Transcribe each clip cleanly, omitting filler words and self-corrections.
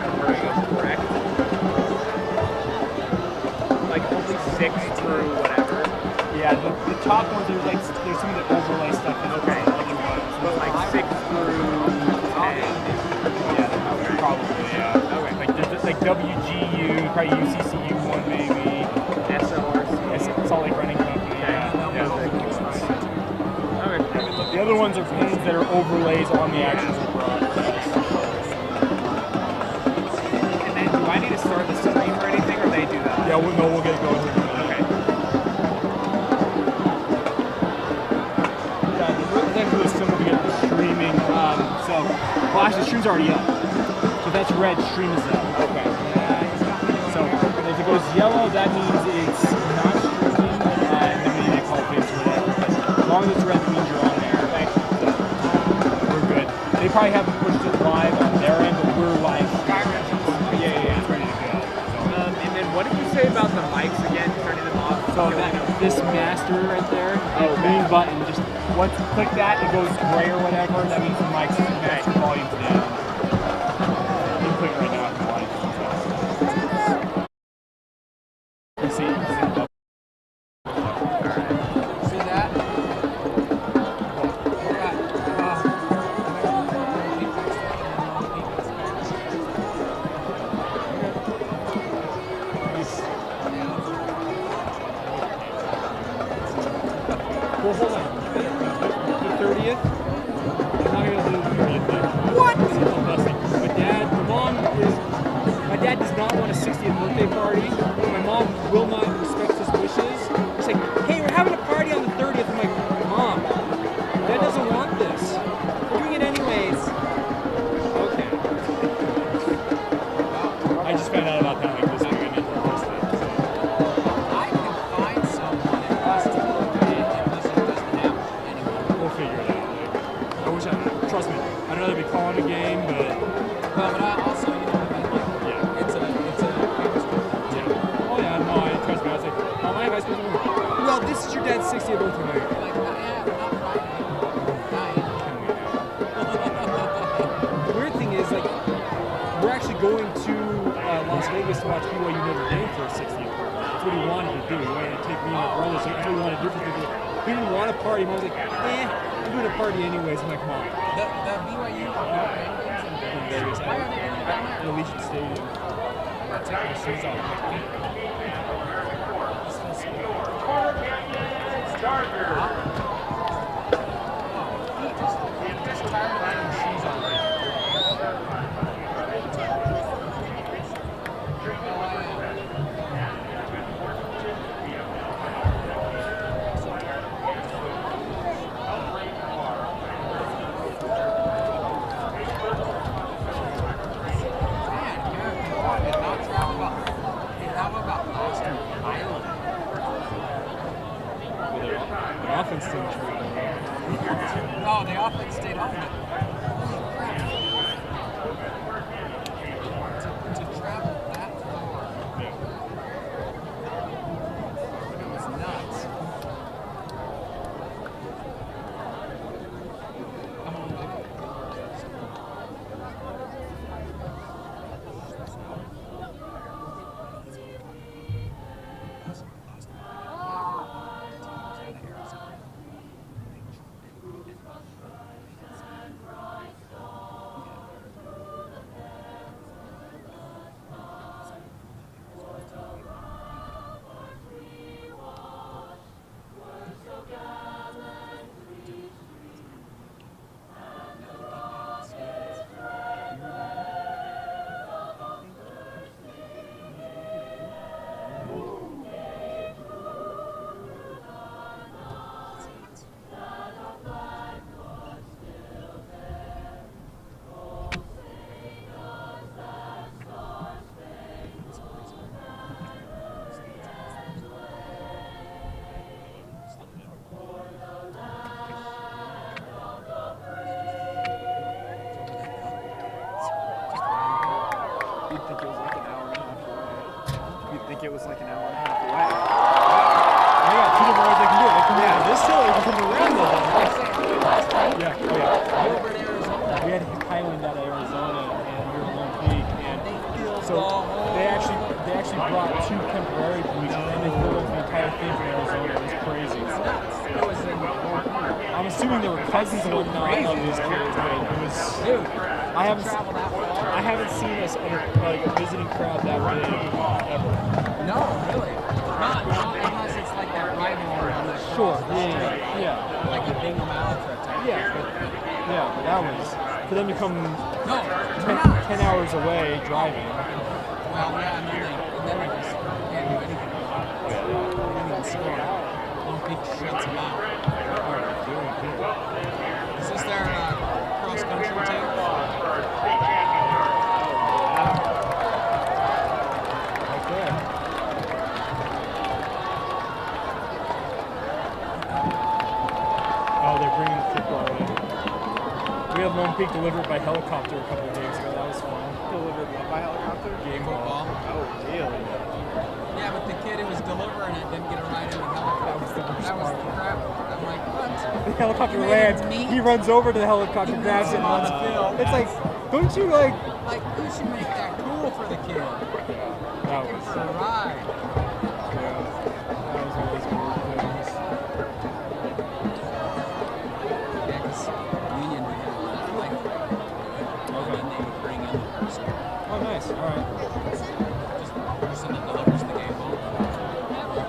commercials, correct? Like only 6 through whatever. Yeah, the top ones there's some of the overlay stuff in Okay. the other ones. But like 6 through 10. Yeah, probably, yeah. Okay. Like there's just like WGU, probably UCCU one maybe. SLRC. Salt Lake Running Company. Yeah. Okay. The other ones are pins that are overlays on the actual broadcast. And then do I need to start the stream or anything, or they do that? Yeah, we'll get it going. Okay. Yeah, it's actually really simple to get the streaming. Well, actually, the stream's already up. So that's red, stream is up. Okay. So if it goes yellow, that means it's not streaming, and then we need to call it or whatever. But as long as it's red, it means you're on there. Okay. So we're good. They probably haven't pushed it live on their end, but we're live. Yeah, it's ready to go. So. And then what did you say about the mics again, turning them off? So this master right there, the green button, just once you click that, it goes gray or whatever. That means the mic's master volume's down. You can click it right now if you want. You see that? Well, hold on. The 30th? I'm not going to do the 30th thing. What? My dad does not want a 60th birthday party. My mom will not respect his wishes. It's like, hey, we're having a party on the 30th. I'm like, Mom, Dad doesn't want this. We're doing it anyways. Okay. I just found out about that like this week. I can find someone in West We'll figure it out. I wish trust me, I'd rather be calling a game, but I also, you know what I mean? Like, yeah. It's a Yeah. Oh yeah, no, trust me. I was like, oh, my high school. Well, this is your dad's 60th birthday night. like, not Friday. The weird thing is, like, we're actually going to Las Vegas to watch BYU Notre Dame for his 60th birthday. That's what he wanted to do. He wanted to take me and my brother, so that's what he wanted to do for people. He didn't want a party. Mom was like, I'm doing a party anyways. I'm like, Mom. The BYU In Vegas, at Allegiant Stadium. Taking the shoes off. just tired of having shoes on. The offense didn't trade. No, the offense stayed on it. To travel that far. It was nuts. It was like an hour and a half away. They got two different ways they can do it. They can do this hill, they can come around the hill. Yeah. Over in Arizona. We had Highland out of Arizona, and we were in Lone Peak, and assuming they were cousins or whatnot of these kids, but it was. Dude, I haven't travel that far. I haven't seen like a visiting crowd that big ever. No, really. Not unless it's like that rivalry on the Sure. street. Yeah. Like a Bingham Altra type. Yeah. But that was for them to come No, 10 hours away driving. Well, yeah, and then they just can't do anything. They didn't even score. Lone Peak shuts them out. Is this their cross-country team? Okay. Oh, they're bringing the football in. We had Lone Peak delivered by helicopter a couple of days ago. That was fun. Delivered by helicopter? Game football. Oh, really? Yeah, but the kid who was delivering it didn't get a ride in the helicopter. That was the crap. I'm like, what? The helicopter You made lands. it neat. He runs over to the helicopter, grabs it, and on runs. the field. It's like, don't you like? Like, you should make that cool for the kid. That Take him was. for a ride. That was always weird things. Yeah, because Union would have like, and then they would bring in the person. Oh, nice. All right. Just the person that delivers the game home.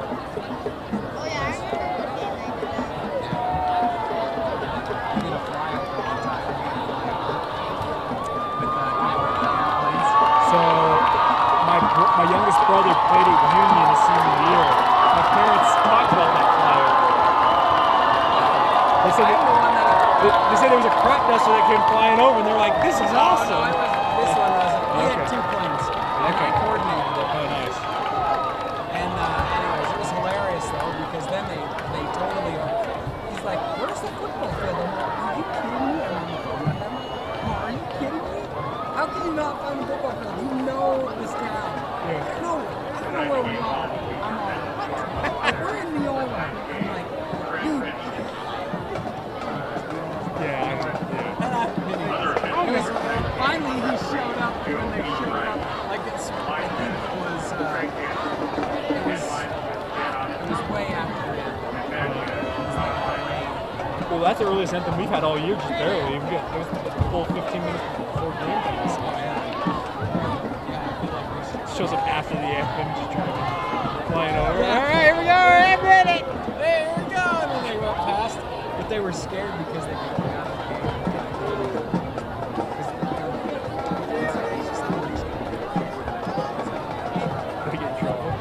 We did a flyover one time. With airplanes. So my youngest brother played at Union his senior year. My parents talked about that flyover. They said I'm the one that. they said there was a crop duster that came flying over, and they're like, "This is awesome." No, this one wasn't. We had Okay. two planes. And I coordinated it. Oh, nice. And anyways, it was hilarious though because then they totally he's like, where's the football field? I'm like, are you kidding me? I'm on the phone with him. Are you kidding me? How can you not find the football field? You know this town. Yeah. No, I don't know where we are. I'm all, what? Like, we're in the old one. I'm like, dude. Yeah. It was, finally he showed up when they showed up. Like it's, I think it was way after it. It was like Well, that's the earliest anthem we've had all year, just barely. We got it was a full 15 minutes before game time. So. yeah, I feel like we should. Shows up after the anthem, just driving, flying over. All right, here we go. I'm ready. Hey, here we go! And then they went past, but they were scared because they got out of the game. They get in trouble.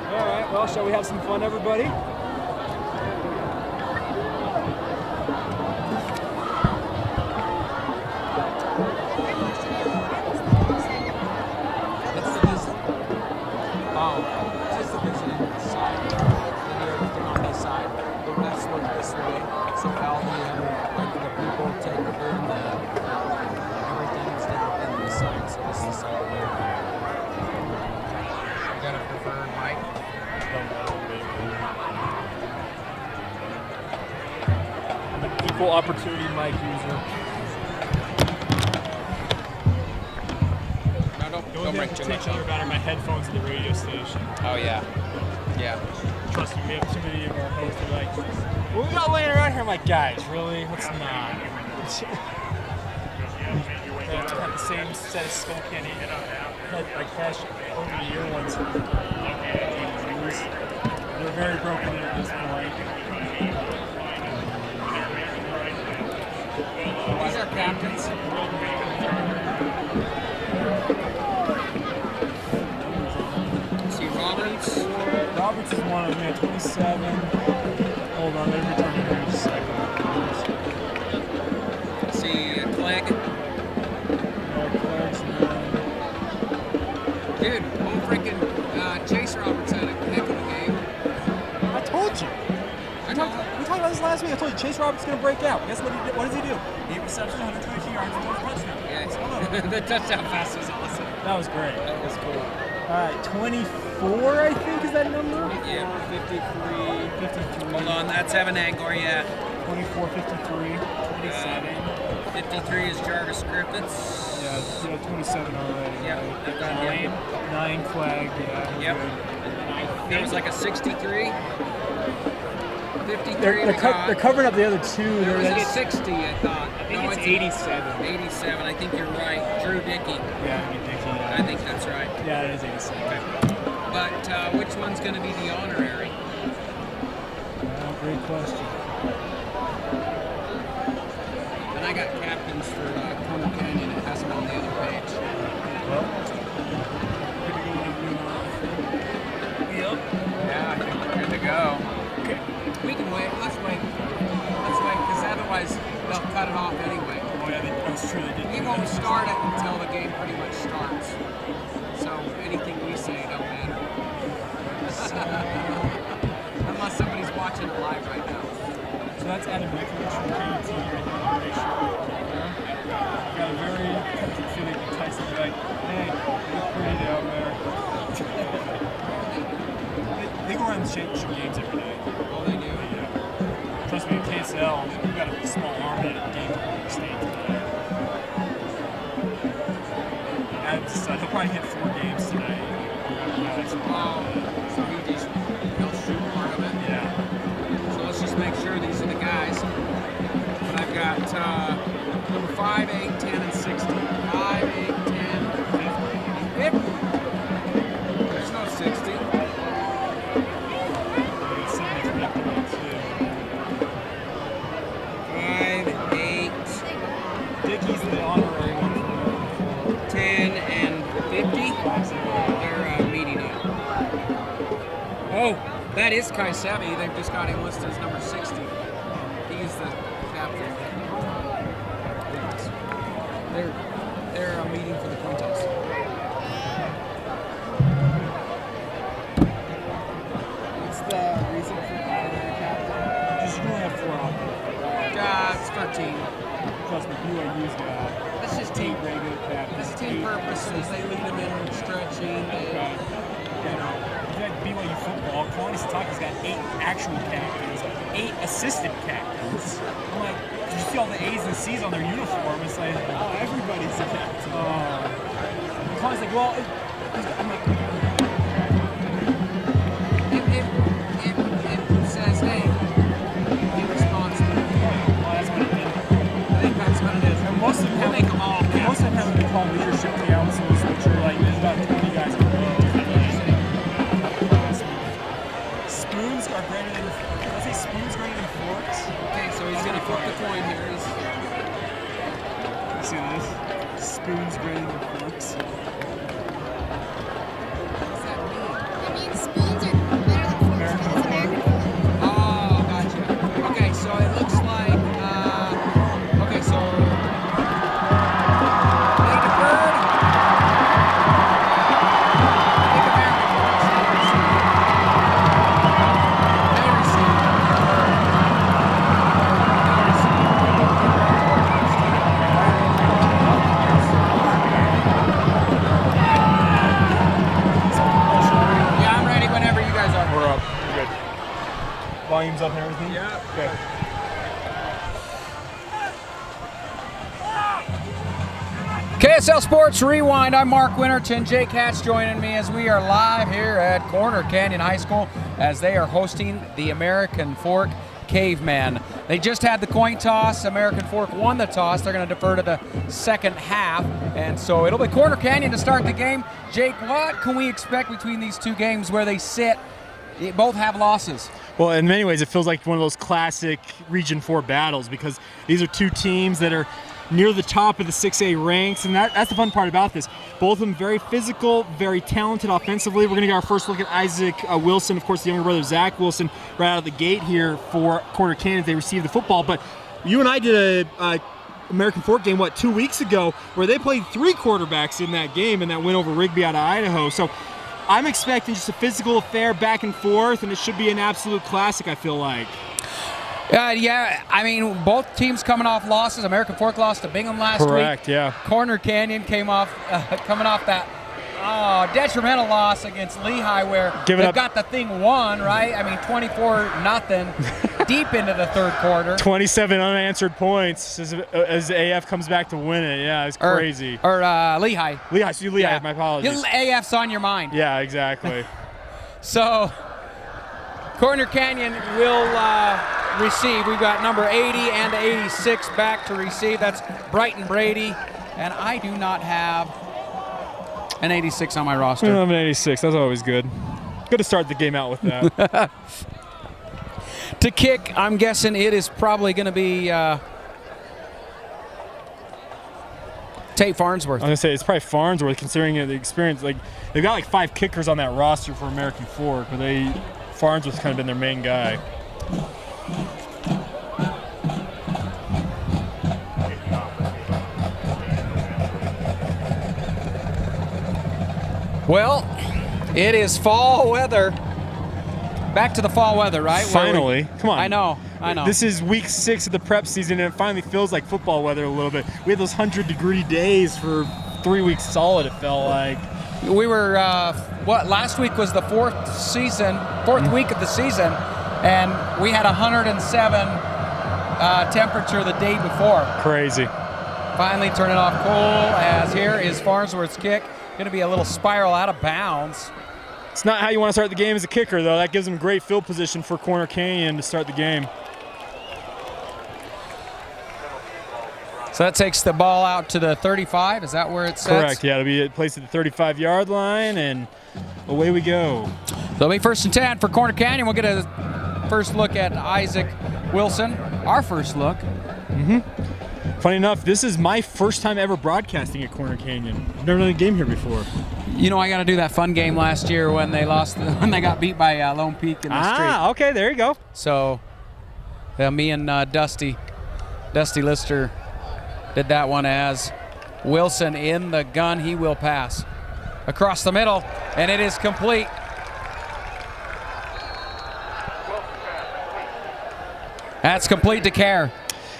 All right. Well, shall we have some fun, everybody? That's the visit. Oh, that's the visiting side. Then everything on this side. The refs look this way. So all the people take the boom everything instead of in this side. So this is the side of it. You got a preferred mic? I'm an equal opportunity mic user. No, don't break too much. About my headphones at the radio station. Oh yeah. Yeah. Trust me, we have too many of our hosts who are like, what we got laying around here? I'm like, guys, really? Let's not. They have to have the same set of skull candy like cash over the ear ones. They're very broken in at this point. These are captains. See Roberts. Roberts is one of them at 27. Hold on, let me return here in just a second. See Clegg. Clerks and Dude, old freaking Chase Roberts had a heck of a game. I told you. I know. We talked about this last week. I told you Chase Roberts is going to break out. Guess what he did? What does he do? 8 receptions, 122 yards, and 1 touchdown. Yeah, the touchdown pass was awesome. That was great. That was cool. All right, 24, I think, is that number? Yeah. 53. Hold on, that's Evan Angor, yeah. 24, 53, 27. 53 is Jarvis Griffiths. Yeah, 27 already. Yep, Right? I've got him. 9 flag, yeah. Yep. There was like a 63. 53 They're covering up the other two. There was a 60, I thought. I think it's 87. 87, I think you're right. Drew Dickey. Yeah, Dickey. I think that's right. Yeah, it is 87. But which one's going to be the honorary? Great question. And I got captains for Corner Canyon. It has them on the other page. Yep. Yeah, I think we're good to go. Okay. We can wait. Let's wait. Because otherwise they'll cut it off anyway. Oh yeah, that's true. We won't start it until the game pretty much starts. So anything we say don't matter. Unless somebody's watching it live right now. So that's Adam Mikovich from KUT right there. Pretty sure. Got a very tempting feeling that Tyson would be like, hey, you look pretty down there. They go around and show games every day. Oh, they do? Yeah. Trust me, in KSL, we've got a small arm at a game in state today. He'll probably hit 4 games tonight. So he'll shoot part of it? Yeah. So let's just make sure these are the guys. But I've got number 5, 8, 10, and 60. 5, 8, 10, 50. There's no 60. 5, 8. Dickey's the honorary one. 10 and 50. They're meeting up. Oh, that is Kai Savvy. They've just got him listed as number 60. He's the captain. They're meeting for the contest. What's the reason for honorary captain? Just you only have 4 on there. It's 13. Trust me, BYU's got That's just team. 8 regular captains. It's team purposes. They lead them in stretching. You know. You got BYU football. Kalani Sitake's got 8 actual captains, 8 assistant captains. I'm like, did you see all the A's and C's on their uniform? It's like, oh, everybody's a captain. Kalani's like, well, I'm like, it says, hey, be responsible. well, that's what it did. I think that's what it is. And most of them We'll make them all captains. Most of them have what they call leadership councils, which are like, there's about 20 guys in the row. Spoons are greater than, let's say spoons greater than forks. Okay, so he's going to flip the coin here. You see this? Spoons greater than forks. What does that mean? It means spoons are better than forks because American food. Oh, gotcha. Okay, so it looks like, okay, so they deferred. I think American forks they received. Yeah, I'm ready whenever you guys are. We're up. We're good. Volume's up and everything? Yeah. Okay. KSL Sports Rewind. I'm Mark Winterton. Jake Hatch joining me as we are live here at Corner Canyon High School as they are hosting the American Fork Cavemen. They just had the coin toss. American Fork won the toss. They're going to defer to the second half, and so it'll be Corner Canyon to start the game. Jake, what can we expect between these two games where they sit? They both have losses. Well, in many ways, it feels like one of those classic Region 4 battles because these are two teams that are near the top of the 6A ranks, and that's the fun part about this. Both of them very physical, very talented offensively. We're going to get our first look at Isaac Wilson, of course, the younger brother of Zach Wilson, right out of the gate here for Corner Canyon. They received the football, but you and I did a American Fork game, 2 weeks ago, where they played 3 quarterbacks in that game, and that win over Rigby out of Idaho. So I'm expecting just a physical affair back and forth, and it should be an absolute classic, I feel like. Yeah, I mean, both teams coming off losses. American Fork lost to Bingham last week. Correct, yeah. Corner Canyon came off, coming off that detrimental loss against Lehigh where they've got the thing won, right? I mean, 24-0. deep into the third quarter. 27 unanswered points as AF comes back to win it. Yeah, it's crazy. Or Lehigh. Lehigh, Yeah. my apologies. AF's on your mind. Yeah, exactly. So Corner Canyon will receive. We've got number 80 and 86 back to receive. That's Brighton Brady. And I do not have an 86 on my roster. I don't have an 86. That's always good. Good to start the game out with that. To kick, I'm guessing it is probably going to be Tate Farnsworth. I was going to say, it's probably Farnsworth, considering the experience. Like, they've got like 5 kickers on that roster for American Fork, but Farnsworth's kind of been their main guy. Well, it is fall weather. Back to the fall weather, right? Finally. Come on. I know. This is week 6 of the prep season, and it finally feels like football weather a little bit. We had those 100-degree days for 3 weeks solid, it felt like. We were, last week was the fourth week of the season, and we had 107 temperature the day before. Crazy. Finally turning off cool, as here is Farnsworth's kick. Going to be a little spiral out of bounds. It's not how you want to start the game as a kicker, though. That gives them great field position for Corner Canyon to start the game. So that takes the ball out to the 35. Is that where it sets? Correct. Yeah, it'll be placed at the 35-yard line, and away we go. So it'll be 1st and 10 for Corner Canyon. We'll get a first look at Isaac Wilson. Our first look. Funny enough, this is my first time ever broadcasting at Corner Canyon. I've never done a game here before. You know, I got to do that fun game last year when they when they got beat by Lone Peak in the street. Okay, there you go. So me and Dusty Lister did that one as Wilson in the gun. He will pass across the middle, and it is complete. That's complete to Care.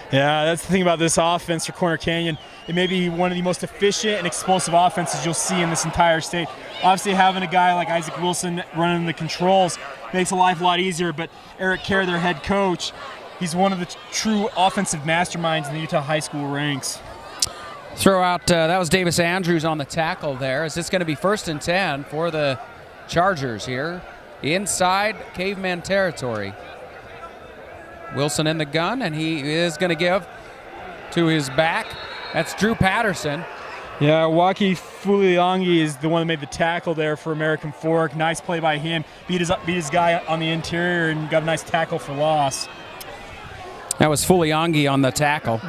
Yeah, that's the thing about this offense for Corner Canyon. It may be one of the most efficient and explosive offenses you'll see in this entire state. Obviously, having a guy like Isaac Wilson running the controls makes life a lot easier, but Eric Kerr, their head coach, he's one of the true offensive masterminds in the Utah high school ranks. Throw out, that was Davis Andrews on the tackle there. Is this going to be 1st and 10 for the Chargers here inside Cavemen territory? Wilson in the gun, and he is going to give to his back. That's Drew Patterson. Yeah, Waki Fuliangi is the one that made the tackle there for American Fork. Nice play by him. Beat his guy on the interior and got a nice tackle for loss. That was Fuliangi on the tackle.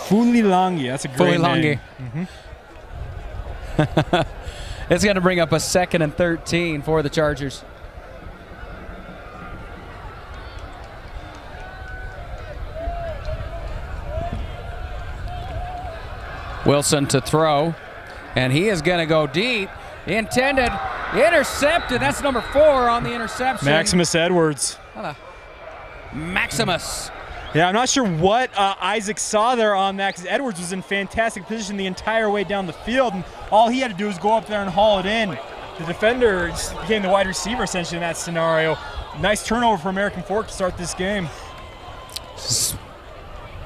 Fuliangi, that's a great name. It's going to bring up a 2nd and 13 for the Chargers. Wilson to throw, and he is going to go deep. Intended, intercepted. That's number 4 on the interception. Maximus Edwards. Maximus. Yeah, I'm not sure what Isaac saw there on that, because Edwards was in fantastic position the entire way down the field, and all he had to do was go up there and haul it in. The defender just became the wide receiver essentially in that scenario. Nice turnover for American Fork to start this game.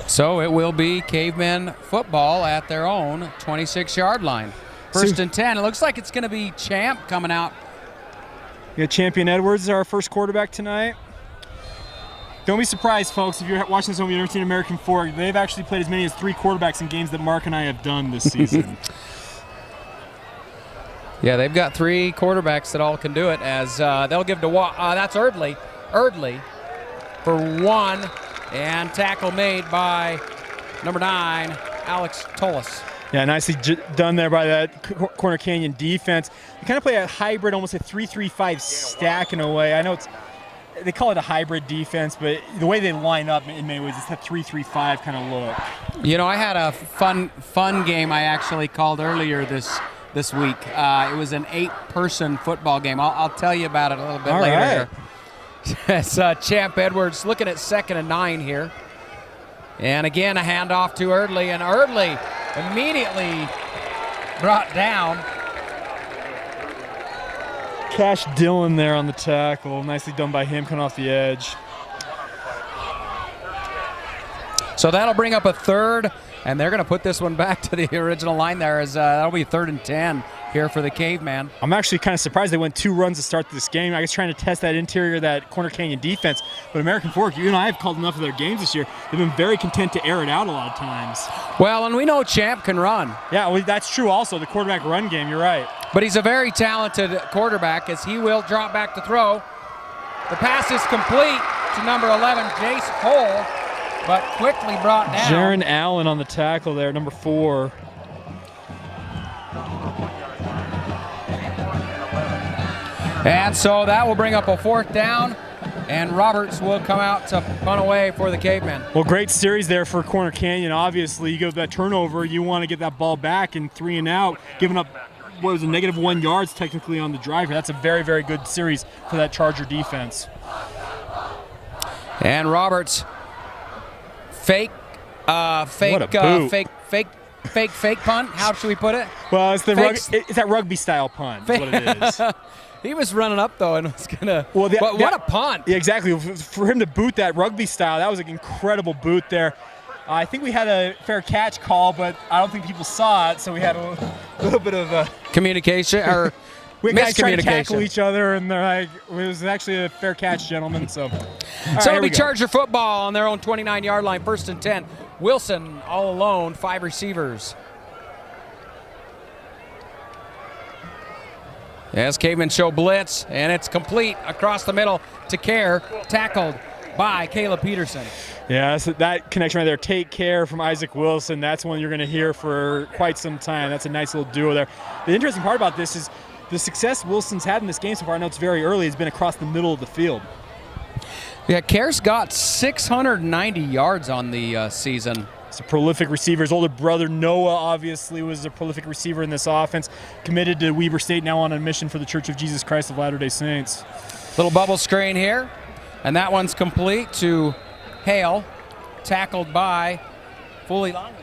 So it will be Cavemen football at their own 26-yard line. 1st and 10. It looks like it's going to be Champ coming out. Yeah, Champion Edwards, our first quarterback tonight. Don't be surprised, folks, if you're watching this on the University of American Fork. They've actually played as many as 3 quarterbacks in games that Mark and I have done this season. Yeah, they've got 3 quarterbacks that all can do it, as they'll give to that's Erdley for 1, and tackle made by number 9, Alex Tullis. Yeah, nicely done there by that Corner Canyon defense. They kind of play a hybrid, almost a 3-3-5 stack in a way. I know they call it a hybrid defense, but the way they line up in many ways, it's a 3-3-5 kind of look. You know, I had a fun game I actually called earlier this week. It was an 8-person football game. I'll tell you about it a little bit later. Right. It's Champ Edwards looking at 2nd and 9 here. And again, a handoff to Erdley, and Erdley immediately brought down. Cash Dillon there on the tackle. Nicely done by him coming off the edge. So that'll bring up a third, and they're going to put this one back to the original line there. As that'll be 3rd and 10 here for the Caveman. I'm actually kind of surprised they went 2 runs to start this game. I was trying to test that interior, that Corner Canyon defense. But American Fork, you and I have called enough of their games this year. They've been very content to air it out a lot of times. Well, and we know Champ can run. Yeah, well, that's true also, the quarterback run game, you're right. But he's a very talented quarterback as he will drop back to throw. The pass is complete to number 11, Jace Cole, but quickly brought down. Jaron Allen on the tackle there, number 4. And so that will bring up a 4th down, and Roberts will come out to punt away for the Cavemen. Well, great series there for Corner Canyon. Obviously, you go that turnover, you want to get that ball back, and 3 and out, giving up what was a -1 yards technically on the drive. That's a very, very good series for that Charger defense. And Roberts fake punt. How should we put it? Well, it's it's that rugby style punt. Is what it is. He was running up though and was gonna. Well, but what a punt! Yeah, exactly. For him to boot that rugby style, that was an incredible boot there. I think we had a fair catch call, but I don't think people saw it, so we had a little bit of communication or we guys trying to miscommunication. tackle each other, and they're like, it was actually a fair catch, gentlemen. So, So it'll be Charger football on their own 29-yard line, 1st and 10. Wilson all alone, 5 receivers. As Cavemen show blitz, and it's complete across the middle to Care, tackled by Caleb Peterson. Yeah, so that connection right there, take care from Isaac Wilson. That's one you're going to hear for quite some time. That's a nice little duo there. The interesting part about this is the success Wilson's had in this game so far, I know it's very early, has been across the middle of the field. Yeah, Care's got 690 yards on the season. He's a prolific receiver. His older brother Noah obviously was a prolific receiver in this offense. Committed to Weber State, now on a mission for the Church of Jesus Christ of Latter-day Saints. Little bubble screen here, and that one's complete to Hale, tackled by Foley Lyman.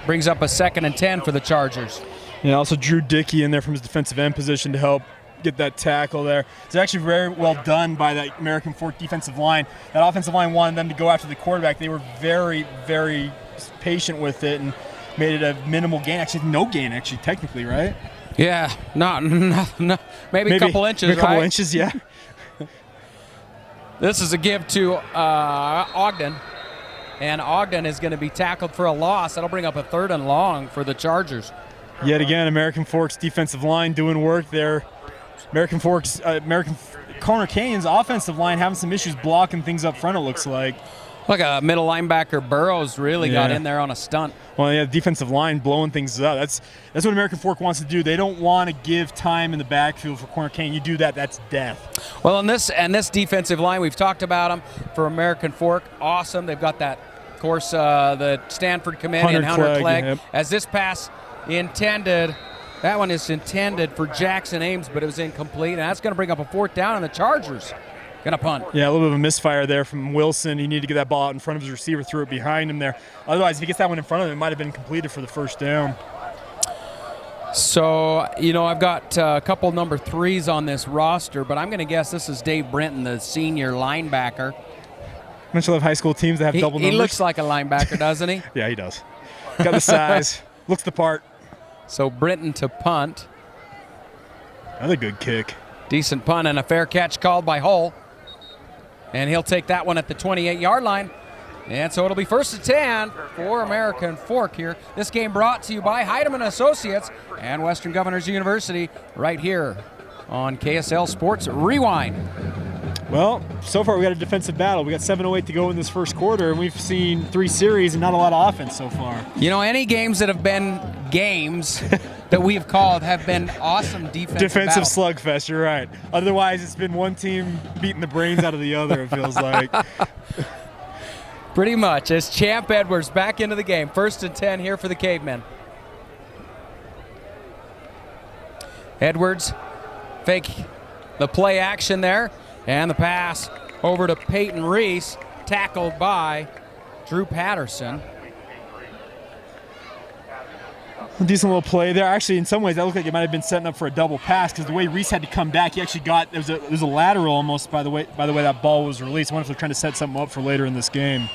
Brings up a 2nd and 10 for the Chargers. Yeah, also Drew Dickey in there from his defensive end position to help get that tackle there. It's actually very well done by that American Fork defensive line. That offensive line wanted them to go after the quarterback. They were very, very patient with it and made it a minimal gain. Actually, no gain, actually, technically, right? Yeah, maybe a couple inches, maybe a couple right? inches, yeah. This is a give to Ogden, and Ogden is going to be tackled for a loss. That'll bring up a 3rd and long for the Chargers. Yet again, American Fork's defensive line doing work there. American Corner Canyon's offensive line having some issues blocking things up front, it looks like. Like a middle linebacker, Burrows really got in there on a stunt. Well, yeah, defensive line blowing things up. That's what American Fork wants to do. They don't want to give time in the backfield for Corner Canyon. You do that, that's death. Well, this defensive line, we've talked about them for American Fork. Awesome. They've got that, of course, the Stanford commit and Hunter Clegg. Yep. As this pass intended, that one is intended for Jackson Ames, but it was incomplete, and that's going to bring up a 4th down, and the Chargers going to punt. Yeah, a little bit of a misfire there from Wilson. You need to get that ball out in front of his receiver, threw it behind him there. Otherwise, if he gets that one in front of him, it might have been completed for the 1st down. So, I've got a couple number 3s on this roster, but I'm going to guess this is Dave Brenton, the senior linebacker. Don't you love high school teams that have double numbers? He looks like a linebacker, doesn't he? Yeah, he does. Got the size, looks the part. So Brenton to punt. Another good kick. Decent punt and a fair catch called by Hull. And he'll take that one at the 28-yard line. And so it'll be 1st and 10 for American Fork here. This game brought to you by Heidemann Associates and Western Governors University right here on KSL Sports Rewind. Well, so far we got a defensive battle. We got 7:08 to go in this 1st quarter, and we've seen 3 series and not a lot of offense so far. Any games that have been games that we've called have been awesome defensive slugfest, you're right. Otherwise, it's been one team beating the brains out of the other, it feels like. Pretty much, as Champ Edwards back into the game. 1st and 10 here for the Cavemen. Edwards fake the play action there. And the pass over to Peyton Reese, tackled by Drew Patterson. Decent little play there. Actually, in some ways, that looked like it might have been setting up for a double pass because the way Reese had to come back, he actually got there was a lateral almost by the way that ball was released. I wonder if they're trying to set something up for later in this game.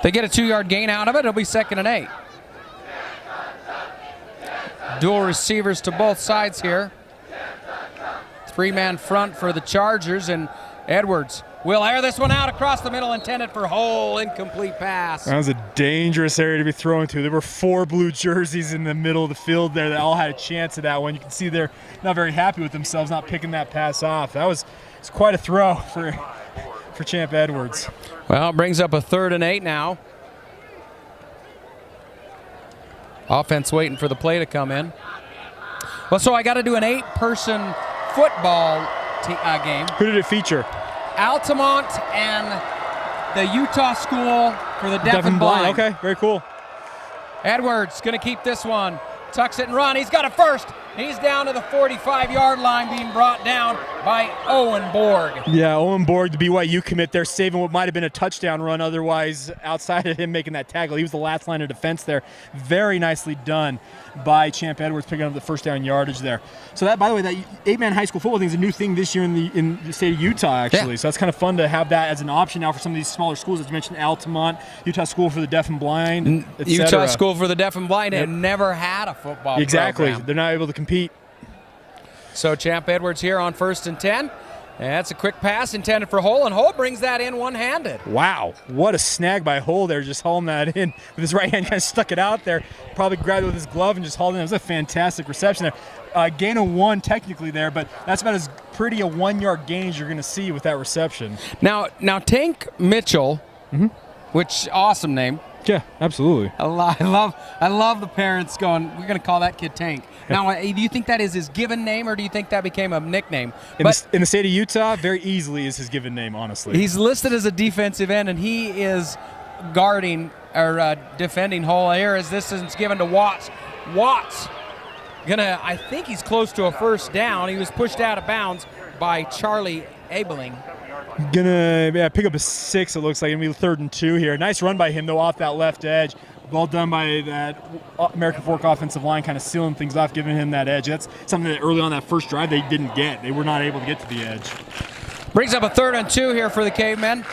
They get a 2-yard gain out of it. It'll be 2nd and 8. Dual receivers to both sides here. 3-man front for the Chargers, and Edwards will air this one out across the middle, intended for Hole, incomplete pass. That was a dangerous area to be thrown to. There were 4 blue jerseys in the middle of the field there that all had a chance at that one. You can see they're not very happy with themselves not picking that pass off. It's quite a throw for Champ Edwards. Well, it brings up a 3rd and 8 now. Offense waiting for the play to come in. Well, so I got to do an 8-person football game. Who did it feature? Altamont and the Utah School for the Deaf and Blind. Okay, very cool. Edwards going to keep this one. Tucks it and run. He's got a first. He's down to the 45-yard line, being brought down by Owen Borg. Yeah, Owen Borg, the BYU commit there, saving what might have been a touchdown run otherwise outside of him making that tackle. He was the last line of defense there. Very nicely done by Champ Edwards, picking up the first down yardage there. So that, by the way, that 8-man high school football thing is a new thing this year in the state of Utah, actually. Yeah. So that's kind of fun to have that as an option now for some of these smaller schools. As you mentioned, Altamont, Utah School for the Deaf and Blind, Utah School for the Deaf and Blind had never had a football program. They're not able to compete. So Champ Edwards here on 1st and 10. That's a quick pass intended for Hole, and Hole brings that in one-handed. Wow, what a snag by Hole there, just hauling that in with his right hand, kind of stuck it out there, probably grabbed it with his glove and just hauled it in. It was a fantastic reception there. Gain of 1 technically there, but that's about as pretty a 1-yard gain as you're going to see with that reception. Now Tank Mitchell, which awesome name. Yeah, absolutely. I love the parents going, we're going to call that kid Tank. Now, do you think that is his given name, or do you think that became a nickname? In the state of Utah, very easily is his given name, honestly. He's listed as a defensive end, and he is guarding or defending Hole here as this is given to Watts. Watts, I think he's close to a first down. He was pushed out of bounds by Charlie Abeling. Gonna pick up a 6, it looks like. Gonna be 3rd and 2 here. Nice run by him, though, off that left edge. Well done by that American Fork offensive line, kind of sealing things off, giving him that edge. That's something that early on that first drive they didn't get. They were not able to get to the edge. Brings up a 3rd and 2 here for the Cavemen.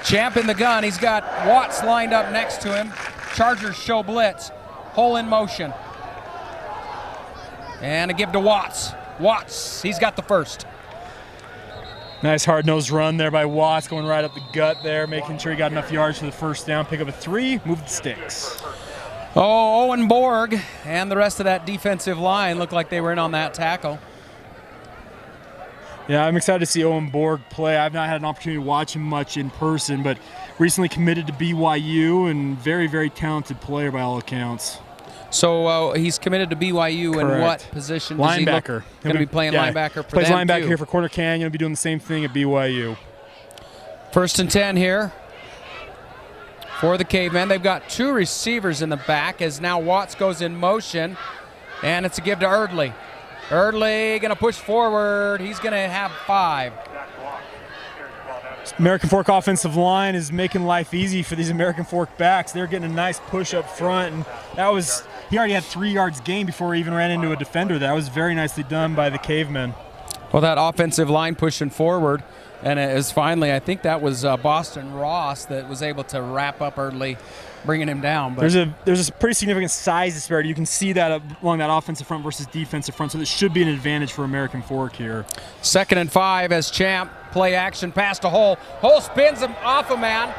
Champ in the gun. He's got Watts lined up next to him. Chargers show blitz. Hole in motion. And a give to Watts. Watts, he's got the first. Nice hard-nosed run there by Watts, going right up the gut there, making sure he got enough yards for the first down. Pick up a 3, move the sticks. Oh, Owen Borg and the rest of that defensive line looked like they were in on that tackle. Yeah, I'm excited to see Owen Borg play. I've not had an opportunity to watch him much in person, but recently committed to BYU and very, very talented player by all accounts. So he's committed to BYU. Correct. In what position? Linebacker. Going to be playing linebacker for plays them linebacker too. here for Corner Canyon. He'll be doing the same thing at BYU. 1st and 10 here for the Cavemen. They've got 2 receivers in the back as now Watts goes in motion, and it's a give to Erdley. Erdley going to push forward. He's going to have 5. American Fork offensive line is making life easy for these American Fork backs. They're getting a nice push up front, and he already had 3 yards gain before he even ran into a defender. That was very nicely done by the Cavemen. Well, that offensive line pushing forward, and it is finally, I think that was Boston Ross that was able to wrap up Erdley, bringing him down. But there's a pretty significant size disparity. You can see that along that offensive front versus defensive front, so this should be an advantage for American Fork here. 2nd and 5 as Champ, play action, pass to Hole. Hole spins him off a man,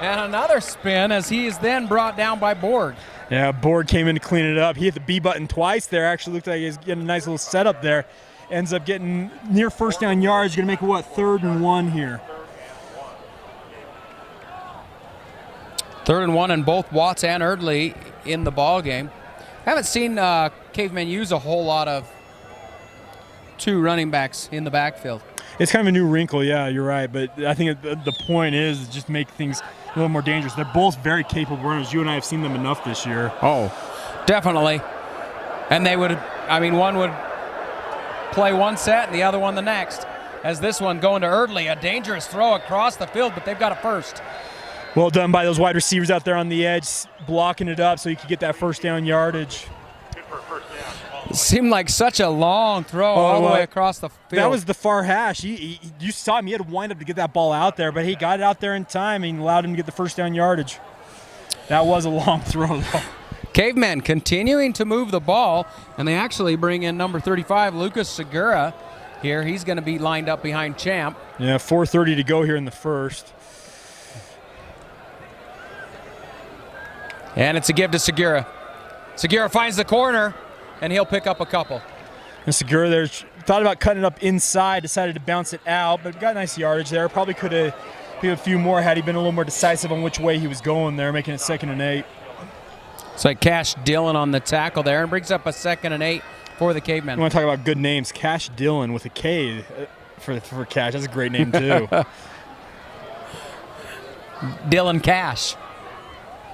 and another spin as he is then brought down by Borg. Yeah, Borg came in to clean it up. He hit the B button twice there. Actually looked like he was getting a nice little setup there. Ends up getting near first down yards. Going to make it, 3rd and 1 here? 3rd and 1, and both Watts and Erdley in the ball game. Haven't seen Cavemen use a whole lot of 2 running backs in the backfield. It's kind of a new wrinkle, yeah, you're right. But I think the point is just make things a little more dangerous. They're both very capable runners. You and I have seen them enough this year. Oh, definitely. And they would, one would play one set and the other one the next. As this one going to Erdley, a dangerous throw across the field, but they've got a first. Well done by those wide receivers out there on the edge, blocking it up so you could get that first down yardage. It seemed like such a long throw all the way across the field. That was the far hash. You saw him. He had to wind up to get that ball out there, but he got it out there in time and allowed him to get the first down yardage. That was a long throw, though. Cavemen continuing to move the ball, and they actually bring in number 35, Lucas Segura here. He's going to be lined up behind Champ. Yeah, 4:30 to go here in the first. And it's a give to Segura. Segura finds the corner, and he'll pick up a couple. And Segura there thought about cutting it up inside, decided to bounce it out, but got nice yardage there. Probably could have been a few more had he been a little more decisive on which way he was going there, making it 2nd and 8. It's like Cash Dillon on the tackle there and brings up a 2nd and 8 for the Cavemen. You want to talk about good names. Cash Dillon with a K for Cash. That's a great name, too. Dylan Cash.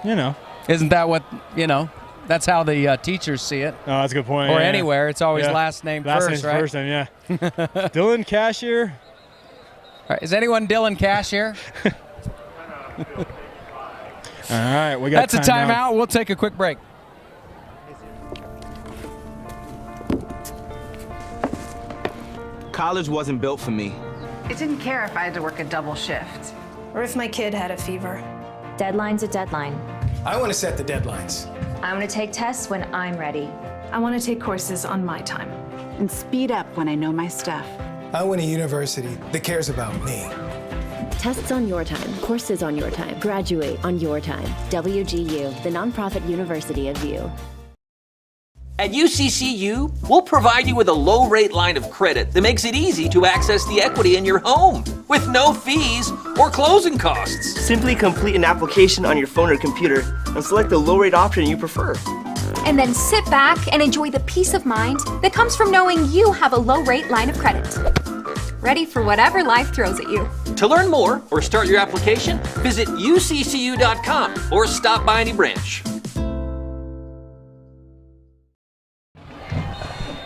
You know. Isn't that what, that's how the teachers see it. Oh, that's a good point. Or yeah. anywhere, it's always last name first, right? First name, yeah. Dylan Cash here. All right, is anyone Dylan Cash here? All right, we got That's a timeout. We'll take a quick break. College wasn't built for me. It didn't care if I had to work a double shift. Or if my kid had a fever. Deadline's a deadline. I want to set the deadlines. I want to take tests when I'm ready. I want to take courses on my time. And speed up when I know my stuff. I want a university that cares about me. Tests on your time, courses on your time, graduate on your time. WGU, the nonprofit university of you. At UCCU, we'll provide you with a low-rate line of credit that makes it easy to access the equity in your home with no fees or closing costs. Simply complete an application on your phone or computer and select the low-rate option you prefer. And then sit back and enjoy the peace of mind that comes from knowing you have a low-rate line of credit. Ready for whatever life throws at you. To learn more or start your application, visit uccu.com or stop by any branch.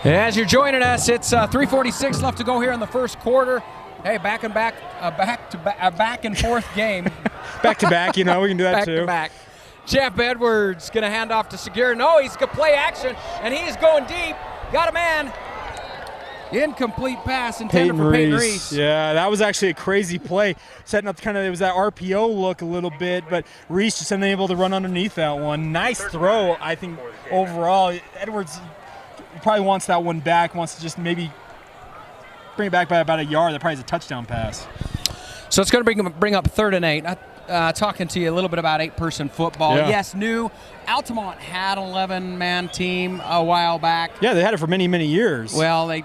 As you're joining us, it's 3:46 left to go here in the first quarter. Hey, back and forth game. Back to back, we can do that back too. To back. Jeff Edwards going to hand off to Segura. No, he's going to play action, and he's going deep. Got a man. Incomplete pass intended for Peyton Reese. Yeah, that was actually a crazy play. Setting up it was that RPO look a little bit, but Reese just unable to run underneath that one. Nice throw, I think, overall. Edwards probably wants that one back, wants to just maybe bring it back by about a yard. That probably is a touchdown pass. So it's going to bring up 3rd and 8. Talking to you a little bit about 8-person football. Yeah. Yes, new. Altamont had an 11-man team a while back. Yeah, they had it for many, many years. Well, they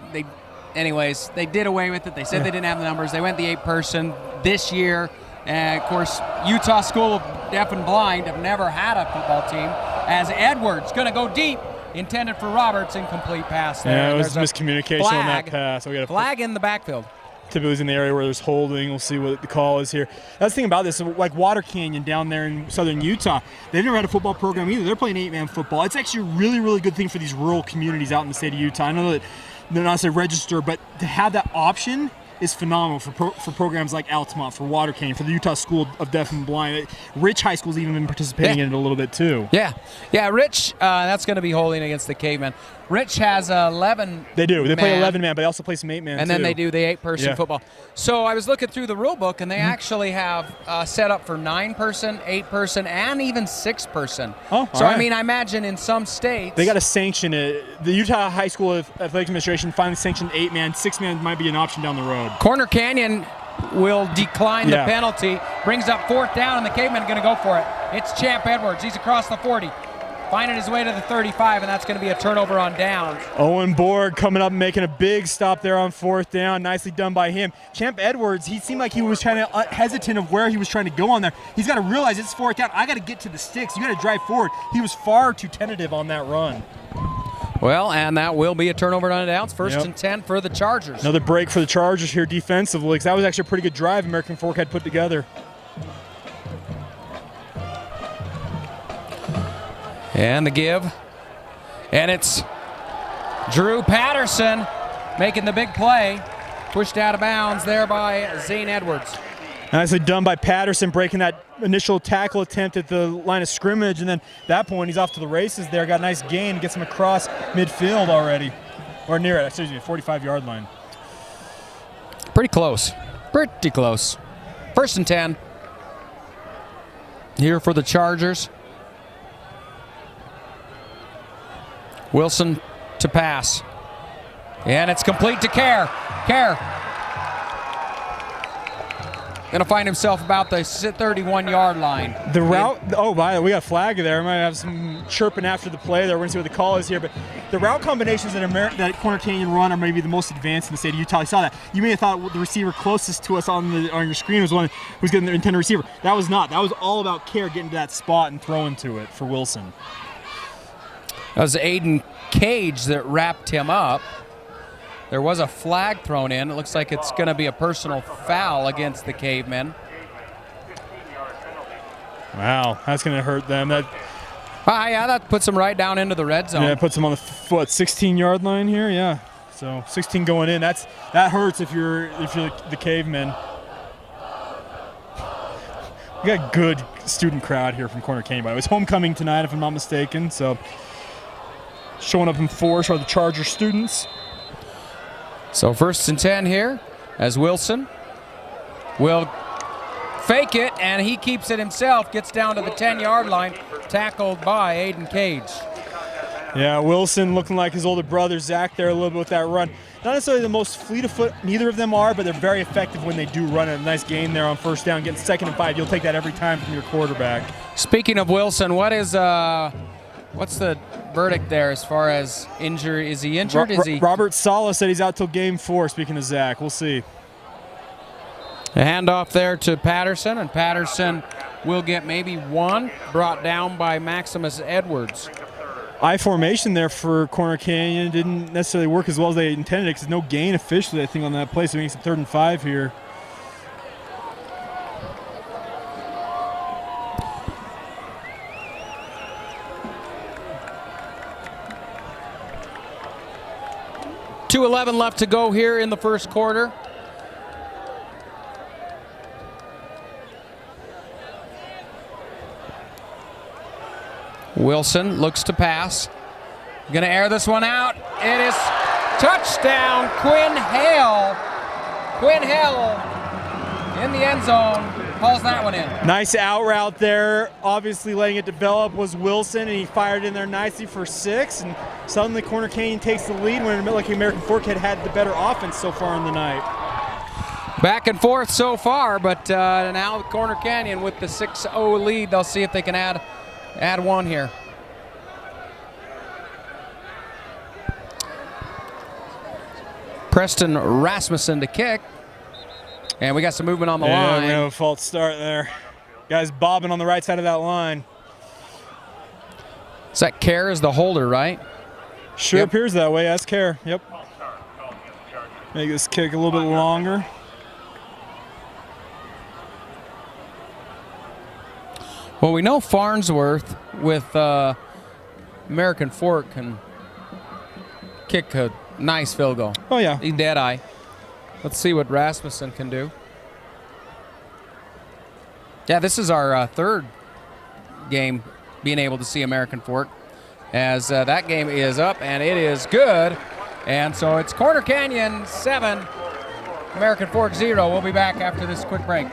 did away with it. They said they didn't have the numbers. They went the 8-person this year. And, of course, Utah School of Deaf and Blind have never had a football team. As Edwards going to go deep, intended for Roberts, incomplete pass there. Yeah, it was miscommunication on that pass. We got a flag in the backfield. Typically is in the area where there's holding. We'll see what the call is here. That's the thing about this, like Water Canyon down there in southern Utah, they've never had a football program either. They're playing 8-man football. It's actually a really, really good thing for these rural communities out in the state of Utah. I know that they're not necessarily registered, but to have that option is phenomenal for programs like Altamont, for Water Canyon, for the Utah School of Deaf and Blind. Rich High School's even been participating in it a little bit too. Yeah, Rich, that's going to be holding against the Cavemen. Rich has 11. They do. They play 11-man, but they also play some 8-man and too. then they do the 8-person football. So I was looking through the rule book, and they actually have set up for 9-person, 8-person, and even 6-person. Oh, so I mean, I imagine in some states they got to sanction it. The Utah High School Athletic Administration finally sanctioned 8-man. 6-man might be an option down the road. Corner Canyon will decline the penalty. Brings up 4th down, and the Cavemen are going to go for it. It's Champ Edwards. He's across the 40. Finding his way to the 35, and that's going to be a turnover on downs. Owen Borg coming up and making a big stop there on 4th down. Nicely done by him. Champ Edwards, he seemed like he was trying to hesitant of where he was trying to go on there. He's got to realize it's 4th down. I got to get to the sticks. You got to drive forward. He was far too tentative on that run. Well, and that will be a turnover on downs. 1st and 10 for the Chargers. Another break for the Chargers here defensively, because that was actually a pretty good drive American Fork had put together. And the give. And it's Drew Peterson making the big play. Pushed out of bounds there by Zane Edwards. Nicely done by Peterson, breaking that initial tackle attempt at the line of scrimmage, and then at that point he's off to the races there. Got a nice gain, gets him across midfield already, or near it, excuse me, 45-yard line. Pretty close. Pretty close. 1st and 10. Here for the Chargers. Wilson to pass. And it's complete to Care. Care. Going to find himself about the 31-yard line. The route, oh, by the way, we got a flag there. We might have some chirping after the play there. We're going to see what the call is here. But the route combinations that Corner Canyon run are maybe the most advanced in the state of Utah. You saw that. You may have thought the receiver closest to us on your screen was one who's getting the intended receiver. That was not. That was all about Care getting to that spot and throwing to it for Wilson. That was Aiden Cage that wrapped him up. There was a flag thrown in. It looks like it's going to be a personal foul against the Cavemen. Wow, that's going to hurt them. Yeah, that puts them right down into the red zone. Yeah, it puts them on the 16-yard line here. Yeah, so 16 going in. That hurts if you're the Cavemen. We got a good student crowd here from Corner Canyon. It was homecoming tonight, if I'm not mistaken. So showing up in force are the Charger students. So 1st and 10 here as Wilson will fake it, and he keeps it himself, gets down to the 10-yard line, tackled by Aiden Cage. Yeah, Wilson looking like his older brother, Zach, there a little bit with that run. Not necessarily the most fleet of foot, neither of them are, but they're very effective when they do run it. A nice gain there on 1st down, getting 2nd and 5. You'll take that every time from your quarterback. Speaking of Wilson, what's the verdict there as far as injury? Is he injured? Robert Sala said he's out till game 4, speaking of Zach. We'll see. A handoff there to Peterson, and Peterson will get maybe 1, brought down by Maximus Edwards. I formation there for Corner Canyon didn't necessarily work as well as they intended because no gain officially, I think, on that play. So we need some 3rd and 5 here. .2:11 left to go here in the 1st quarter. Wilson looks to pass. Gonna air this one out. It is touchdown, Quinn Hale. Quinn Hale in the end zone. Hauls that one in. Nice out route there. Obviously letting it develop was Wilson, and he fired in there nicely for 6. And suddenly Corner Canyon takes the lead when like American Fork had the better offense so far in the night. Back and forth so far, but now Corner Canyon with the 6-0 lead. They'll see if they can add 1 here. Preston Rasmussen to kick. And we got some movement on the line. We have a false start there. Guys bobbing on the right side of that line. Is that Care as the holder, right? Sure appears that way. That's Care. Yep. Make this kick a little bit longer. Well, we know Farnsworth with American Fork can kick a nice field goal. Oh, yeah. He's dead eye. Let's see what Rasmussen can do. Yeah, this is our 3rd game being able to see American Fork, as that game is up and it is good. And so it's Corner Canyon 7, American Fork 0. We'll be back after this quick break.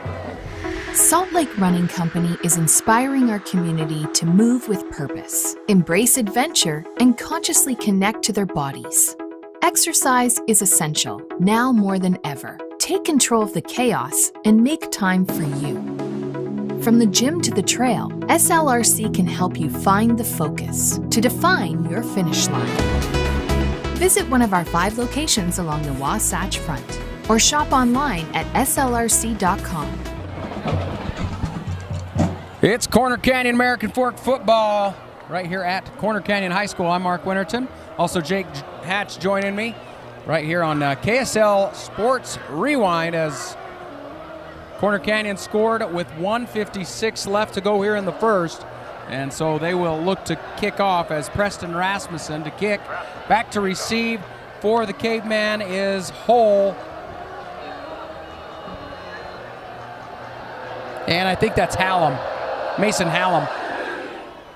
Salt Lake Running Company is inspiring our community to move with purpose, embrace adventure, and consciously connect to their bodies. Exercise is essential, now more than ever. Take control of the chaos and make time for you. From the gym to the trail, SLRC can help you find the focus to define your finish line. Visit one of our 5 locations along the Wasatch Front or shop online at slrc.com. It's Corner Canyon American Fork football right here at Corner Canyon High School. I'm Mark Winterton. Also Jake Hatch joining me right here on KSL Sports Rewind as Corner Canyon scored with 1:56 left to go here in the 1st. And so they will look to kick off as Preston Rasmussen to kick. Back to receive for the Caveman is Hull. And I think that's Hallam, Mason Hallam,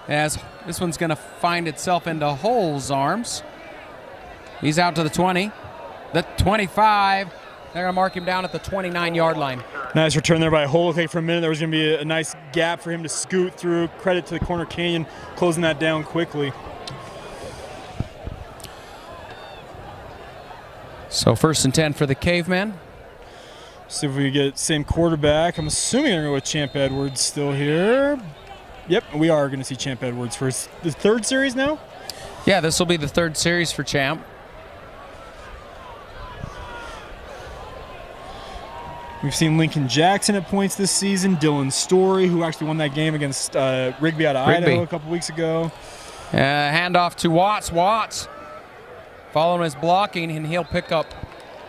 as this one's going to find itself into Hull's arms. He's out to the 20, the 25. They're going to mark him down at the 29-yard line. Nice return there by Hull. For a minute, there was going to be a nice gap for him to scoot through. Credit to the Corner Canyon, closing that down quickly. So 1st and 10 for the Cavemen. See if we get same quarterback. I'm assuming they're going to go with Champ Edwards still here. Yep, we are going to see Champ Edwards for the 3rd series now? Yeah, this will be the 3rd series for Champ. We've seen Lincoln Jackson at points this season. Dylan Story, who actually won that game against Rigby out of Idaho a couple weeks ago. Handoff to Watts. Watts following his blocking, and he'll pick up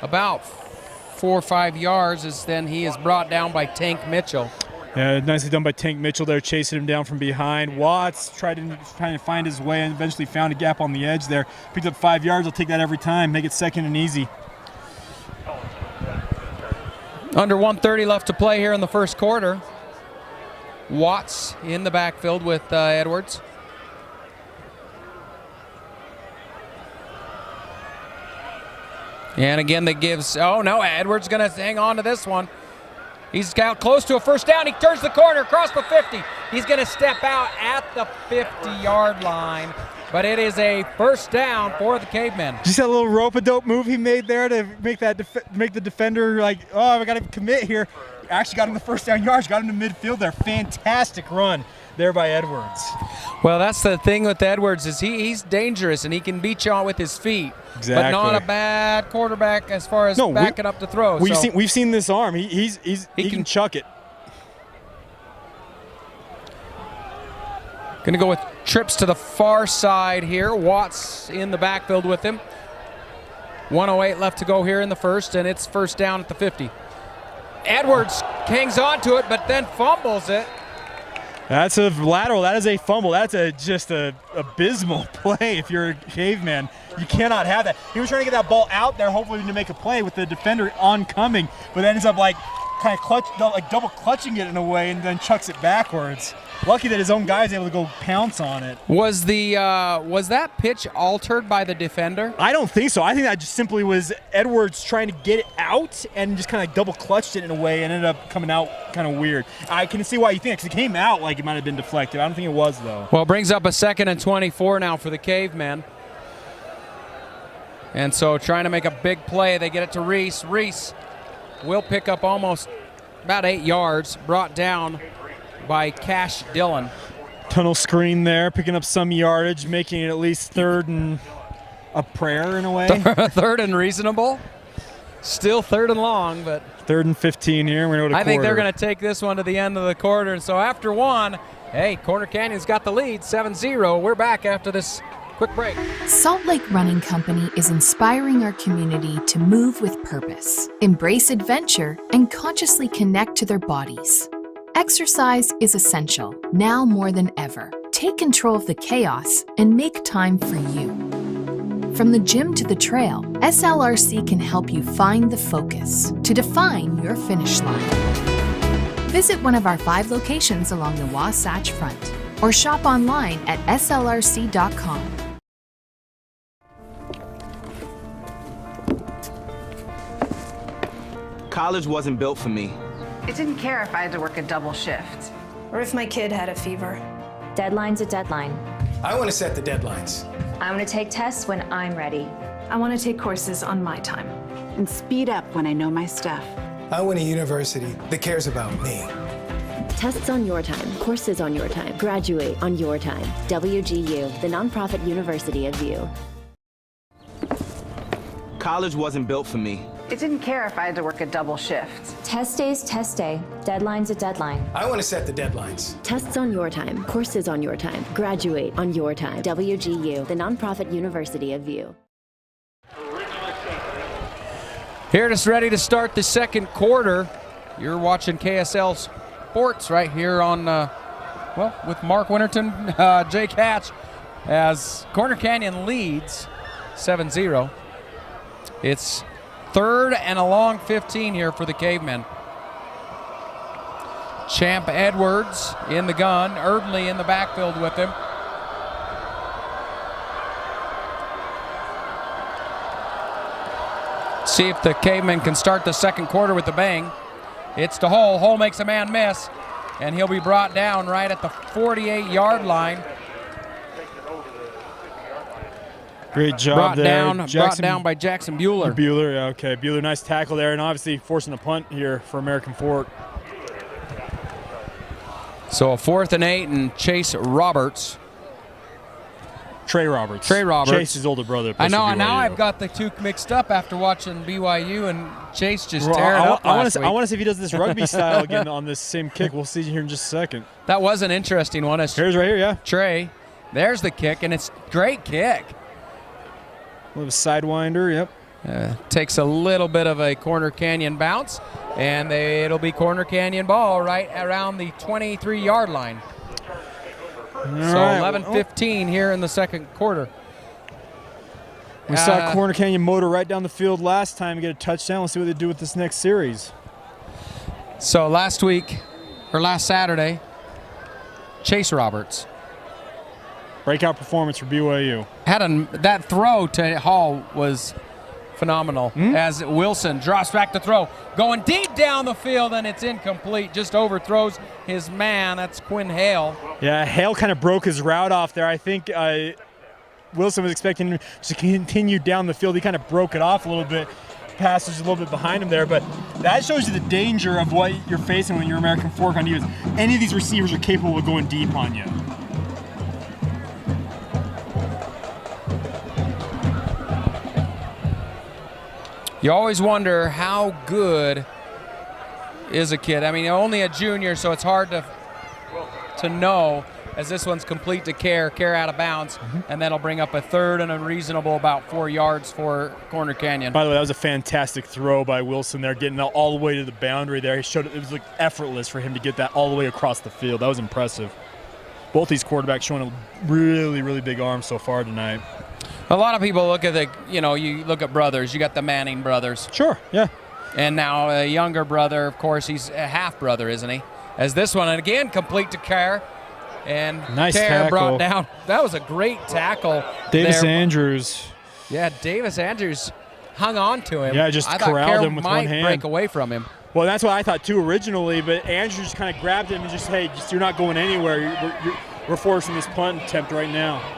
about 4 or 5 yards as then he is brought down by Tank Mitchell. Yeah, nicely done by Tank Mitchell there, chasing him down from behind. Watts tried to find his way and eventually found a gap on the edge there. Picked up 5 yards. I'll take that every time. Make it 2nd and easy. Under 1:30 left to play here in the 1st quarter. Watts in the backfield with Edwards. And again, that gives, oh no, Edwards going to hang on to this one. He's got close to a 1st down. He turns the corner across the 50. He's going to step out at the 50-yard line, but it is a 1st down for the Cavemen. Just that little rope-a-dope move he made there to make the defender like, oh, I got to commit here. Actually got him the 1st down yards, got him to midfield there. Fantastic run there by Edwards. Well, that's the thing with Edwards is he's dangerous and he can beat you on with his feet. Exactly. But not a bad quarterback as far as backing up the throw. We've seen this arm. He can chuck it. Going to go with trips to the far side here. Watts in the backfield with him. 1:08 left to go here in the 1st, and it's 1st down at the 50. Edwards hangs on to it, but then fumbles it. That's a lateral. That is a fumble. That's just a abysmal play if you're a Caveman. You cannot have that. He was trying to get that ball out there, hopefully to make a play with the defender oncoming, but ends up kind of double clutching it in a way, and then chucks it backwards. Lucky that his own guy is able to go pounce on it. Was that pitch altered by the defender? I don't think so. I think that just simply was Edwards trying to get it out and just kind of double clutched it in a way and ended up coming out kind of weird. I can see why you think, because it came out like it might have been deflected. I don't think it was, though. Well, it brings up a 2nd and 24 now for the Cavemen. And so trying to make a big play, they get it to Reese. Reese will pick up almost about 8 yards, brought down by Cash Dillon. Tunnel screen there, picking up some yardage, making it at least 3rd and a prayer in a way. 3rd and reasonable. Still 3rd and long, but 3rd and 15 here. We're going to go to I think quarter. they're going to take this one to the end of the quarter. And so after one, hey, Corner Canyon's got the lead, 7-0. We're back after this quick break. Salt Lake Running Company is inspiring our community to move with purpose, embrace adventure, and consciously connect to their bodies. Exercise is essential, now more than ever. Take control of the chaos and make time for you. From the gym to the trail, SLRC can help you find the focus to define your finish line. Visit one of our 5 locations along the Wasatch Front or shop online at slrc.com. College wasn't built for me. I didn't care if I had to work a double shift. Or if my kid had a fever. Deadline's a deadline. I want to set the deadlines. I want to take tests when I'm ready. I want to take courses on my time. And speed up when I know my stuff. I want a university that cares about me. Tests on your time, courses on your time, graduate on your time. WGU, the nonprofit university of you. College wasn't built for me. I didn't care if I had to work a double shift. Test day's test day. Deadline's a deadline. I want to set the deadlines. Tests on your time, courses on your time, graduate on your time. WGU, the nonprofit university of you. Here it is, ready to start the 2nd quarter. You're watching KSL Sports right here on, with Mark Winterton, Jake Hatch, as Corner Canyon leads 7-0. It's 3rd and a long 15 here for the Cavemen. Champ Edwards in the gun, Erdley in the backfield with him. See if the Cavemen can start the second quarter with a bang. It's to Hull. Hull makes a man miss, and he'll be brought down right at the 48-yard line. Great job brought there. Brought down by Jackson Bueller. Bueller, yeah, okay. Bueller, nice tackle there, and obviously forcing a punt here for American Fork. So a 4th and 8, and Chase Roberts. Trey Roberts. Chase's older brother. I know, and now I've got the two mixed up after watching BYU and Chase just tear it up last week. I want to see if he does this rugby style again on this same kick. We'll see here in just a second. That was an interesting one. Here's right here, yeah. Trey. There's the kick, and it's a great kick. A little sidewinder, yep. Takes a little bit of a Corner Canyon bounce, and it'll be Corner Canyon ball right around the 23-yard line. So 11-15 here in the second quarter. We saw Corner Canyon motor right down the field last time and get a touchdown. Let's see what they do with this next series. So last Saturday, Chase Roberts. Breakout performance for BYU. That throw to Hall was phenomenal as Wilson drops back to throw. Going deep down the field, and it's incomplete. Just overthrows his man. That's Quinn Hale. Yeah, Hale kind of broke his route off there. I think Wilson was expecting him to continue down the field. He kind of broke it off a little bit. Pass was a little bit behind him there, but that shows you the danger of what you're facing when you're American Fork on defense. Any of these receivers are capable of going deep on you. You always wonder how good is a kid. I mean, only a junior, so it's hard to know, as this one's complete to care out of bounds, and that'll bring up a third and a reasonable about 4 yards for Corner Canyon. By the way, that was a fantastic throw by Wilson there, getting all the way to the boundary there. He showed it was like effortless for him to get that all the way across the field. That was impressive. Both these quarterbacks showing a really, really big arm so far tonight. A lot of people look at you look at brothers. You got the Manning brothers. Sure, yeah. And now a younger brother, of course, he's a half brother, isn't he? As this one, and again, complete to Kerr. And nice Kerr tackle. Brought down. That was a great tackle. Davis Andrews. Yeah, Davis Andrews hung on to him. Yeah, just corralled him with one hand. Break away from him. Well, that's what I thought too originally, but Andrews kind of grabbed him and just, hey, you're not going anywhere. We're forcing this punt attempt right now.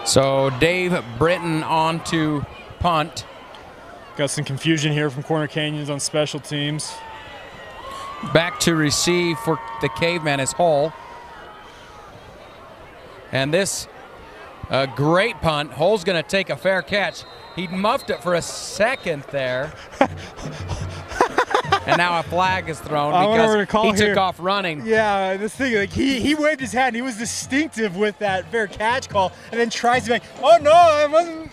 So Dave Britton on to punt. Got some confusion here from Corner Canyons on special teams. Back to receive for the Cavemen is Hull. And this, a great punt. Hull's going to take a fair catch. He muffed it for a second there. And now a flag is thrown because he took off running. Yeah, this thing, like he waved his hand. He was distinctive with that fair catch call, and then tries to be like, oh no, I wasn't.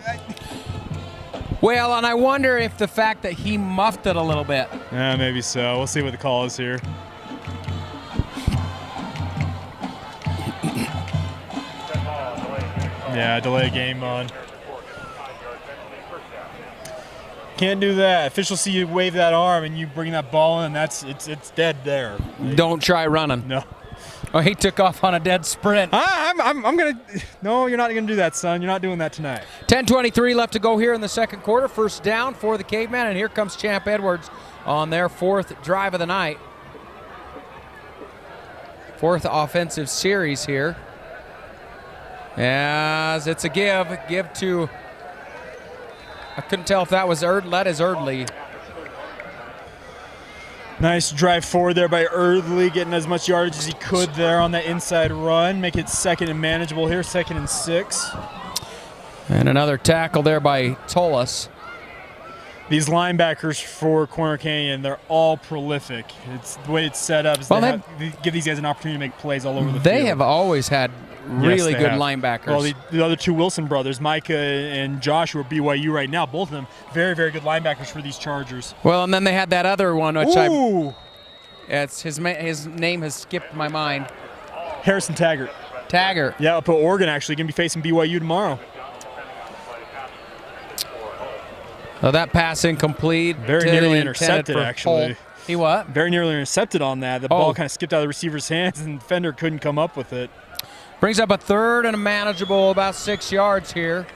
Well, and I wonder if the fact that he muffed it a little bit. Yeah, maybe so. We'll see what the call is here. Yeah, delay game on. Can't do that. Officials see you wave that arm and you bring that ball in. It's dead there. Don't try running. No. Oh, he took off on a dead sprint. I'm gonna. No, you're not gonna do that, son. You're not doing that tonight. 10:23 left to go here in the second quarter. First down for the Cavemen, and here comes Champ Edwards on their fourth drive of the night. Fourth offensive series here. As it's a give to. I couldn't tell if that was that is Erdley. Nice drive forward there by Erdley, getting as much yardage as he could there on that inside run. Make it second and manageable here, 2nd and 6. And another tackle there by Tolas. These linebackers for Corner Canyon, they're all prolific. It's the way it's set up is they give these guys an opportunity to make plays all over the field. They have always had really good linebackers. Well, the other two Wilson brothers, Micah and Josh, who are BYU right now, both of them very, very good linebackers for these Chargers. Well, and then they had that other one, which his name has skipped my mind. Harrison Taggart. Yeah, up at Oregon, actually, going to be facing BYU tomorrow. So that pass incomplete. Very nearly intercepted, actually. Holt. He what? Very nearly intercepted on that. The ball kind of skipped out of the receiver's hands, and the defender couldn't come up with it. Brings up a third and a manageable, about 6 yards here.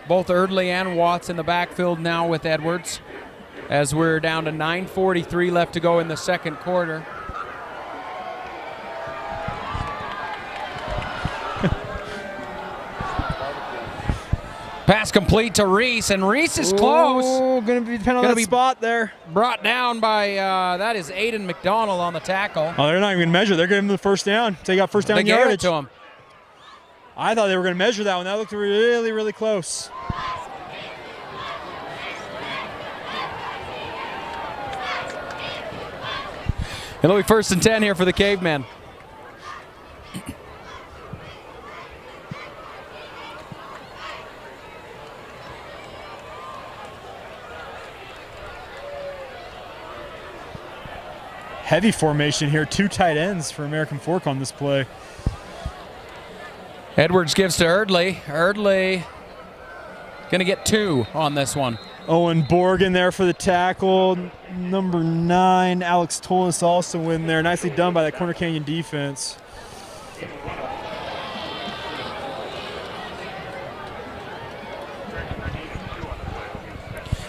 Both Erdley and Watts in the backfield now with Edwards, as we're down to 9:43 left to go in the second quarter. Pass complete to Reese, and Reese is close. Oh, going to be depending on that spot there. Brought down by, that is Aiden McDonald on the tackle. Oh, they're not even going to measure. They're giving him the first down. They got first down yardage. They gave it to him. I thought they were going to measure that one. That looked really, really close. It'll be 1st and 10 here for the Cavemen. Heavy formation here. 2 tight ends for American Fork on this play. Edwards gives to Erdley. Erdley going to get 2 on this one. Owen Borg in there for the tackle. Number 9, Alex Tolis also in there. Nicely done by that Corner Canyon defense.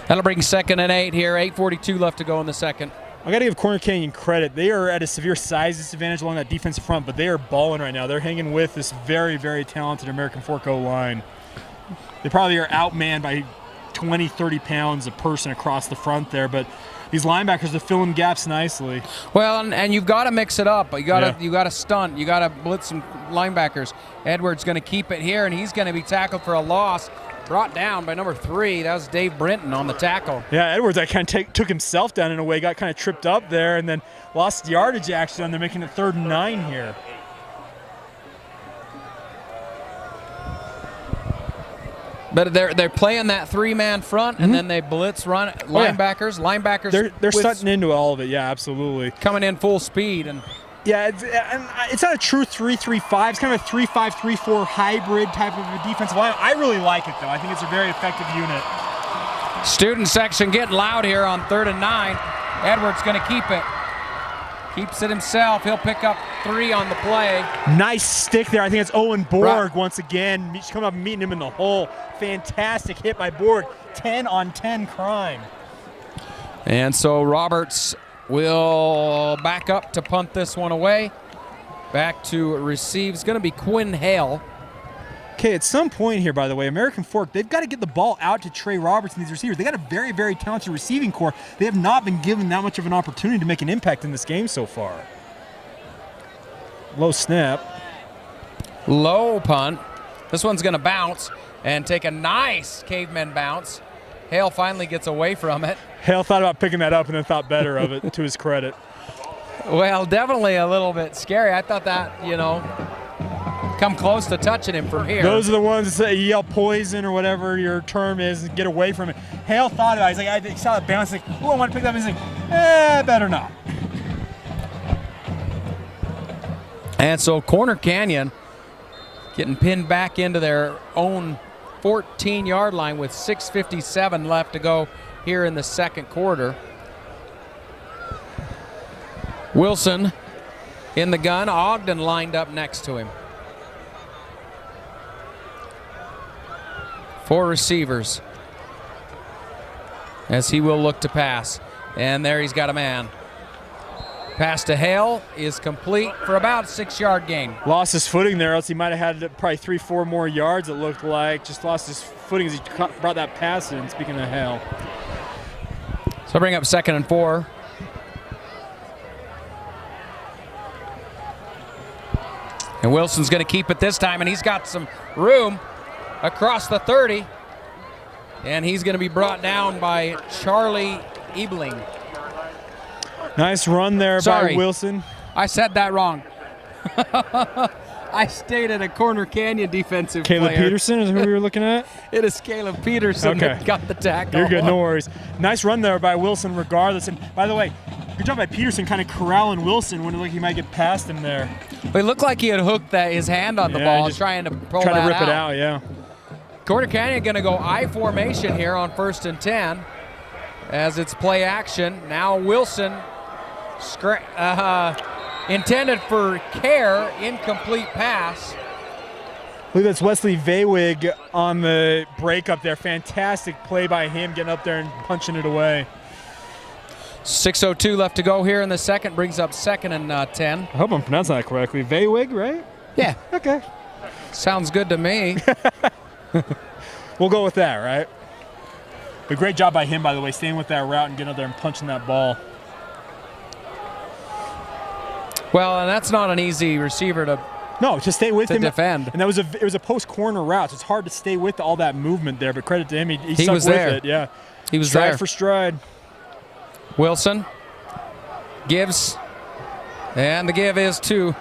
That'll bring 2nd and 8 here. 8:42 left to go in the second. I got to give Corner Canyon credit. They are at a severe size disadvantage along that defensive front, but they are balling right now. They're hanging with this very, very talented American Fork O-line. They probably are outmanned by 20, 30 pounds a person across the front there, but these linebackers are filling gaps nicely. Well, and you've got to mix it up. You got to stunt. You got to blitz some linebackers. Edwards going to keep it here, and he's going to be tackled for a loss. Brought down by number 3. That was Dave Brinton on the tackle. Yeah, Edwards kind of took himself down in a way, got kind of tripped up there, and then lost yardage actually, and they're making it 3rd and 9 here. But they're playing that 3-man front, and then they blitz run linebackers. Linebackers. They're stunting into all of it. Yeah, absolutely. Coming in full speed and. Yeah, it's not a true 3-3-5. It's kind of a 3-5-3-4 hybrid type of a defensive line. I really like it, though. I think it's a very effective unit. Student section getting loud here on 3rd and 9. Edwards going to keep it. Keeps it himself. He'll pick up 3 on the play. Nice stick there. I think it's Owen Borg once again. He's coming up and meeting him in the hole. Fantastic hit by Borg. 10 on 10 crime. And so Roberts will back up to punt this one away. Back to receive. It's going to be Quinn Hale. Okay, at some point here, by the way, American Fork, they've got to get the ball out to Trey Roberts and these receivers. They got a very, very talented receiving core. They have not been given that much of an opportunity to make an impact in this game so far. Low snap. Low punt. This one's going to bounce and take a nice Cavemen bounce. Hale finally gets away from it. Hale thought about picking that up and then thought better of it, to his credit. Well, definitely a little bit scary. I thought that, come close to touching him from here. Those are the ones that yell poison or whatever your term is and get away from it. Hale thought about it. He's like, I saw it bounce. Like, oh, I want to pick that up. He's like, better not. And so Corner Canyon getting pinned back into their own 14-yard line with 6:57 left to go here in the second quarter. Wilson in the gun. Ogden lined up next to him. 4 receivers as he will look to pass. And there he's got a man. Pass to Hale is complete for about a 6-yard gain. Lost his footing there, else he might have had probably 3-4 more yards, it looked like. Just lost his footing as he brought that pass in, speaking of Hale. So bring up 2nd and 4. And Wilson's going to keep it this time, and he's got some room across the 30. And he's going to be brought down by Charlie Ebling. Nice run there by Wilson. I said that wrong. I stated a Corner Canyon defensive Caleb player. Peterson is who we were looking at? It is Caleb Peterson that got the tackle. You're good, no worries. Nice run there by Wilson regardless. And by the way, good job by Peterson kind of corralling Wilson when it looked like he might get past him there. It looked like he had hooked his hand on the ball trying to pull trying to rip it out, yeah. Corner Canyon going to go I formation here on 1st and 10 as it's play action. Now Wilson intended for Care, incomplete pass. I believe that's Wesley Vaywig on the breakup there. Fantastic play by him, getting up there and punching it away. 6:02 left to go here in the second, brings up 2nd and 10. I hope I'm pronouncing that correctly. Vaywig, right? Yeah. Okay. Sounds good to me. We'll go with that, right? But great job by him, by the way, staying with that route and getting up there and punching that ball. Well, and that's not an easy receiver to stay with him. Defend. And it was a post corner route, so it's hard to stay with all that movement there. But credit to him, he stuck was with there. it. Yeah, he was stride there for stride. Wilson gives, and the give is to,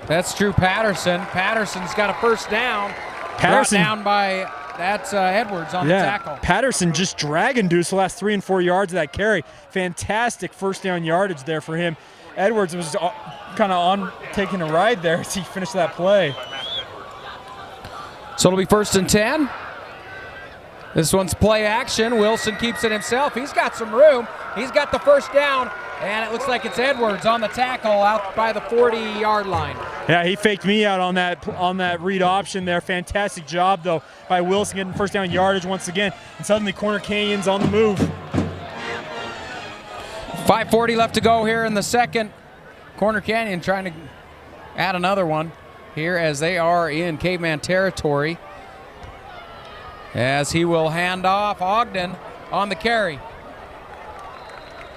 that's Drew Patterson. Patterson's got a first down. Brought down by, that's Edwards on the tackle. Patterson just drag-induced the last 3 and 4 yards of that carry. Fantastic first down yardage there for him. Edwards was kind of on taking a ride there as he finished that play. So it'll be 1st and 10. This one's play action. Wilson keeps it himself. He's got some room. He's got the first down, and it looks like it's Edwards on the tackle out by the 40-yard line. Yeah, he faked me out on that read option there. Fantastic job, though, by Wilson getting first down yardage once again. And suddenly Corner Canyon's on the move. 5:40 left to go here in the second. Corner Canyon trying to add another one here as they are in Caveman territory. As he will hand off Ogden on the carry.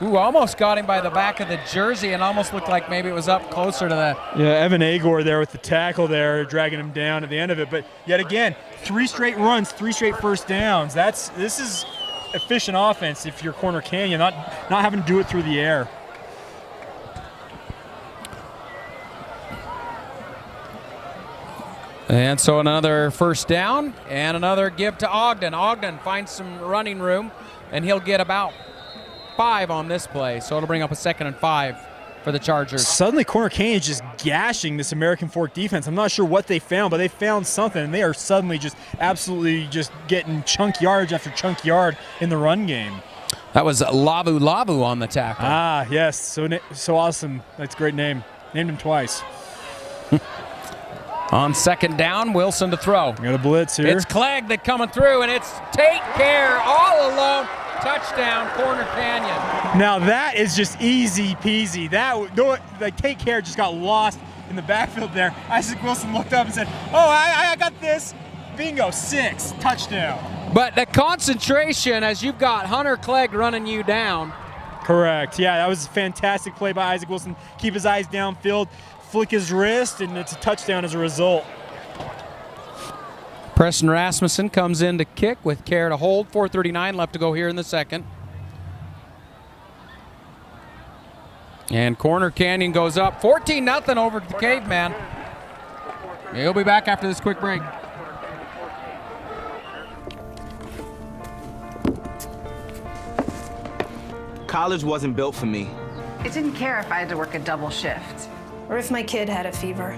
Ooh, almost got him by the back of the jersey and almost looked like maybe it was up closer to the... Yeah, Evan Agor there with the tackle there, dragging him down at the end of it. But yet again, 3 straight runs, 3 straight first downs. This is efficient offense if you're Corner Canyon, not having to do it through the air. And so another first down and another give to Ogden. Ogden finds some running room, and he'll get about 5 on this play. So it'll bring up a 2nd and 5 for the Chargers. Suddenly Corner Canyon's just gashing this American Fork defense. I'm not sure what they found, but they found something, and they are suddenly just absolutely just getting chunk yardage after chunk yard in the run game. That was Lavu on the tackle. Ah, yes. So awesome. That's a great name. Named him twice. On 2nd down, Wilson to throw. Got a blitz here. It's Clegg that coming through, and it's Take Care all alone. Touchdown, Corner Canyon. Now that is just easy peasy. Like Take Care just got lost in the backfield there. Isaac Wilson looked up and said, "Oh, I got this." Bingo, 6, touchdown. But the concentration as you've got Hunter Clegg running you down. Correct. Yeah, that was a fantastic play by Isaac Wilson. Keep his eyes downfield, flick his wrist, and it's a touchdown as a result. Preston Rasmussen comes in to kick with Care to hold. 4:39 left to go here in the second. And Corner Canyon goes up 14-0 over the Caveman. He'll be back after this quick break. College wasn't built for me. I didn't care if I had to work a double shift. Or if my kid had a fever.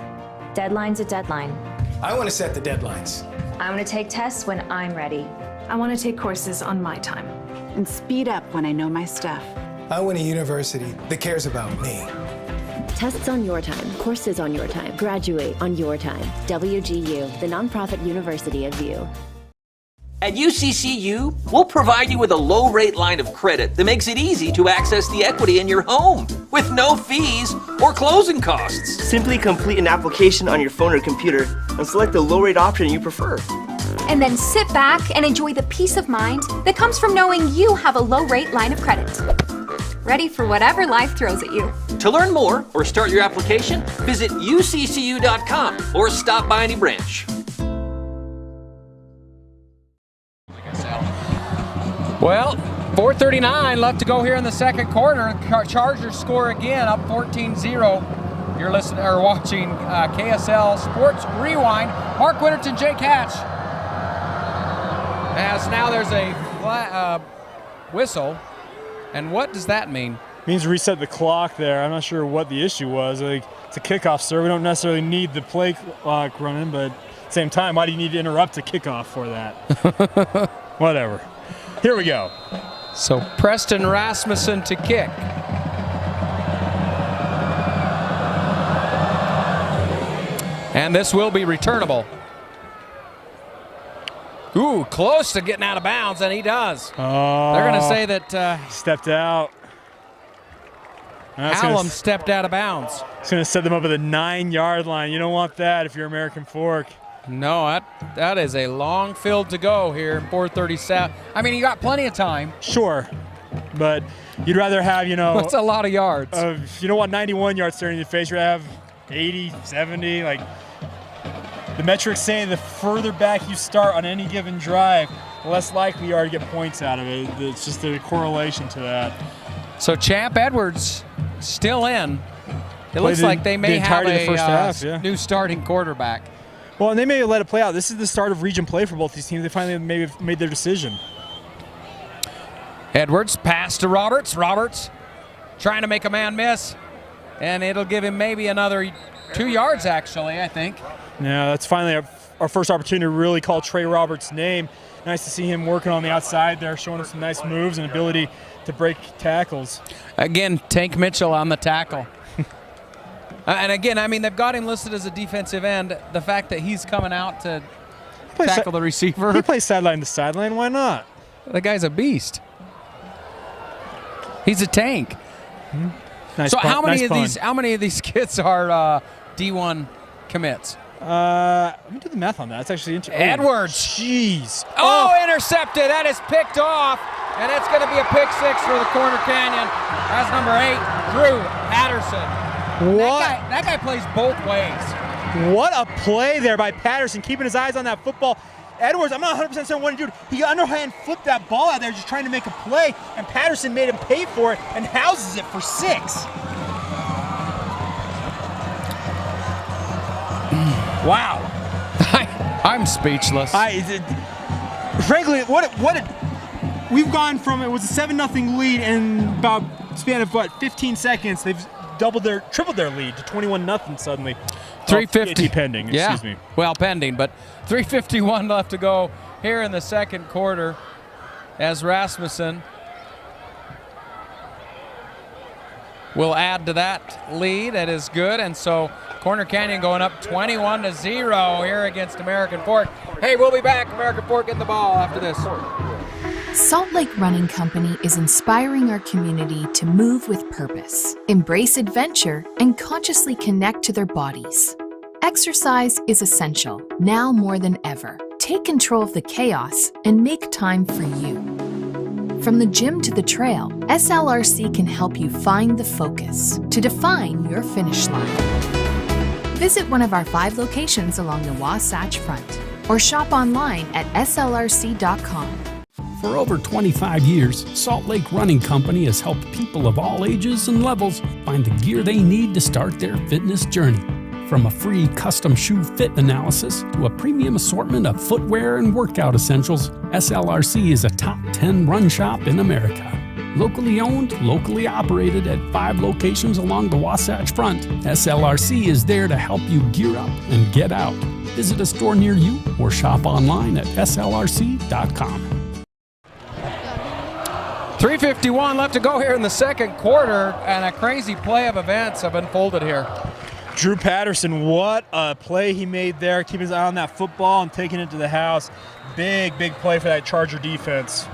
Deadline's a deadline. I want to set the deadlines. I want to take tests when I'm ready. I want to take courses on my time. And speed up when I know my stuff. I want a university that cares about me. Tests on your time, courses on your time, graduate on your time. WGU, the nonprofit university of you. At UCCU, we'll provide you with a low-rate line of credit that makes it easy to access the equity in your home with no fees or closing costs. Simply complete an application on your phone or computer and select the low-rate option you prefer. And then sit back and enjoy the peace of mind that comes from knowing you have a low-rate line of credit. Ready for whatever life throws at you. To learn more or start your application, visit uccu.com or stop by any branch. Well, 4:39 left to go here in the second quarter. Chargers score again, up 14-0. You're listening or watching KSL Sports Rewind. Mark Winterton, Jake Hatch. As now there's a whistle, and what does that mean? It means reset the clock there. I'm not sure what the issue was. Like, it's a kickoff, sir. We don't necessarily need the play clock running, but Same time, why do you need to interrupt a kickoff for that? Whatever. Here we go. So Preston Rasmussen to kick. And this will be returnable. Ooh, close to getting out of bounds, and he does. Oh, they're going to say that stepped out. Hallam stepped out of bounds. It's going to set them up at the 9-yard line. You don't want that if you're American Fork. No, that is a long field to go here in 4:37. I mean, you got plenty of time. Sure, but you'd rather have, That's a lot of yards. You don't want 91 yards staring in your face. You'd rather have 80, 70. Like, the metrics say the further back you start on any given drive, the less likely you are to get points out of it. It's just a correlation to that. So Champ Edwards still in. It looks like they may have a first half, new starting quarterback. Well, and they may have let it play out. This is the start of region play for both these teams. They finally maybe made their decision. Edwards pass to Roberts. Roberts trying to make a man miss, and it'll give him maybe another 2 yards, actually, I think. Yeah, that's finally our first opportunity to really call Trey Roberts' name. Nice to see him working on the outside there, showing us some nice moves and ability to break tackles. Again, Tank Mitchell on the tackle. And again, I mean, they've got him listed as a defensive end. The fact that he's coming out to tackle the receiver. He plays sideline to sideline. Why not? The guy's a beast. He's a tank. Nice so pun. how many Nice how many of these kids are D1 commits? Let me do the math on that. It's actually interesting. Edwards. Jeez. Oh, intercepted. That is picked off. And it's going to be a pick 6 for the Corner Canyon. That's number 8, Drew Patterson. What? That guy plays both ways. What a play there by Patterson, keeping his eyes on that football. Edwards, I'm not 100% certain what he did. He underhand flipped that ball out there just trying to make a play, and Patterson made him pay for it and houses it for 6. Wow. I'm speechless. Frankly, we've gone from, it was a 7-0 lead in about a span of 15 seconds. They've tripled their lead to 21-0 suddenly. 350 pending, excuse me. Well, pending, but 3:51 left to go here in the second quarter as Rasmussen will add to that lead. That is good, and so Corner Canyon going up 21-0 here against American Fork. Hey, we'll be back. American Fork getting the ball after this. Salt Lake Running Company is inspiring our community to move with purpose, embrace adventure, and consciously connect to their bodies. Exercise is essential, now more than ever. Take control of the chaos and make time for you. From the gym to the trail, SLRC can help you find the focus to define your finish line. Visit one of our 5 locations along the Wasatch Front or shop online at slrc.com. For over 25 years, Salt Lake Running Company has helped people of all ages and levels find the gear they need to start their fitness journey. From a free custom shoe fit analysis to a premium assortment of footwear and workout essentials, SLRC is a top 10 run shop in America. Locally owned, locally operated at 5 locations along the Wasatch Front, SLRC is there to help you gear up and get out. Visit a store near you or shop online at slrc.com. 3:51 left to go here in the second quarter, and a crazy play of events have unfolded here. Drew Patterson, what a play he made there, keeping his eye on that football and taking it to the house. Big play for that Charger defense.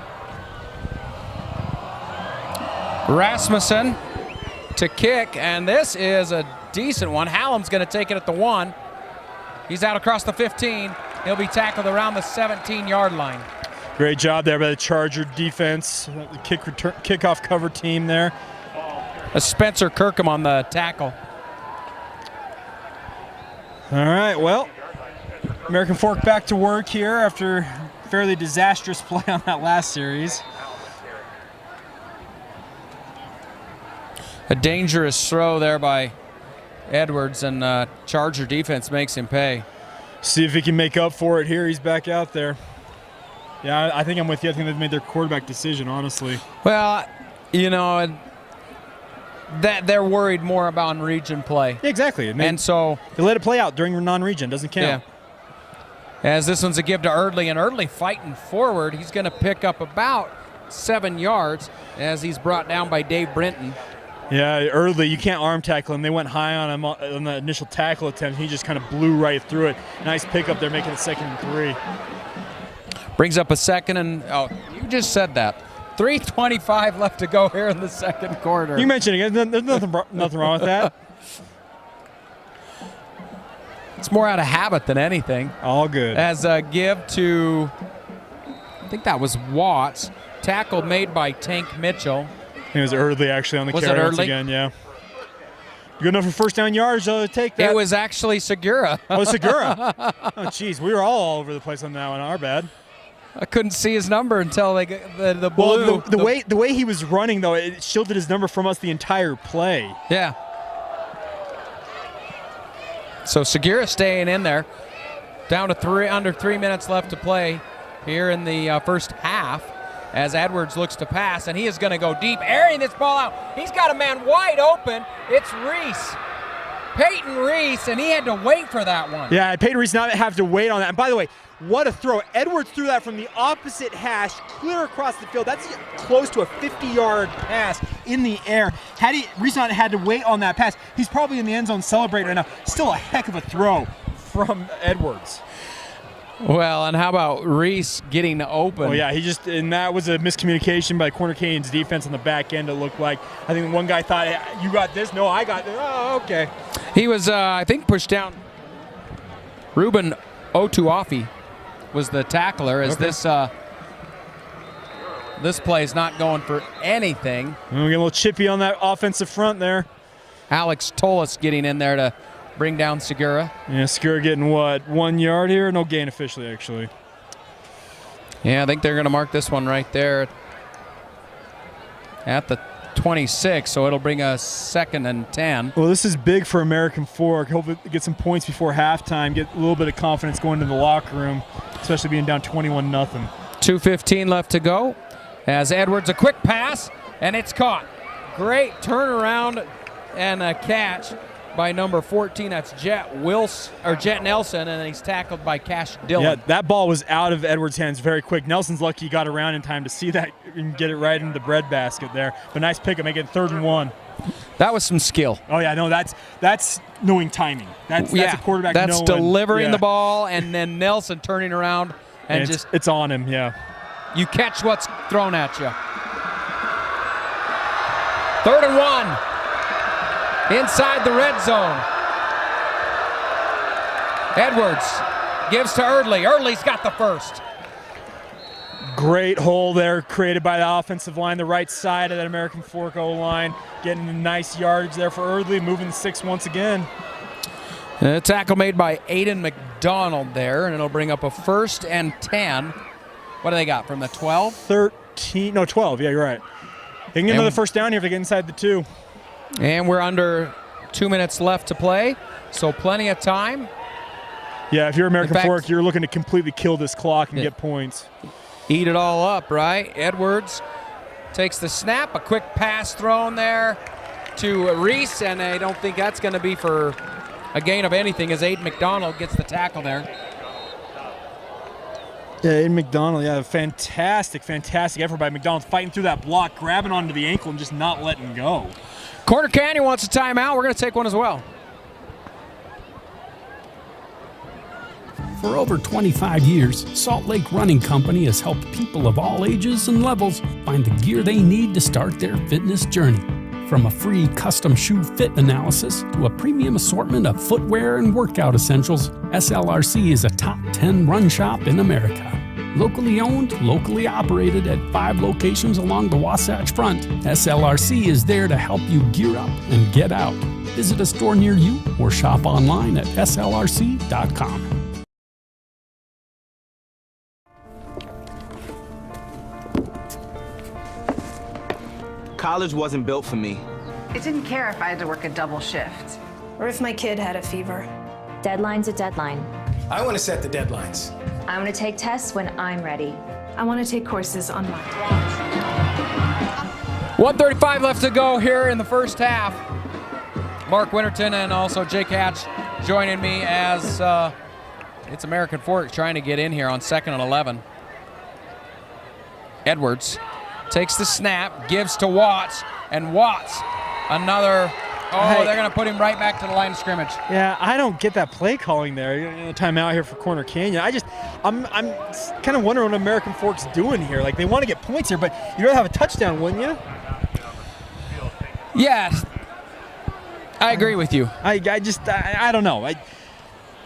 Rasmussen to kick, and this is a decent one. Hallam's going to take it at the 1. He's out across the 15. He'll be tackled around the 17-yard line. Great job there by the Charger defense, the kickoff cover team there. Spencer Kirkham on the tackle. All right, well, American Fork back to work here after fairly disastrous play on that last series. A dangerous throw there by Edwards, and Charger defense makes him pay. See if he can make up for it here. He's back out there. Yeah, I think I'm with you. I think they've made their quarterback decision, honestly. Well, you know, that they're worried more about region play. Yeah, exactly. And so they let it play out during non-region. Doesn't count. As this one's a give to Erdley, and Erdley fighting forward. He's going to pick up about 7 yards as he's brought down by Dave Brinton. Yeah, Erdley, you can't arm tackle him. They went high on him on the initial tackle attempt. He just kind of blew right through it. Nice pickup there, making it 2nd and 3. Brings up a 2nd and, oh, you just said that. 3:25 left to go here in the 2nd quarter. You mentioned it. There's nothing wrong with that. It's more out of habit than anything. All good. As a give to, I think that was Watts. Tackle made by Tank Mitchell. It was Erdley actually on the Was carry it once Erdley? again, yeah. Good enough for first down yards, take that. It was actually Segura. Oh, Segura. Oh, jeez, we were all over the place on that one. Our bad. I couldn't see his number until they the blue. Well, the way he was running, though, it shielded his number from us the entire play. Yeah. So Segura staying in there. Down to under 3 minutes left to play here in the first half. As Edwards looks to pass, and he is going to go deep, airing this ball out. He's got a man wide open. It's Reese. Peyton Reese, and he had to wait for that one. Yeah, Peyton Reese not have to wait on that. And by the way, what a throw. Edwards threw that from the opposite hash, clear across the field. That's close to a 50-yard pass in the air. Had Reese not had to wait on that pass, he's probably in the end zone celebrating right now. Still a heck of a throw from Edwards. Well, and how about Reese getting open? Oh, yeah, and that was a miscommunication by Corner Canyon's defense on the back end, it looked like. I think one guy thought, hey, you got this? No, I got this. Oh, okay. He was, I think, pushed down. Ruben Otuafi was the tackler as this play is not going for anything. We get a little chippy on that offensive front there. Alex Tolis getting in there to bring down Segura. Yeah, Segura getting what, 1 yard here? No gain officially, actually. Yeah, I think they're going to mark this one right there at the 26, so it'll bring us 2nd and 10. Well, this is big for American Fork. Hope to get some points before halftime, get a little bit of confidence going into the locker room, especially being down 21-0. 2:15 left to go. As Edwards, a quick pass, and it's caught. Great turnaround and a catch by number 14. That's Jet Nelson, and then he's tackled by Cash Dillon. Yeah, that ball was out of Edwards' hands very quick. Nelson's lucky he got around in time to see that and get it right into the breadbasket there. But nice pickup, make it 3rd and 1. That was some skill. Oh yeah, no, that's knowing timing. That's a quarterback. That's delivering the ball, and then Nelson turning around and just it's on him. Yeah, you catch what's thrown at you. 3rd and 1. Inside the red zone. Edwards gives to Erdley. Erdley's got the first. Great hole there created by the offensive line, the right side of that American Fork O-line. Getting a nice yardage there for Erdley, moving the 6 once again. A tackle made by Aiden McDonald there, and it'll bring up a 1st and 10. What do they got, from the 12? 13, no, 12, yeah, you're right. They can get another first down here if they get inside the 2. And we're under 2 minutes left to play, so plenty of time. Yeah, if you're American Fork, you're looking to completely kill this clock and get points. Eat it all up, right? Edwards takes the snap, a quick pass thrown there to Reese, and I don't think that's going to be for a gain of anything as Aiden McDonald gets the tackle there. Yeah, Aiden McDonald, fantastic effort by McDonald, fighting through that block, grabbing onto the ankle and just not letting go. Corner Canyon wants a timeout. We're going to take one as well. For over 25 years, Salt Lake Running Company has helped people of all ages and levels find the gear they need to start their fitness journey. From a free custom shoe fit analysis to a premium assortment of footwear and workout essentials, SLRC is a top 10 run shop in America. Locally owned, locally operated at 5 locations along the Wasatch Front, SLRC is there to help you gear up and get out. Visit a store near you or shop online at slrc.com. College wasn't built for me. It didn't care if I had to work a double shift. Or if my kid had a fever. Deadline's a deadline. I want to set the deadlines. I want to take tests when I'm ready. I want to take courses on my time. 1:35 left to go here in the first half. Mark Winterton and also Jake Hatch joining me as It's American Fork trying to get in here on 2nd and 11. Edwards takes the snap, gives to Watts, and Watts, another, they're going to put him right back to the line of scrimmage. Yeah, I don't get that play calling there. Timeout here for Corner Canyon. I'm kind of wondering what American Fork's doing here. Like, they want to get points here, but you'd rather have a touchdown, wouldn't you? Yes. I agree with you. I don't know.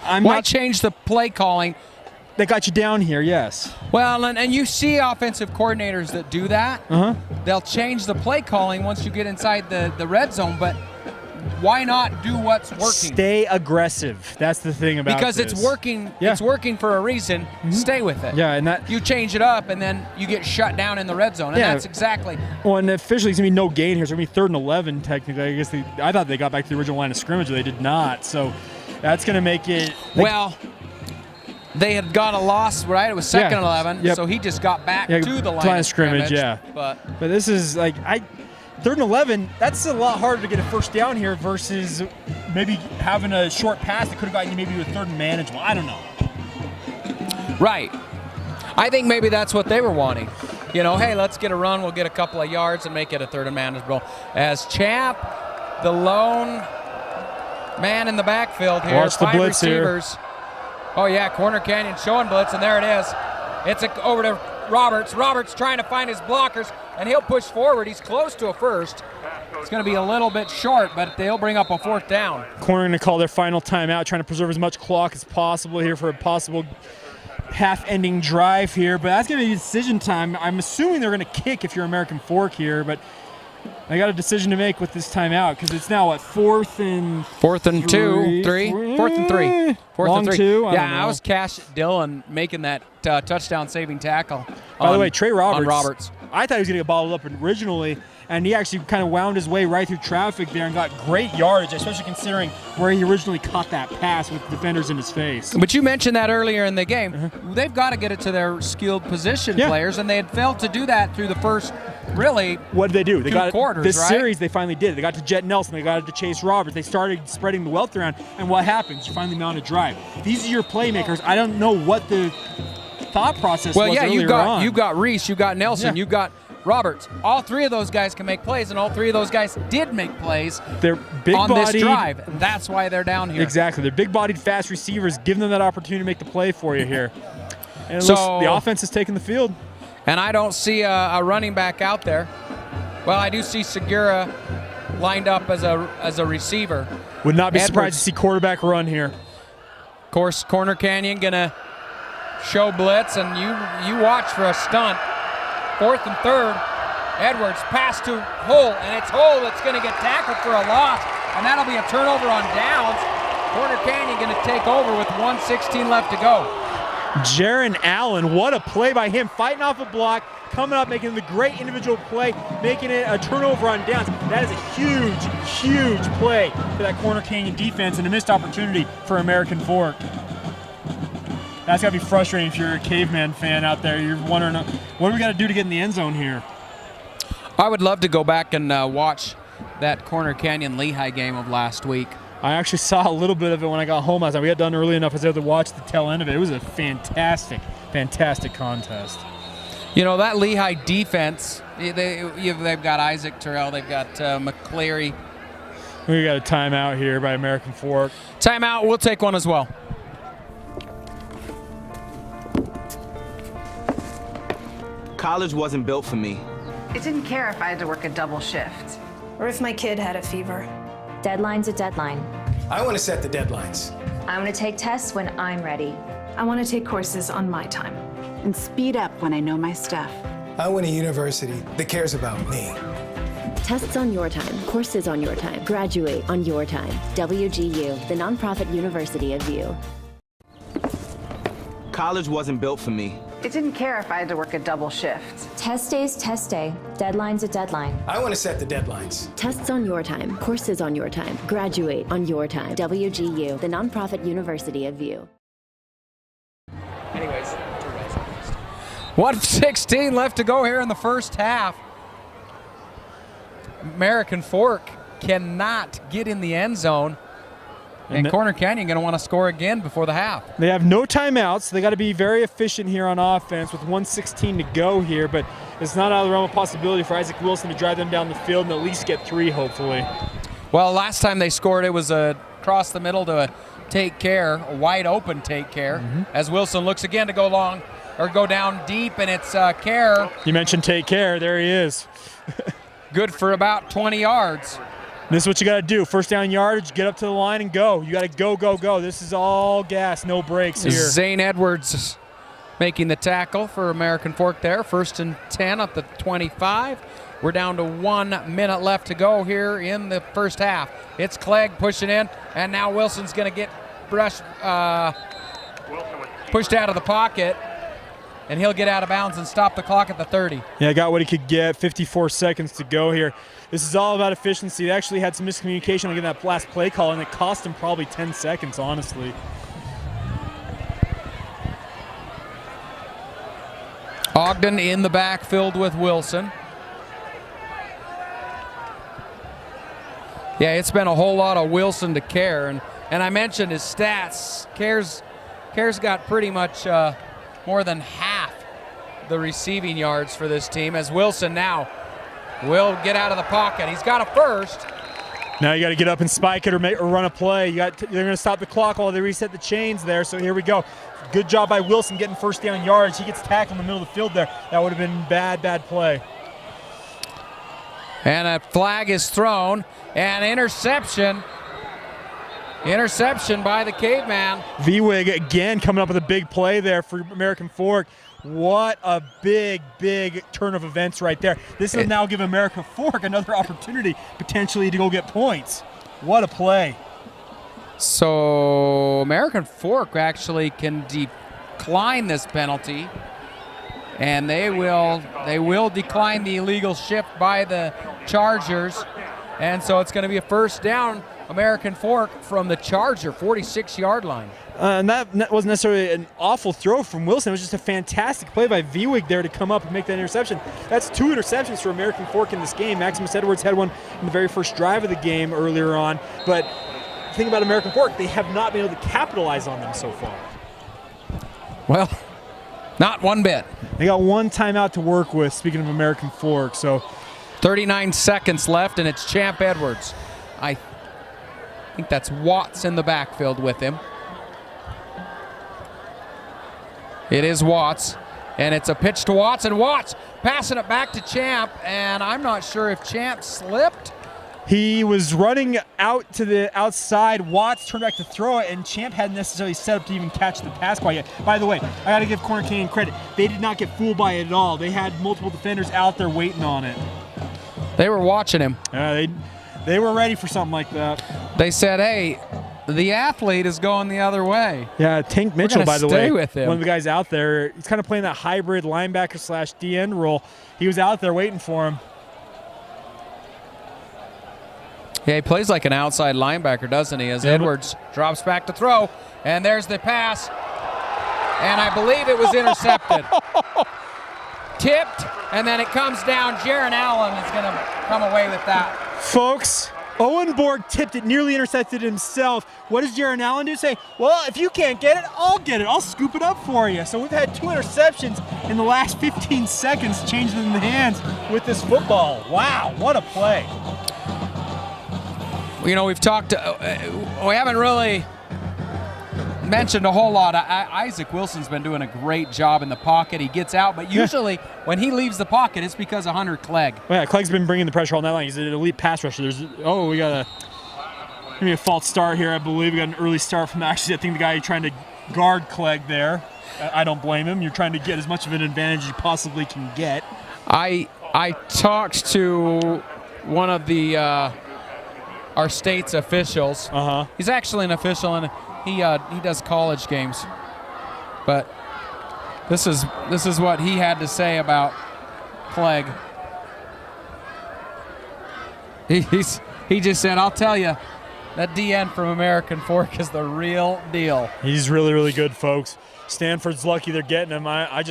Why change the play calling? That got you down here, yes. Well, and you see offensive coordinators that do that. They'll change the play calling once you get inside the red zone, but why not do what's working? Stay aggressive. That's the thing about because this. It's working. Yeah. It's working for a reason. Stay with it. Yeah, and that you change it up, and then you get shut down in the red zone, and that's exactly. Well, and officially it's gonna be no gain here. So it's gonna be 3rd and 11 technically. I guess I thought they got back to the original line of scrimmage, but they did not. So that's gonna make it. They had got a loss, right? It was 2nd and 11, so he just got back to the line of scrimmage. Yeah, but this is like 3rd and 11. That's a lot harder to get a first down here versus maybe having a short pass that could have gotten you maybe with 3rd and manageable. I don't know. Right. I think maybe that's what they were wanting. Hey, let's get a run. We'll get a couple of yards and make it a 3rd and manageable. As Champ, the lone man in the backfield here. Watch the blitz receivers. Here. Oh, yeah, Corner Canyon showing blitz, and there it is. It's over to Roberts. Roberts trying to find his blockers, and he'll push forward. He's close to a first. It's going to be a little bit short, but they'll bring up a 4th down. Corner going to call their final timeout, trying to preserve as much clock as possible here for a possible half-ending drive here. But that's going to be decision time. I'm assuming they're going to kick if you're American Fork here, but I got a decision to make with this timeout because it's now at 4th and 4th and 2, 3, 4th and 3, 4th and 3. 2. I was Cash Dillon making that touchdown-saving tackle. By the way, Trey Roberts. On Roberts. I thought he was going to get bottled up originally, and he actually kind of wound his way right through traffic there and got great yardage, especially considering where he originally caught that pass with defenders in his face. But you mentioned that earlier in the game. They've got to get it to their skilled position players, and they had failed to do that through the first. Really, what did they do? They got quarters, this right? series. They finally did. They got to Jet Nelson. They got it to Chase Roberts. They started spreading the wealth around. And what happens? You finally mount a drive. These are your playmakers. I don't know what the thought process was. Well, yeah, you've got Reese, you've got Nelson, you've got Roberts. All 3 of those guys can make plays, and all 3 of those guys did make plays. They're big-bodied, this drive. And that's why they're down here. Exactly. They're big-bodied, fast receivers. Give them that opportunity to make the play for you here. And so the offense is taking the field. And I don't see a running back out there. Well, I do see Segura lined up as a receiver. Would not be surprised to see quarterback run here. Of course, Corner Canyon gonna show blitz, and you watch for a stunt. 4th and 3rd. Edwards pass to Hull, and it's Hull that's gonna get tackled for a loss, and that'll be a turnover on downs. Corner Canyon gonna take over with 1:16 left to go. Jaron Allen, what a play by him, fighting off a block, coming up, making the great individual play, making it a turnover on downs. That is a huge, huge play for that Corner Canyon defense and a missed opportunity for American Fork. That's got to be frustrating if you're a Caveman fan out there. You're wondering, what do we got to do to get in the end zone here? I would love to go back and watch that Corner Canyon Lehigh game of last week. I actually saw a little bit of it when I got home last night. We got done early enough I was able to watch the tail end of it. It was a fantastic, fantastic contest. That Lehigh defense, they've got Isaac Terrell, they've got McCleary. We got a timeout here by American Fork. Timeout, we'll take one as well. College wasn't built for me. It didn't care if I had to work a double shift. Or if my kid had a fever. Deadline's a deadline. I want to set the deadlines. I want to take tests when I'm ready. I want to take courses on my time. And speed up when I know my stuff. I want a university that cares about me. Tests on your time, courses on your time, graduate on your time. WGU, the nonprofit university of you. College wasn't built for me. It didn't care if I had to work a double shift. Test day's test day. Deadline's a deadline. I want to set the deadlines. Tests on your time, courses on your time, graduate on your time. WGU, the nonprofit university of you. Anyways, 1:16 left to go here in the first half. American Fork cannot get in the end zone. And Corner Canyon going to want to score again before the half. They have no timeouts. They got to be very efficient here on offense with 1:16 to go here, but it's not out of the realm of possibility for Isaac Wilson to drive them down the field and at least get 3, hopefully. Well, last time they scored, it was across the middle to a Take Care, a wide open Take Care, as Wilson looks again to go long or go down deep, and it's Care. You mentioned Take Care. There he is. Good for about 20 yards. This is what you got to do. First down yardage, get up to the line and go. You got to go, go, go. This is all gas, no brakes here. Zane Edwards making the tackle for American Fork there. 1st and 10 at the 25. We're down to 1 minute left to go here in the first half. It's Clegg pushing in, and now Wilson's going to get pushed out of the pocket, and he'll get out of bounds and stop the clock at the 30. Yeah, got what he could get. 54 seconds to go here. This is all about efficiency. They actually had some miscommunication on getting that last play call, and it cost them probably 10 seconds, honestly. Ogden in the backfield with Wilson. Yeah, it's been a whole lot of Wilson to Care, and I mentioned his stats. Care's got pretty much more than half the receiving yards for this team, as Wilson now will get out of the pocket. He's got a first. Now you got to get up and spike it or run a play. They're going to stop the clock while they reset the chains there. So here we go. Good job by Wilson getting first down yards. He gets tackled in the middle of the field there. That would have been bad play. And a flag is thrown, and interception. Interception by the Caveman. V-Wig again coming up with a big play there for American Fork. What a big turn of events right there. This will now give American Fork another opportunity potentially to go get points. What a play. So American Fork actually can decline this penalty, and they will decline the illegal shift by the Chargers, and so it's going to be a first down American Fork from the Charger 46-yard line. And that wasn't necessarily an awful throw from Wilson. It was just a fantastic play by V-Wig there to come up and make that interception. That's 2 interceptions for American Fork in this game. Maximus Edwards had one in the very first drive of the game earlier on. But the thing about American Fork, they have not been able to capitalize on them so far. Well, not one bit. They got 1 timeout to work with, speaking of American Fork. So 39 seconds left, and it's Champ Edwards. I think that's Watts in the backfield with him. It is Watts, and it's a pitch to Watts, and Watts passing it back to Champ, and I'm not sure if Champ slipped. He was running out to the outside. Watts turned back to throw it, and Champ hadn't necessarily set up to even catch the pass quite yet. By the way, I got to give Corner Canyon credit. They did not get fooled by it at all. They had multiple defenders out there waiting on it. They were watching him. They were ready for something like that. They said, hey, the athlete is going the other way. Yeah, Tank Mitchell, by the way, with him. one of the guys out there. He's kind of playing that hybrid linebacker / DN role. He was out there waiting for him. Yeah, he plays like an outside linebacker, doesn't he? As Edwards drops back to throw, and there's the pass. And I believe it was intercepted. Tipped, and then it comes down. Jaron Allen is going to come away with that. Folks, Owen Borg tipped it, nearly intercepted himself. What does Jaron Allen do? Say, well, if you can't get it, I'll get it. I'll scoop it up for you. So we've had 2 interceptions in the last 15 seconds changing in the hands with this football. Wow, what a play. You know, we've talked, we haven't really mentioned a whole lot. Isaac Wilson's been doing a great job in the pocket. He gets out, but usually when he leaves the pocket, it's because of Hunter Clegg. Well, yeah, Clegg's been bringing the pressure all night long. He's an elite pass rusher. We got maybe a false start here, I believe. We got an early start from actually, I think the guy trying to guard Clegg there. I don't blame him. You're trying to get as much of an advantage as you possibly can get. I talked to one of the our state's officials. He's actually an official, and he does college games. But this is what he had to say about Clegg. He just said, "I'll tell you, that DN from American Fork is the real deal." He's really, really good, folks. Stanford's lucky they're getting him. I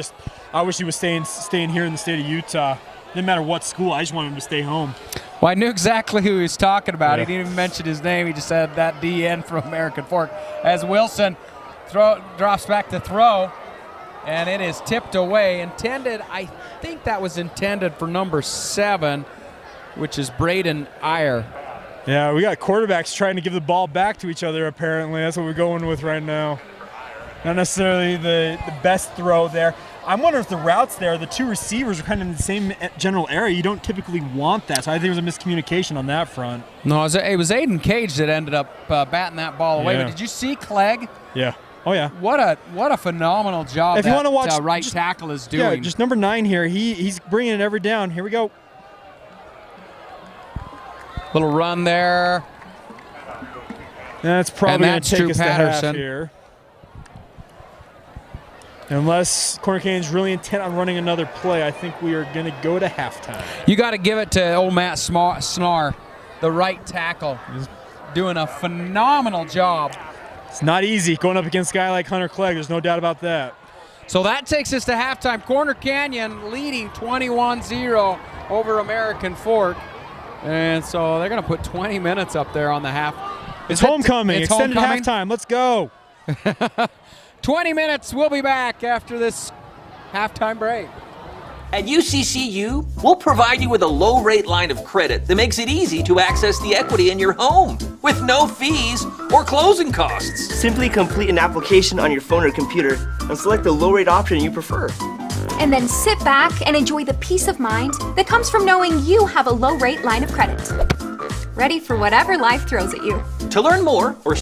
wish he was staying here in the state of Utah. No matter what school, I just want him to stay home. Well, I knew exactly who he was talking about. Yeah. He didn't even mention his name. He just said that DN from American Fork. As Wilson drops back to throw, and it is tipped away. Intended, I think that was intended for number 7, which is Braden Iyer. Yeah, we got quarterbacks trying to give the ball back to each other, apparently. That's what we're going with right now. Not necessarily the best throw there. I'm wondering if the routes there, the two receivers are kind of in the same general area. You don't typically want that, so I think there's a miscommunication on that front. No, it was Aiden Cage that ended up batting that ball away. Yeah. But did you see Clegg? Yeah. Oh, yeah. What a phenomenal job if you want to watch, right tackle is doing. Yeah, just number 9 here. He's bringing it every down. Here we go. Little run there. That's probably going to take Drew us to Peterson. half here. Unless Corner Canyon's really intent on running another play, I think we are going to go to halftime. You got to give it to old Matt Snar, the right tackle. He's doing a phenomenal job. It's not easy going up against a guy like Hunter Clegg. There's no doubt about that. So that takes us to halftime. Corner Canyon leading 21-0 over American Fork. And so they're going to put 20 minutes up there on the half. It's homecoming. It's extended homecoming. halftime. Let's go. 20 minutes. We'll be back after this halftime break. At UCCU, we'll provide you with a low-rate line of credit that makes it easy to access the equity in your home with no fees or closing costs. Simply complete an application on your phone or computer and select the low-rate option you prefer. And then sit back and enjoy the peace of mind that comes from knowing you have a low-rate line of credit. Ready for whatever life throws at you. To learn more or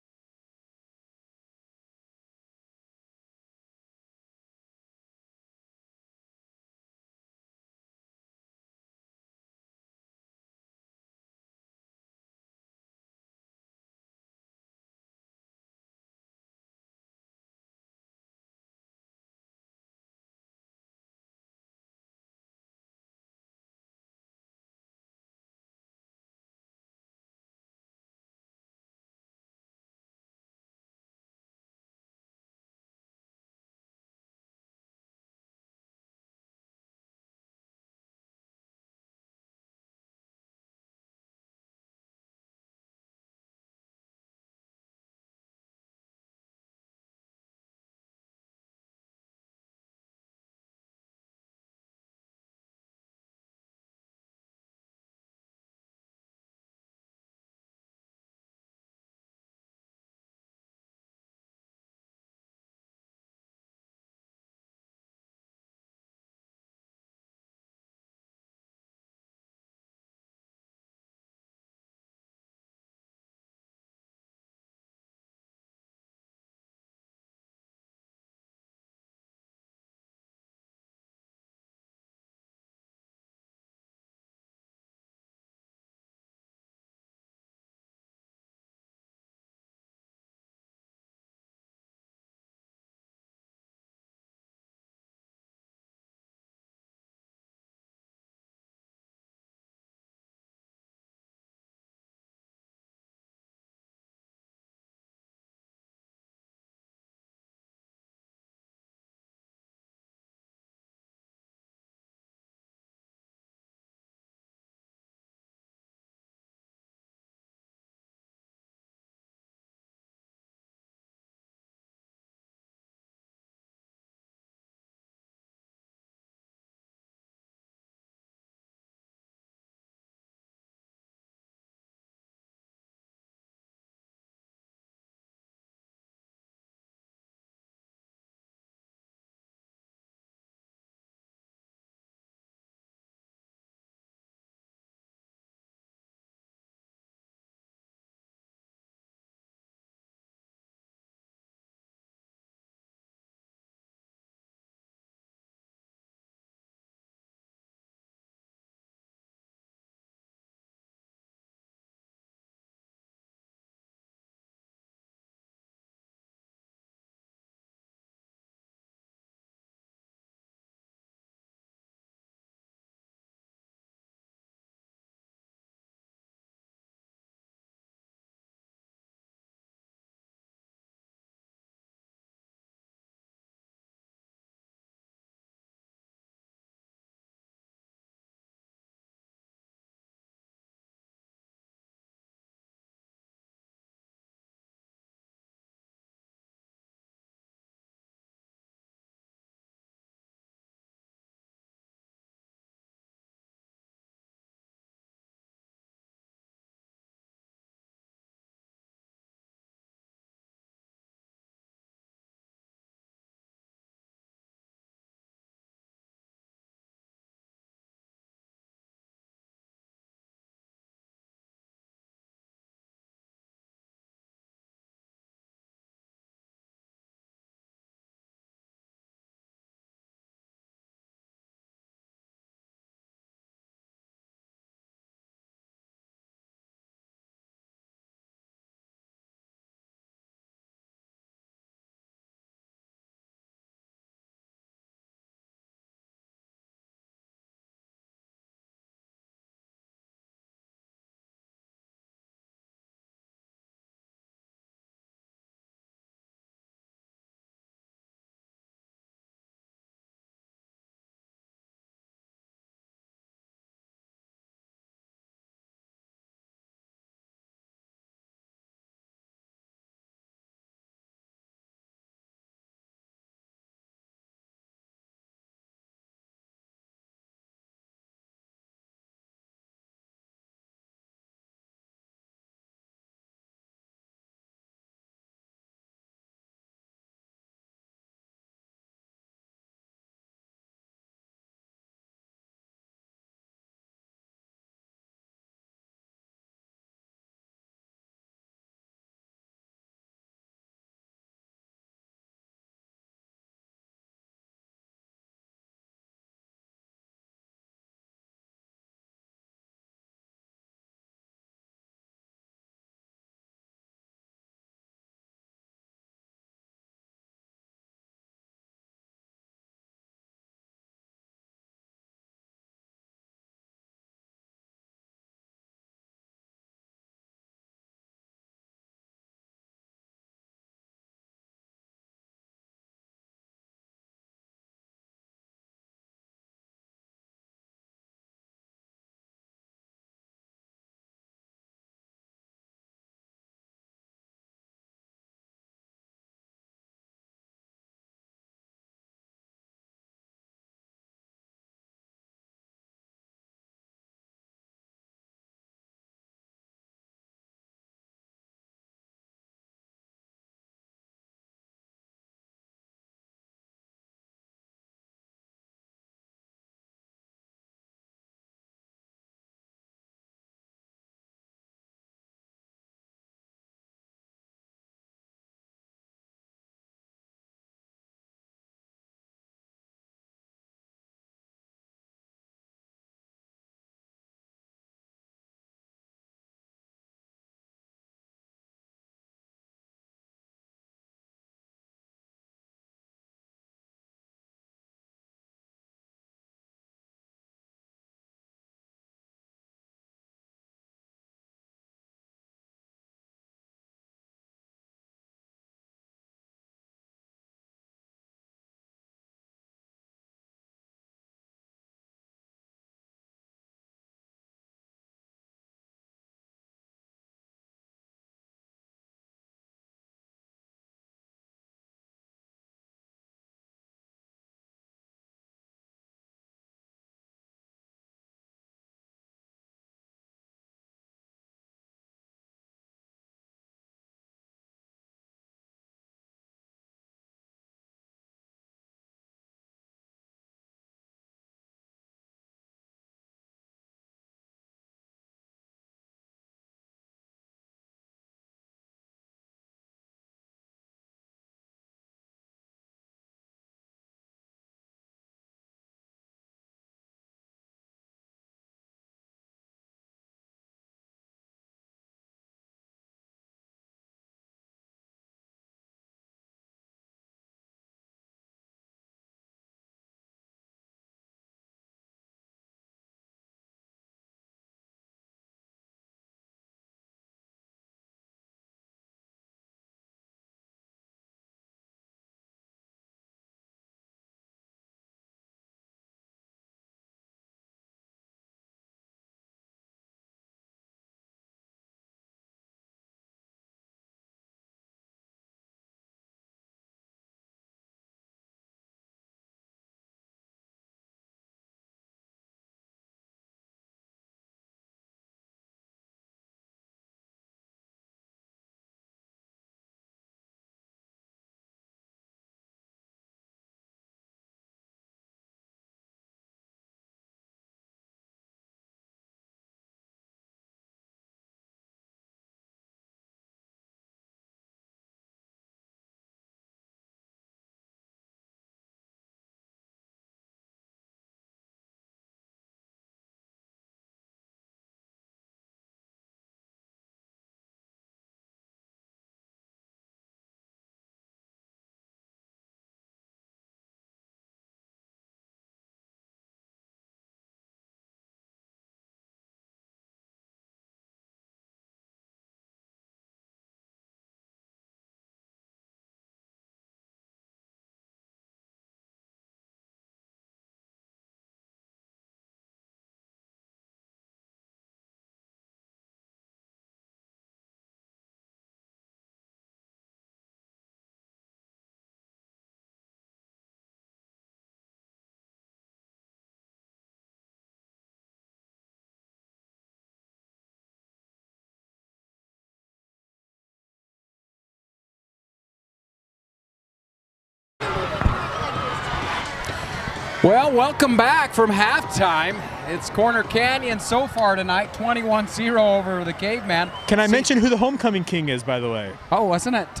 Well, welcome back from halftime. It's Corner Canyon so far tonight, 21-0 over the Cavemen. Can I mention who the homecoming king is, by the way? Oh, wasn't it?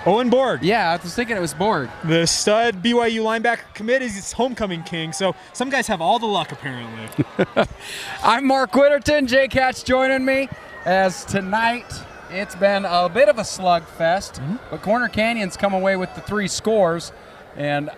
Owen Borg. Yeah, I was thinking it was Borg. The stud BYU linebacker commit is his homecoming king, so some guys have all the luck, apparently. I'm Mark Winterton. Jake Hatch joining me as tonight it's been a bit of a slugfest, but Corner Canyon's come away with the 3 scores, and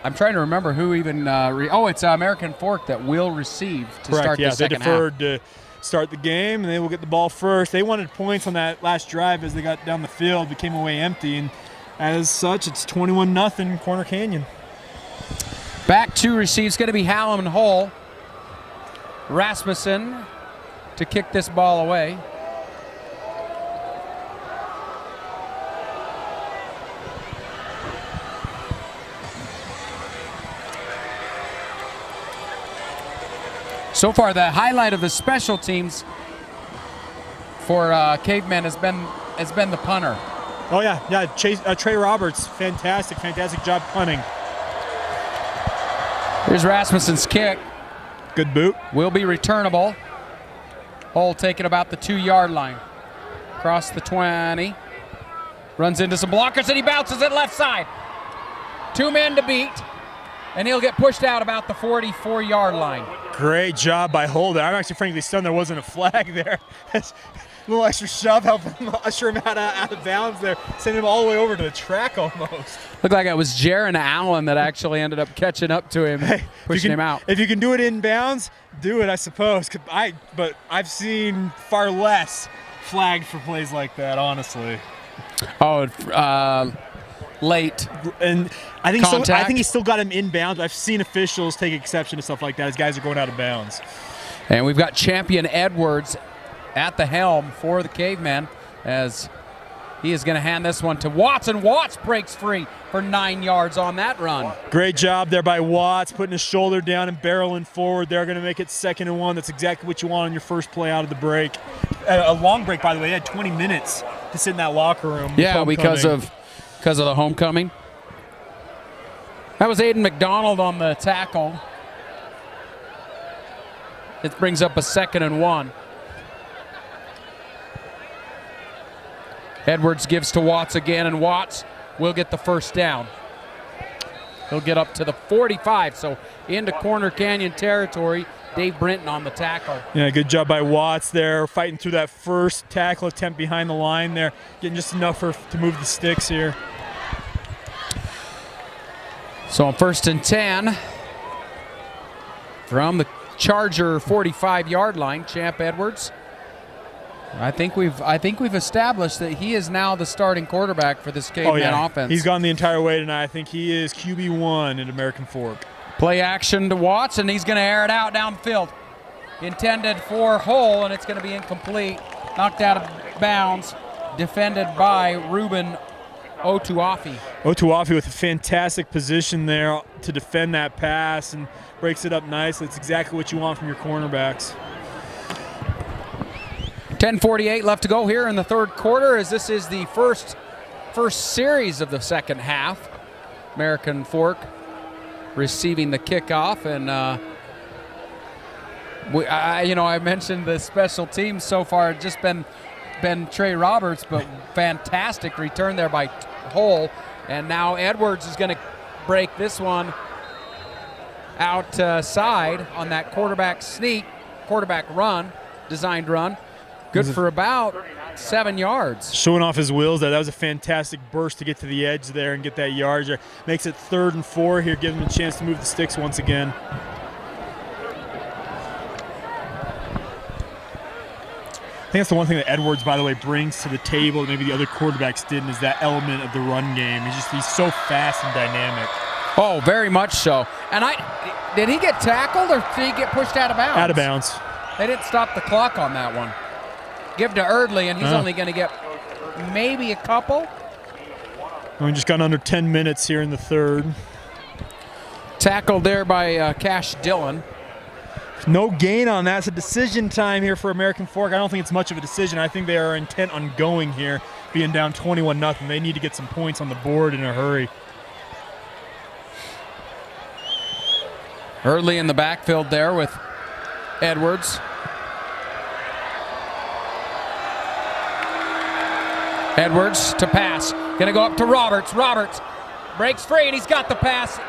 I'm trying to remember who even it's American Fork that will receive to start the second half. They deferred to start the game, and they will get the ball first. They wanted points on that last drive as they got down the field, but came away empty, and as such, it's 21-0 Corner Canyon. Back to receive. It's going to be Hallam and Hull. Rasmussen to kick this ball away. So far, the highlight of the special teams for Cavemen has been the punter. Oh yeah, Trey Roberts, fantastic job punting. Here's Rasmussen's kick. Good boot. Will be returnable. Hull taking about the 2-yard line. Across the 20. Runs into some blockers and he bounces it left side. 2 men to beat. And he'll get pushed out about the 44-yard line. Great job by Holder. I'm actually frankly stunned there wasn't a flag there. A little extra shove, helping him usher him out of bounds there. Send him all the way over to the track almost. Looked like it was Jaron Allen that actually ended up catching up to him, pushing him out. If you can do it in bounds, do it, I suppose. But I've seen far less flagged for plays like that, honestly. Oh, late. And I think he still got him in bounds. I've seen officials take exception to stuff like that as guys are going out of bounds. And we've got Champion Edwards at the helm for the Cavemen as he is going to hand this one to Watts, and Watts breaks free for 9 yards on that run. Great job there by Watts, putting his shoulder down and barreling forward. They're going to make it 2nd and 1. That's exactly what you want on your first play out of the break. A long break, by the way. They had 20 minutes to sit in that locker room. Yeah, because of the homecoming. That was Aiden McDonald on the tackle. It brings up a 2nd and 1. Edwards gives to Watts again, and Watts will get the first down. He'll get up to the 45, so into Corner Canyon territory. Dave Brinton on the tackle. Yeah, good job by Watts there, fighting through that first tackle attempt behind the line there, getting just enough to move the sticks here. So on 1st and 10 from the Charger 45-yard line, Champ Edwards. I think we've established that he is now the starting quarterback for this Caveman offense. He's gone the entire way tonight. I think he is QB1 at American Fork. Play action to Watts, and he's going to air it out downfield. Intended for Hull, and it's going to be incomplete. Knocked out of bounds. Defended by Ruben Otuafi. Otuafi with a fantastic position there to defend that pass and breaks it up nicely. It's exactly what you want from your cornerbacks. 10:48 left to go here in the 3rd quarter, as this is the first series of the second half. American Fork receiving the kickoff, and I mentioned the special teams so far. Just been Trey Roberts, but fantastic return there by Hull, and now Edwards is going to break this one outside on that quarterback run, designed run. Good for about 7 yards. Showing off his wheels there. That was a fantastic burst to get to the edge there and get that yardage there. Makes it 3rd and 4 here, giving him a chance to move the sticks once again. I think that's the one thing that Edwards, by the way, brings to the table that maybe the other quarterbacks didn't, is that element of the run game. He's so fast and dynamic. Oh, very much so. And did he get tackled or did he get pushed out of bounds? Out of bounds. They didn't stop the clock on that one. Give to Erdley, and he's only going to get maybe a couple. We just got under 10 minutes here in the 3rd. Tackled there by Cash Dillon. No gain on that. It's a decision time here for American Fork. I don't think it's much of a decision. I think they are intent on going here, being down 21-0. They need to get some points on the board in a hurry. Early in the backfield there with Edwards. Edwards to pass. Gonna go up to Roberts. Roberts breaks free, and he's got the pass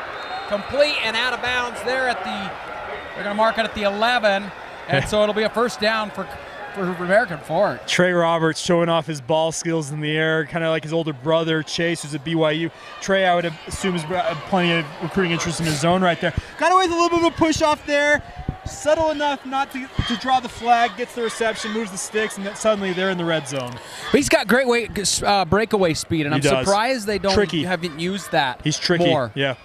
complete and out of bounds there at the, they're gonna mark it at the 11, and so it'll be a first down for American Fork. Trey Roberts showing off his ball skills in the air, kind of like his older brother Chase, who's at BYU. Trey, I would assume, has plenty of recruiting interest in his zone right there. Got away with a little bit of a push off there. Subtle enough not to draw the flag, gets the reception, moves the sticks, and then suddenly they're in the red zone. But he's got great breakaway speed, and I'm surprised they haven't used that. He's tricky. More. Yeah.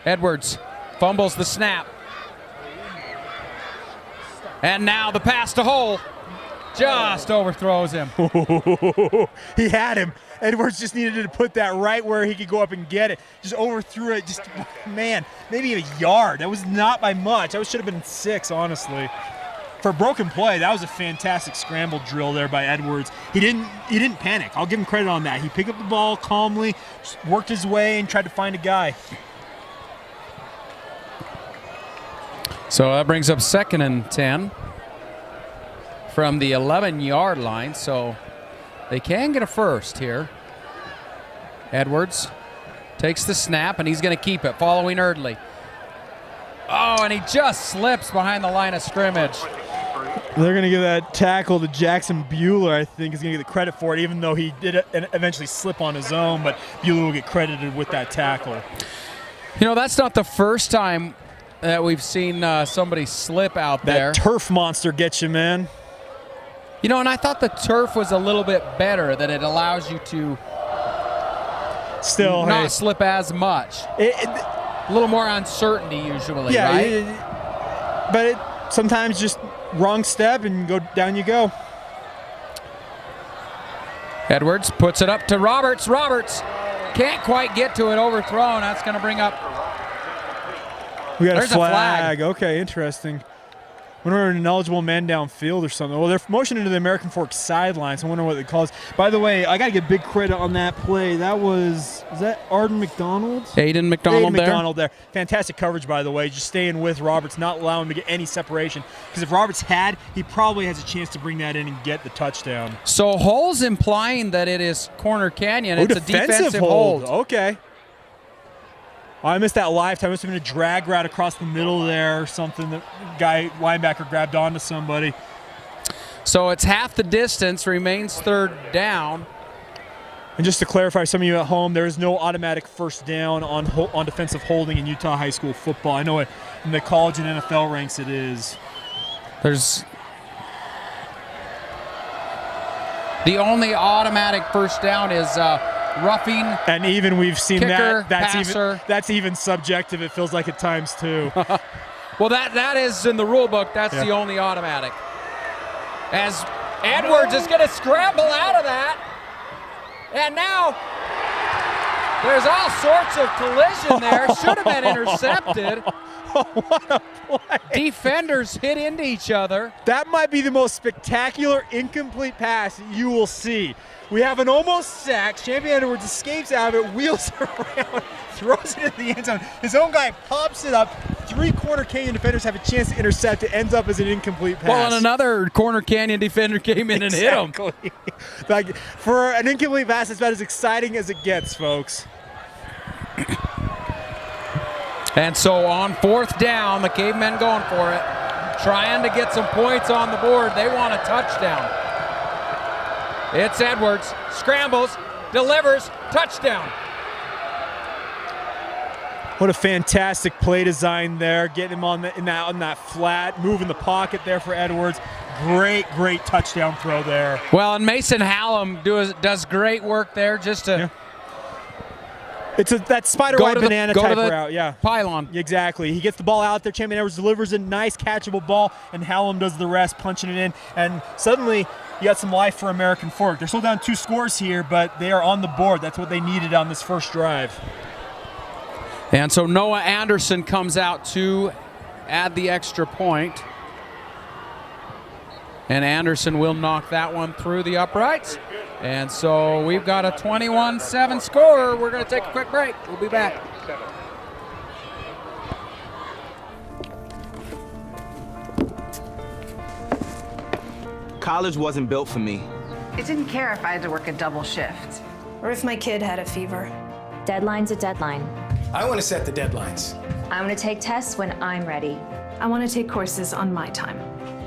Edwards fumbles the snap. And now the pass to Hole just overthrows him. He had him. Edwards just needed to put that right where he could go up and get it. Just overthrew it. Just, man, maybe a yard. That was not by much. That should have been 6, honestly. For a broken play, that was a fantastic scramble drill there by Edwards. He didn't panic. I'll give him credit on that. He picked up the ball calmly, just worked his way, and tried to find a guy. So that brings up 2nd and 10 from the 11-yard line. So they can get a first here. Edwards takes the snap, and he's going to keep it, following Erdley. Oh, and he just slips behind the line of scrimmage. They're going to give that tackle to Jackson Bueller, I think, is going to get the credit for it, even though he did eventually slip on his own, but Bueller will get credited with that tackle. You know, that's not the first time that we've seen somebody slip out there. That turf monster gets you, man. You know, and I thought the turf was a little bit better, that it allows you to still not slip as much. A little more uncertainty usually, right? But sometimes just wrong step and down you go. Edwards puts it up to Roberts. Roberts can't quite get to it, overthrown. That's going to bring up. We got a flag. Okay, interesting. I wonder an ineligible man downfield or something. Well, they're motioning to the American Fork sideline, so I wonder what it calls. By the way, I got to give big credit on that play. That was that Arden McDonald? Aiden McDonald there. McDonald there. Fantastic coverage, by the way, just staying with Roberts, not allowing him to get any separation. Because if Roberts had, he probably has a chance to bring that in and get the touchdown. So Hull's implying that it is Corner Canyon. It's a defensive hold. Okay. I missed that live time. It must have been a drag route across the middle there or something. The linebacker grabbed onto somebody. So it's half the distance, remains 3rd down. And just to clarify, some of you at home, there is no automatic first down on defensive holding in Utah high school football. I know it in the college and NFL ranks it is. There's the only automatic first down is roughing, and even we've seen kicker, that. That's even subjective. It feels like at times too. Well, that is in the rule book. That's the only automatic. As Edwards is going to scramble out of that, and now there's all sorts of collision there. Should have been intercepted. What a play. Defenders hit into each other. That might be the most spectacular incomplete pass you will see. We have an almost sack. Champion Edwards escapes out of it, wheels around, throws it in the end zone. His own guy pops it up. 3 Corner Canyon defenders have a chance to intercept it. Ends up as an incomplete pass. Well, and another Corner Canyon defender came in and hit him. Like, for an incomplete pass, it's about as exciting as it gets, folks. And so on 4th down, the Cavemen going for it, trying to get some points on the board. They want a touchdown. It's Edwards, scrambles, delivers, touchdown. What a fantastic play design there, getting him on that flat, moving the pocket there for Edwards. Great touchdown throw there. Well, and Mason Hallam does great work there just to. Yeah. It's that spider wide banana type route, yeah. Pylon. Exactly. He gets the ball out there. Champion Edwards delivers a nice catchable ball, and Hallam does the rest, punching it in. And suddenly, you got some life for American Fork. They're still down 2 scores here, but they are on the board. That's what they needed on this first drive. And so Noah Anderson comes out to add the extra point. And Anderson will knock that one through the uprights. And so we've got a 21-7 score. We're going to take a quick break. We'll be back. College wasn't built for me. It didn't care if I had to work a double shift. Or if my kid had a fever. Deadline's a deadline. I want to set the deadlines. I want to take tests when I'm ready. I want to take courses on my time.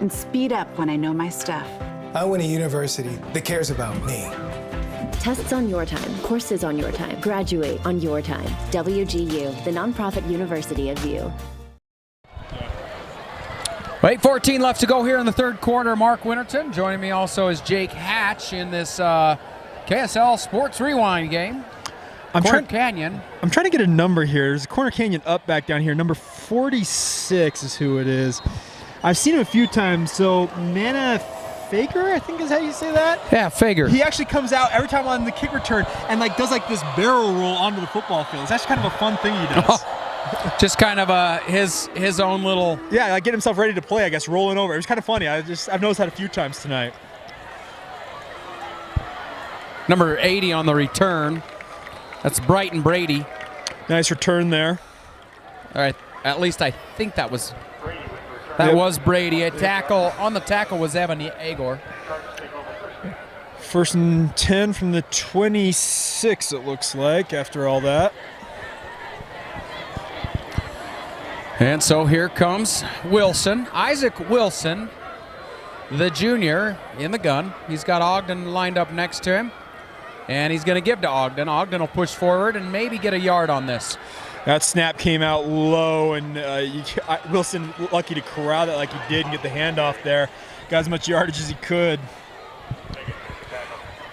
And speed up when I know my stuff. I want a university that cares about me. Tests on your time, courses on your time, graduate on your time. WGU, the nonprofit university of you. 8:14 left to go here in the third quarter. Mark Winterton. Joining me also is Jake Hatch in this KSL Sports Rewind game. Corner Canyon. I'm trying to get a number here. There's a Corner Canyon up back down here. Number 46 is who it is. I've seen him a few times. So Mana Faker, I think is how you say that. Yeah, Fager. He actually comes out every time on the kick return and does this barrel roll onto the football field. It's actually kind of a fun thing he does. Just kind of his own little. Yeah, get himself ready to play. I guess rolling over. It was kind of funny. I've noticed that a few times tonight. Number 80 on the return. That's Brighton Brady. Nice return there. All right, at least I think that was was Brady. A tackle on the tackle was Evan Agor. First and 10 from the 26. It looks like after all that. And so here comes Wilson, Isaac Wilson, the junior in the gun. He's got Ogden lined up next to him. And he's going to give to Ogden. Ogden will push forward and maybe get a yard on this. That snap came out low, and Wilson lucky to corral that like he did and get the handoff there. Got as much yardage as he could.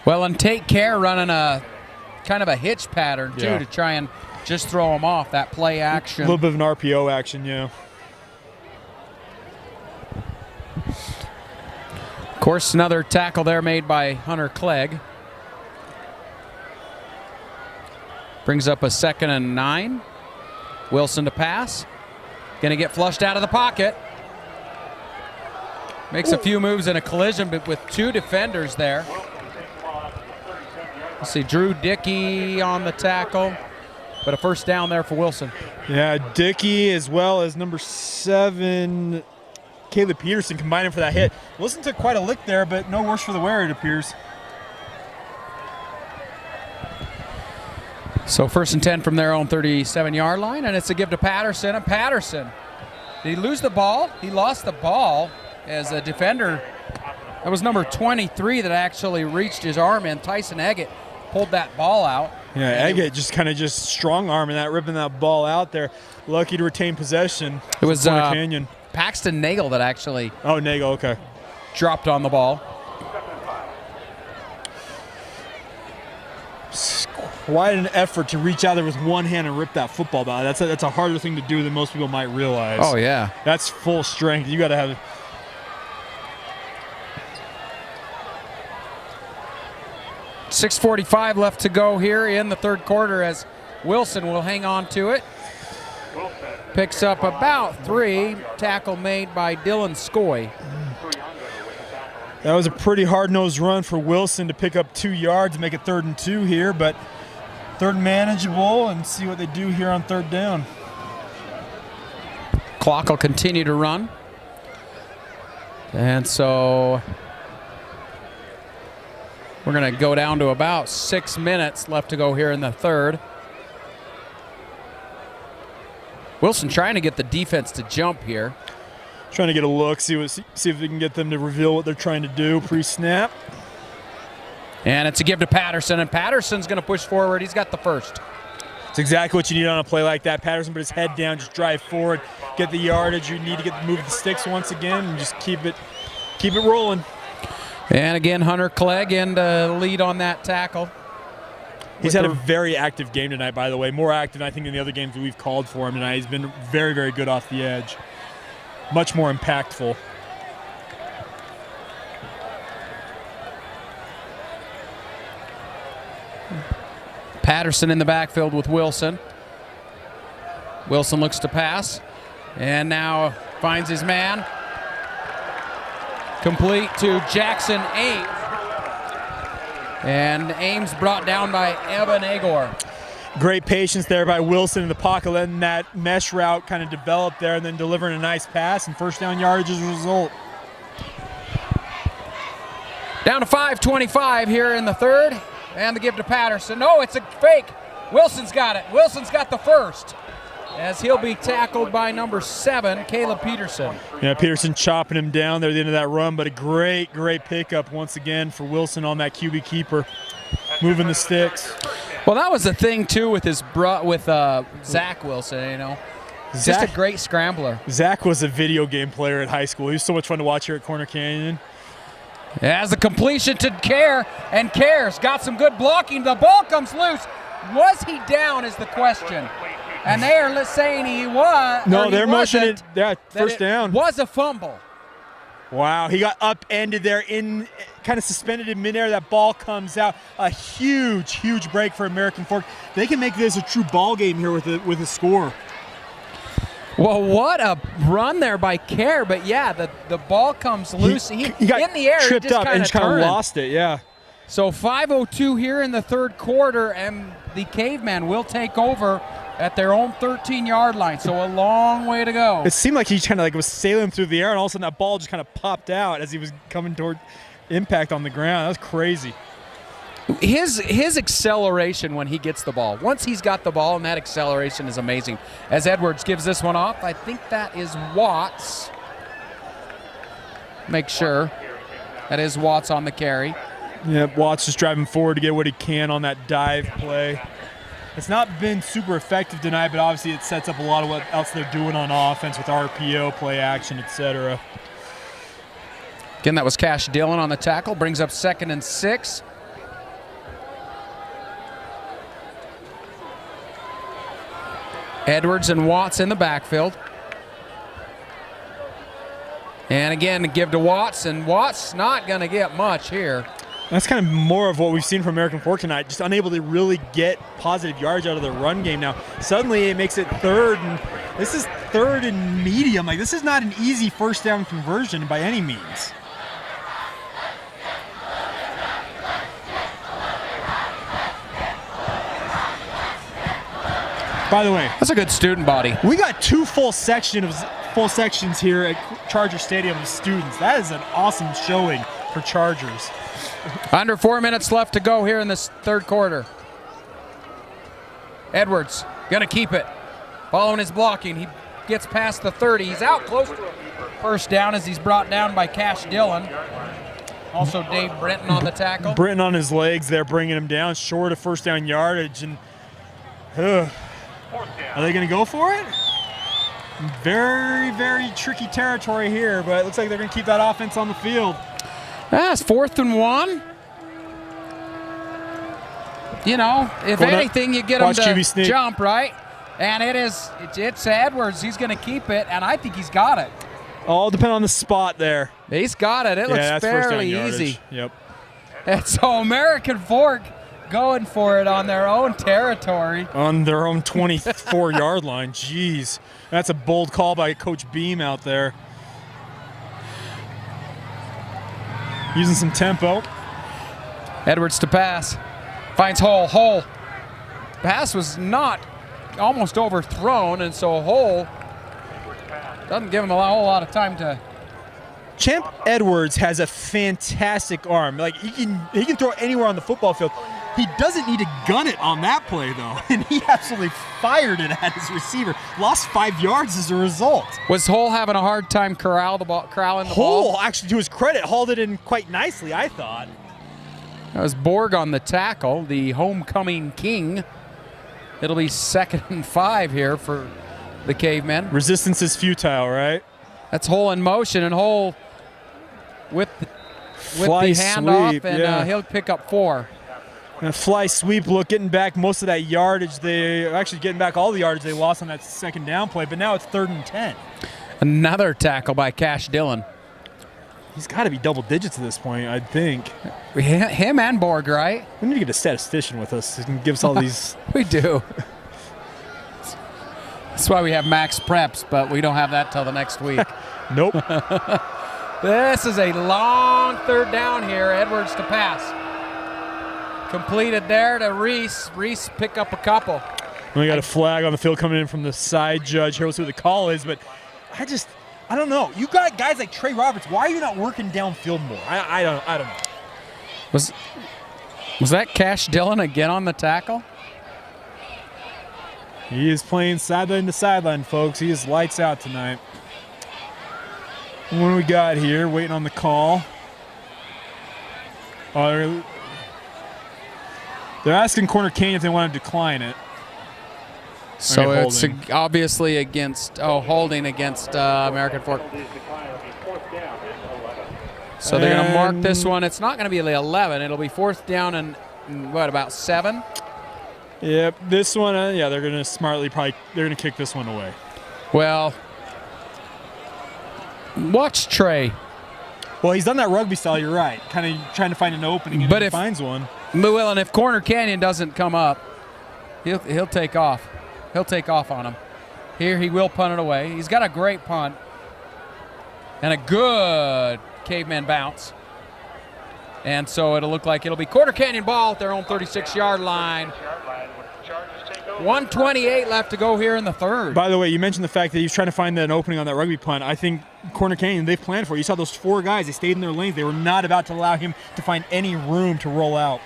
Well, and Take Care running a kind of a hitch pattern, too, to try and just throw him off, that play action. A little bit of an RPO action, yeah. Of course, another tackle there made by Hunter Clegg. Brings up a 2nd and 9. Wilson to pass. Going to get flushed out of the pocket. Makes a few moves in a collision, but with two defenders there. Let's see, Drew Dickey on the tackle, but a first down there for Wilson. Yeah, Dickey as well as number 7, Caleb Peterson combining for that hit. Wilson took quite a lick there, but no worse for the wear, it appears. So 1st and 10 from their own 37-yard line, and it's a give to Patterson. And Patterson, did he lose the ball? He lost the ball as a defender. That was number 23 that actually reached his arm in. Tyson Eggett pulled that ball out. Yeah, Eggett just strong arming that, ripping that ball out there. Lucky to retain possession. It was Canyon. Paxton Nagel that actually Nagel, okay. dropped on the ball. Quite an effort to reach out there with one hand and rip that football out. That's a harder thing to do than most people might realize. Oh, yeah. That's full strength. You got to have 6:45 left to go here in the third quarter as Wilson will hang on to it. Picks up about 3. Tackle made by Dylan Skoy. That was a pretty hard-nosed run for Wilson to pick up 2 yards, make it 3rd and 2 here, but 3rd manageable, and see what they do here on 3rd down. Clock will continue to run. And so we're going to go down to about 6 minutes left to go here in the third. Wilson trying to get the defense to jump here. Trying to get a look, see if they can get them to reveal what they're trying to do pre-snap. And it's a give to Patterson, and Patterson's going to push forward. He's got the first. It's exactly what you need on a play like that. Patterson put his head down, just drive forward, get the yardage. You need to move the sticks once again, and just keep it rolling. And again, Hunter Clegg in the lead on that tackle. He's had a very active game tonight, by the way. More active, I think, than the other games that we've called for him tonight. He's been very, very good off the edge. Much more impactful. Patterson in the backfield with Wilson. Wilson looks to pass, and now finds his man. Complete to Jackson Ames. And Ames brought down by Evan Agor. Great patience there by Wilson in the pocket, letting that mesh route kind of develop there and then delivering a nice pass and first down yardage as a result. Down to 5:25 here in the third. And the give to Peterson. No, it's a fake. Wilson's got it. Wilson's got the first, as he'll be tackled by number 7, Caleb Peterson. Yeah, Peterson chopping him down there at the end of that run, but a great pickup once again for Wilson on that QB keeper, moving the sticks. Well, that was the thing too with Zach Wilson. You know, just a great scrambler. Zach was a video game player at high school. He was so much fun to watch here at Corner Canyon. As a completion to Care, and Care's got some good blocking. The ball comes loose. Was he down is the question. And they are saying he was. No, they're motioning it. Yeah, first down. Was a fumble. Wow, he got upended there, kind of suspended in midair. That ball comes out. A huge break for American Fork. They can make this a true ball game here with a score. Well, what a run there by Care, but yeah, the ball comes loose. He got in the air, tripped just up and just kind of lost it, yeah. So 5:02 here in the third quarter, and the Cavemen will take over at their own 13-yard line, so a long way to go. It seemed like he kind of was sailing through the air, and all of a sudden that ball just kind of popped out as he was coming toward impact on the ground. That was crazy. His acceleration when he gets the ball. Once he's got the ball, and that acceleration is amazing. As Edwards gives this one off, I think that is Watts. Make sure. That is Watts on the carry. Yeah, Watts just driving forward to get what he can on that dive play. It's not been super effective tonight, but obviously it sets up a lot of what else they're doing on offense with RPO, play action, etc. Again, that was Cash Dillon on the tackle. Brings up 2nd and 6. Edwards and Watts in the backfield. And again, give to Watts, and Watts not going to get much here. That's kind of more of what we've seen from American Fork tonight, just unable to really get positive yards out of their run game. Now, suddenly it makes it 3rd, and this is 3rd and medium. Like, this is not an easy first down conversion by any means. By the way, that's a good student body. We got 2 full sections here at Charger Stadium of students. That is an awesome showing for Chargers. Under 4 minutes left to go here in this third quarter. Edwards gonna keep it. Following his blocking, he gets past the 30. He's out close to a first down as he's brought down by Cash Dillon. Also Dave Brenton on the tackle. Brenton on his legs there, bringing him down short of first down yardage. And are they going to go for it? Very tricky territory here, but it looks like they're going to keep that offense on the field. That's 4th and 1. You know, if anything, you get them to jump, right? And it's Edwards. He's going to keep it, and I think he's got it. All depend on the spot there. He's got it. It looks fairly easy. Yep. And so American Fork going for it on their own territory. On their own 24-yard line. Jeez. That's a bold call by Coach Beam out there. Using some tempo. Edwards to pass. Finds Hull. Pass was not almost overthrown, and so Hull doesn't give him a whole lot of time to. Champ Edwards has a fantastic arm. Like, he can throw anywhere on the football field. He doesn't need to gun it on that play, though, and he absolutely fired it at his receiver. Lost 5 yards as a result. Was Hull having a hard time corralling the ball? Hull, actually, to his credit, hauled it in quite nicely, I thought. That was Borg on the tackle, the homecoming king. It'll be 2nd and 5 here for the Cavemen. Resistance is futile, right? That's Hull in motion, and Hull with the handoff, and he'll pick up 4. And a fly sweep look, getting back most of that yardage. Getting back all the yardage they lost on that second down play, but now it's 3rd and 10. Another tackle by Cash Dillon. He's got to be double digits at this point, I'd think. Him and Borg, right? We need to get a statistician with us who can give us all these. We do. That's why we have max preps, but we don't have that till the next week. Nope. This is a long 3rd down here. Edwards to pass. Completed there to Reese. Reese pick up a couple. We got a flag on the field coming in from the side judge here. We'll see what the call is, but I don't know. You got guys like Trey Roberts. Why are you not working downfield more? I don't know. Was that Cash Dillon again on the tackle? He is playing sideline to sideline, folks. He is lights out tonight. What do we got here? Waiting on the call. They're asking Corner Canyon if they want to decline it. So it's obviously against, holding against American Fork. So they're going to mark this one. It's not going to be 11. It'll be 4th down and, what, about 7? Yep, this one, they're going to smartly they're going to kick this one away. Well, watch Trey. Well, he's done that rugby style, you're right. Kind of trying to find an opening, and but if he finds one. Well, and if Corner Canyon doesn't come up, he'll take off. He'll take off on him. Here he will punt it away. He's got a great punt. And a good Cavemen bounce. And so it'll look like it'll be Corner Canyon ball at their own 36-yard line. 1:28 left to go here in the third. By the way, you mentioned the fact that he was trying to find an opening on that rugby punt. I think Corner Canyon, they've planned for it. You saw those 4 guys. They stayed in their lanes. They were not about to allow him to find any room to roll out.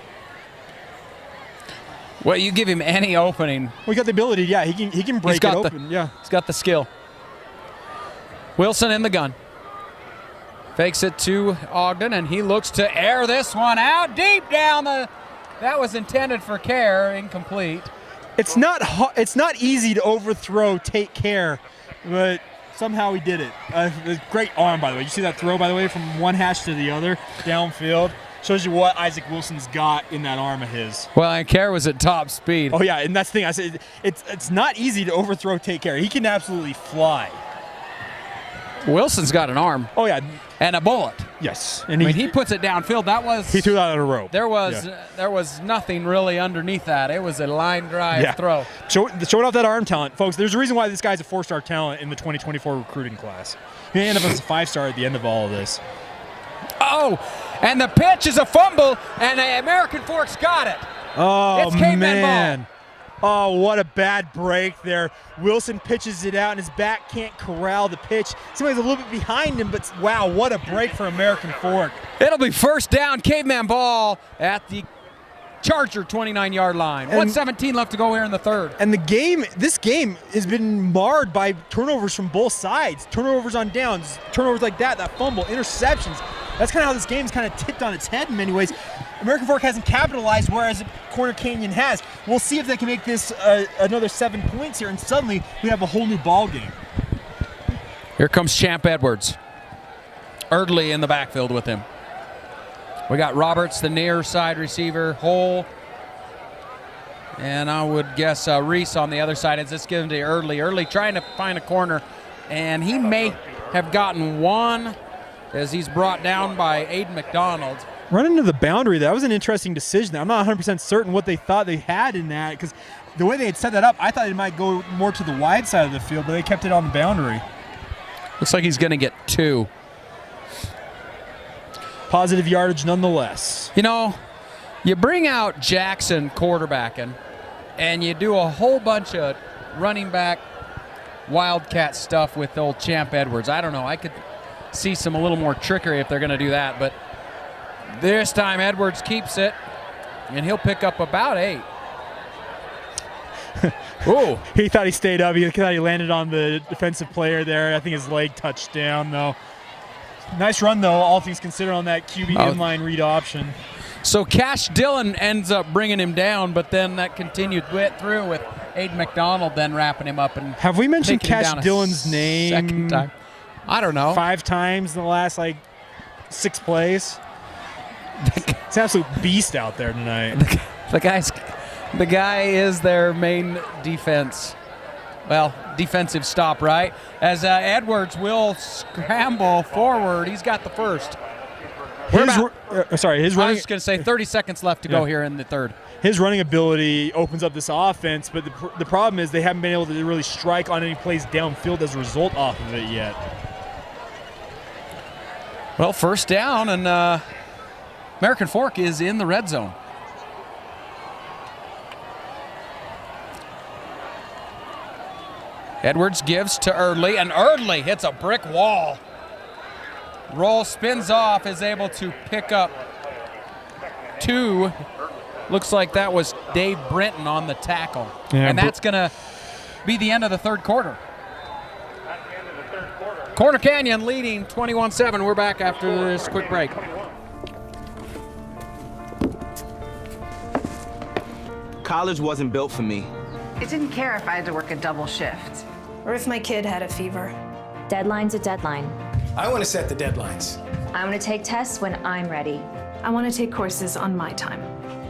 Well, you give him any opening. Well, he got the ability, yeah. He can break it open. Yeah. He's got the skill. Wilson in the gun. Fakes it to Ogden, and he looks to air this one out deep down the. That was intended for Care, incomplete. It's not easy to overthrow Take Care, but somehow he did it. Great arm, by the way. You see that throw, by the way, from one hash to the other downfield. Shows you what Isaac Wilson's got in that arm of his. Well, and Care was at top speed. Oh yeah, and that's the thing. I said it's not easy to overthrow Take Care. He can absolutely fly. Wilson's got an arm. Oh yeah, and a bullet. Yes, and he puts it downfield. That was he threw that on a rope. There was nothing really underneath that. It was a line drive throw. Showing off that arm talent, folks. There's a reason why this guy's a 4-star talent in the 2024 recruiting class. He ended up as a 5-star at the end of all of this. Oh, and the pitch is a fumble, and American Fork's got it. Oh, it's Cavemen man. ball. Oh, what a bad break there. Wilson pitches it out, and his back can't corral the pitch. Somebody's a little bit behind him, but wow, what a break for American Fork. It'll be 1st down, Caveman ball at the Charger 29-yard line. 1:17 left to go here in the third. And this game has been marred by turnovers from both sides. Turnovers on downs, turnovers like that fumble, interceptions. That's kind of how this game's kind of tipped on its head in many ways. American Fork hasn't capitalized, whereas Corner Canyon has. We'll see if they can make this another 7 points here, and suddenly we have a whole new ball game. Here comes Champ Edwards. Erdley in the backfield with him. We got Roberts, the near side receiver, Hole, and I would guess Reese on the other side. It's just given to Erdley. Erdley trying to find a corner, and he may have gotten one as he's brought down by Aiden McDonald. Running to the boundary, that was an interesting decision. I'm not 100% certain what they thought they had in that, because the way they had set that up, I thought it might go more to the wide side of the field, but they kept it on the boundary. Looks like he's going to get 2. Positive yardage nonetheless. You know, you bring out Jackson quarterbacking, and you do a whole bunch of running back wildcat stuff with old Champ Edwards. I don't know. I could see a little more trickery if they're going to do that, but this time Edwards keeps it, and he'll pick up about 8. Ooh. He thought he stayed up. He thought he landed on the defensive player there. I think his leg touched down, though. Nice run, though, all things considered, on that QB inline read option. So Cash Dillon ends up bringing him down, but then that continued through with Aiden McDonald then wrapping him up. And have we mentioned Cash Dillon's name? Second time. I don't know. 5 times in the last, 6 plays. It's an absolute beast out there tonight. The guy is their main defense. Well, defensive stop, right? As Edwards will scramble forward. He's got the first. His running. I was just going to say 30 seconds left to go here in the third. His running ability opens up this offense, but the problem is they haven't been able to really strike on any plays downfield as a result off of it yet. Well, 1st down, and American Fork is in the red zone. Edwards gives to Erdley, and Erdley hits a brick wall. Roll spins off, is able to pick up 2. Looks like that was Dave Brenton on the tackle. Yeah, and that's going to be the end of the third quarter. Corner Canyon leading 21-7. We're back after this quick break. College wasn't built for me. I didn't care if I had to work a double shift. Or if my kid had a fever. Deadline's a deadline. I want to set the deadlines. I want to take tests when I'm ready. I want to take courses on my time.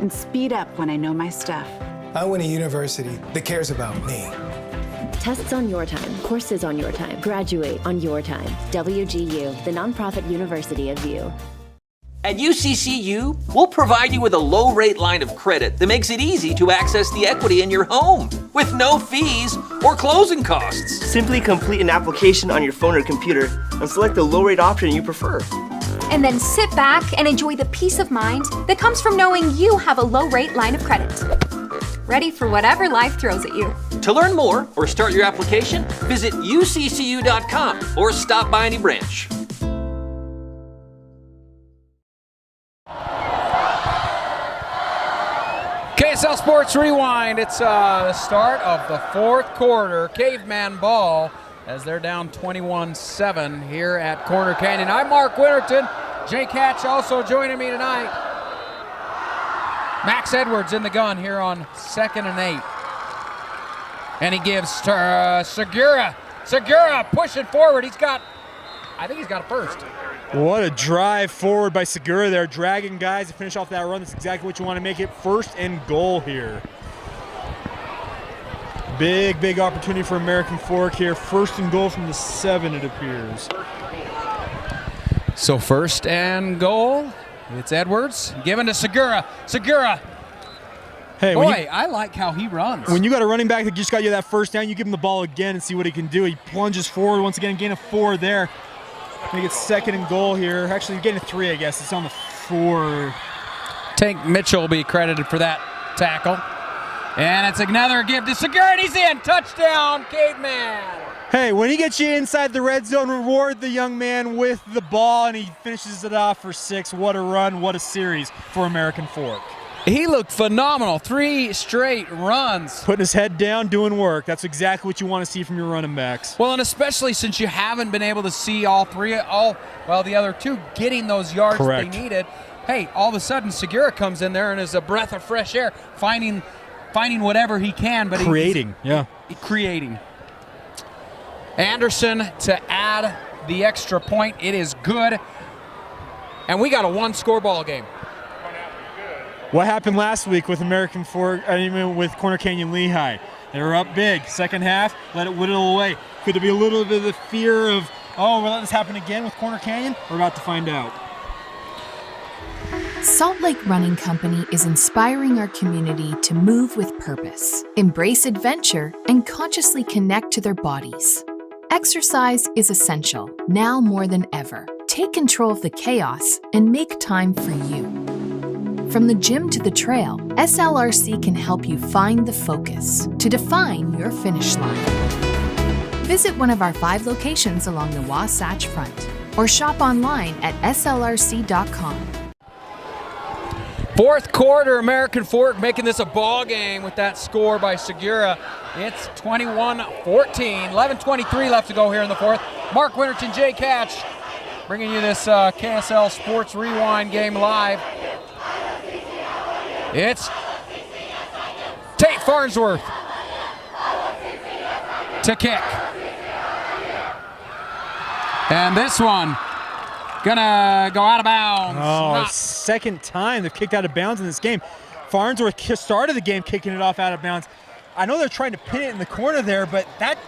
And speed up when I know my stuff. I want a university that cares about me. Tests on your time, courses on your time, graduate on your time. WGU, the nonprofit university of you. At UCCU, we'll provide you with a low-rate line of credit that makes it easy to access the equity in your home with no fees or closing costs. Simply complete an application on your phone or computer and select the low-rate option you prefer. And then sit back and enjoy the peace of mind that comes from knowing you have a low-rate line of credit. Ready for whatever life throws at you. To learn more or start your application, visit uccu.com or stop by any branch. KSL Sports Rewind. It's the start of the fourth quarter. Caveman ball as they're down 21-7 here at Corner Canyon. I'm Mark Winterton. Jake Hatch also joining me tonight. Max Edwards in the gun here on 2nd and 8. And he gives to Segura. Segura pushing forward. I think he's got a first. What a drive forward by Segura there, dragging guys to finish off that run. That's exactly what you want to make it. 1st and goal here. Big opportunity for American Fork here. 1st and goal from the 7, it appears. So 1st and goal. It's Edwards given to Segura. Segura. Hey, boy, I like how he runs. When you got a running back that just got you that 1st down, you give him the ball again and see what he can do. He plunges forward once again, gain of 4 there. Make it 2nd and goal here. Actually, getting a 3, I guess. It's on the 4. Tank Mitchell will be credited for that tackle. And it's another give to Segura, and he's in. Touchdown, Caveman. Hey, when he gets you inside the red zone, reward the young man with the ball, and he finishes it off for 6. What a run, what a series for American Fork. He looked phenomenal. 3 straight runs. Putting his head down, doing work. That's exactly what you want to see from your running backs. Well, and especially since you haven't been able to see the other 2 getting those yards Correct. they needed. Hey, all of a sudden, Segura comes in there and is a breath of fresh air, finding whatever he can. But creating. Anderson to add the extra point. It is good. And we got a 1-score ball game. What happened last week with American Fork, with Corner Canyon Lehigh? They were up big. 2nd half, let it whittle away. Could there be a little bit of the fear of, we're letting this happen again with Corner Canyon? We're about to find out. Salt Lake Running Company is inspiring our community to move with purpose, embrace adventure, and consciously connect to their bodies. Exercise is essential, now more than ever. Take control of the chaos and make time for you. From the gym to the trail, SLRC can help you find the focus to define your finish line. Visit one of our 5 locations along the Wasatch Front or shop online at slrc.com. 4th quarter, American Fork making this a ball game with that score by Segura. It's 21-14, 11:23 left to go here in the 4th. Mark Winterton, Jake Hatch, bringing you this KSL Sports Rewind game live. It's Tate Farnsworth to kick. And this one gonna go out of bounds. Oh, 2nd time they've kicked out of bounds in this game. Farnsworth started the game kicking it off out of bounds. I know they're trying to pin it in the corner there, but that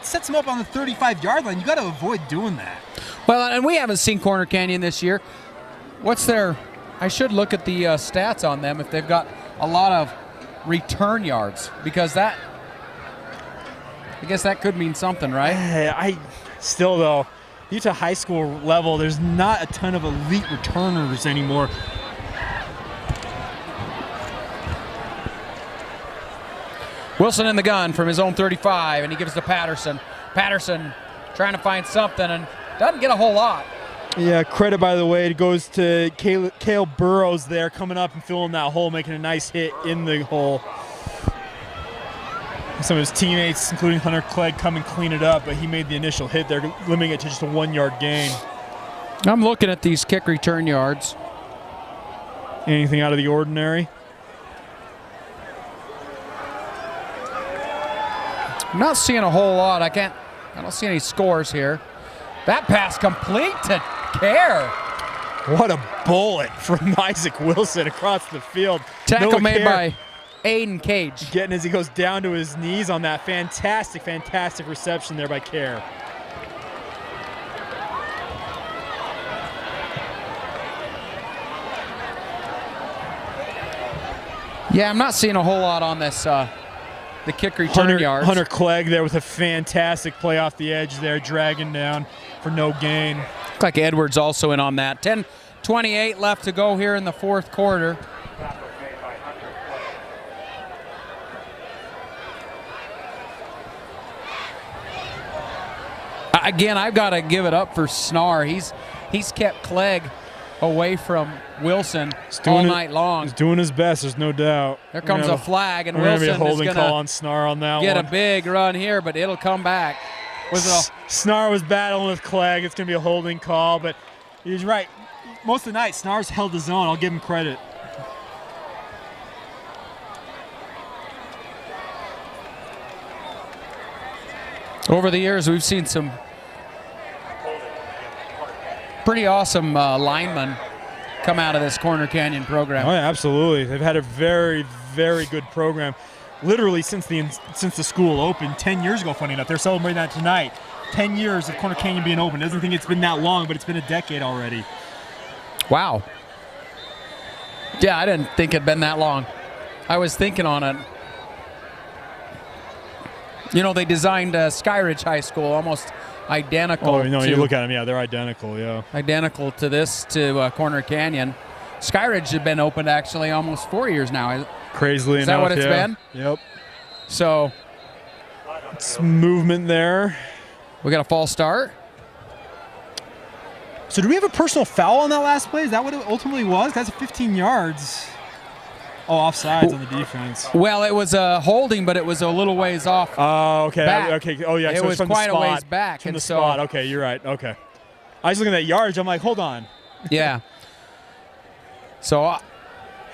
sets them up on the 35-yard line. You got to avoid doing that. Well, and we haven't seen Corner Canyon this year. I should look at the stats on them if they've got a lot of return yards, because I guess that could mean something, right? Still though, Utah high school level, there's not a ton of elite returners anymore. Wilson in the gun from his own 35, and he gives to Peterson. Peterson trying to find something and doesn't get a whole lot. Yeah, credit, by the way, it goes to Cale Burrows there, coming up and filling that hole, making a nice hit in the hole. Some of his teammates, including Hunter Clegg, come and clean it up, but he made the initial hit there, limiting it to just a 1-yard gain. I'm looking at these kick return yards. Anything out of the ordinary? I'm not seeing a whole lot. I don't see any scores here. That pass complete to Care. What a bullet from Isaac Wilson across the field. Tackle made by Aiden Cage. Getting as he goes down to his knees on that fantastic reception there by Care. Yeah, I'm not seeing a whole lot on this, the kick return yards. Hunter Clegg there with a fantastic play off the edge there, dragging down for no gain. Looks like Edwards also in on that. 10:28 left to go here in the fourth quarter. Again, I've got to give it up for Snar. He's kept Clegg away from Wilson all night long. He's doing his best, there's no doubt. There comes a flag, and Wilson Wilson is going to be a holding call on Snar on that get one. a big run here, but it'll come back. Snar was battling with Clegg. It's going to be a holding call, but he's right. Most of the night, Snar's held his own. I'll give him credit. Over the years, we've seen some pretty awesome linemen come out of this Corner Canyon program. Oh, yeah, absolutely. They've had a very, very good program. Literally since the school opened 10 years ago, funny enough. They're celebrating that tonight. 10 years of Corner Canyon being open. Doesn't think it's been that long, but it's been a decade already. Wow. Yeah, I didn't think it'd been that long. I was thinking on it. You know, they designed Skyridge High School almost identical. Oh, no, you look at them, yeah, they're identical, yeah. Identical to this, to Corner Canyon. Skyridge had been opened actually almost 4 years now. Crazily enough, is that what it's been? Yep. So. It's movement there. We got a false start. So do we have a personal foul on that last play? Is that what it ultimately was? That's 15 yards. Oh, offsides on the defense. Well, it was a holding, but it was a little ways off. Oh, okay. Back. Okay. Oh, yeah. It so was from quite the spot, a ways back. From and the so, spot. Okay, you're right. Okay. I was looking at yardage. I'm like, hold on. Yeah. So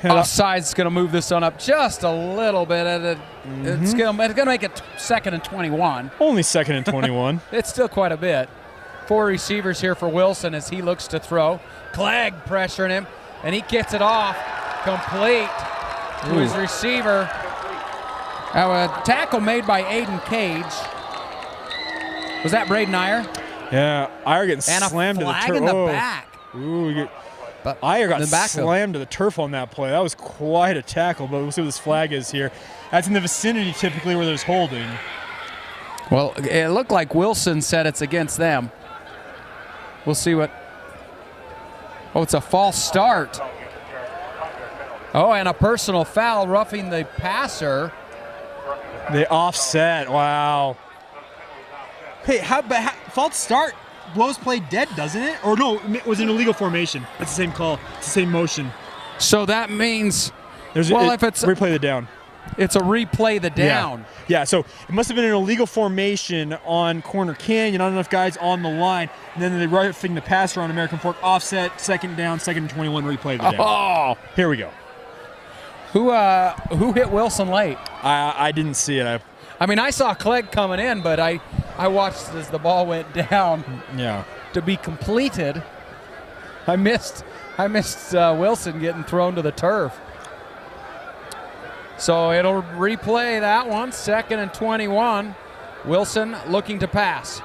offside's going to move this one up just a little bit. It's going to make it 2nd and 21. Only 2nd and 21. It's still quite a bit. 4 receivers here for Wilson as he looks to throw. Clegg pressuring him, and he gets it off complete to his receiver. A tackle made by Aiden Cage. Was that Braden Iyer? Yeah, Iyer getting and slammed to the turf. And a flag in the back. Ooh, Iyer got slammed to the turf on that play. That was quite a tackle, but we'll see what this flag is here. That's in the vicinity typically where there's holding. Well, it looked like Wilson said it's against them. We'll see what. Oh, it's a false start. Oh, and a personal foul, roughing the passer. They offset. Wow. Hey, false start blows play dead, doesn't it? Or no, it was an illegal formation. It's the same call. It's the same motion. So that means. If it's replay the down. It's a replay the down. Yeah, so it must have been an illegal formation on Corner Canyon, not enough guys on the line, and then they roughing the passer on American Fork, offset, 2nd down, 2nd and 21, replay the down. Oh! Here we go. Who hit Wilson late? I didn't see it. I mean, I saw Clegg coming in, but I watched as the ball went down. Yeah. To be completed. I missed Wilson getting thrown to the turf. So it'll replay that one, 2nd and 21. Wilson looking to pass.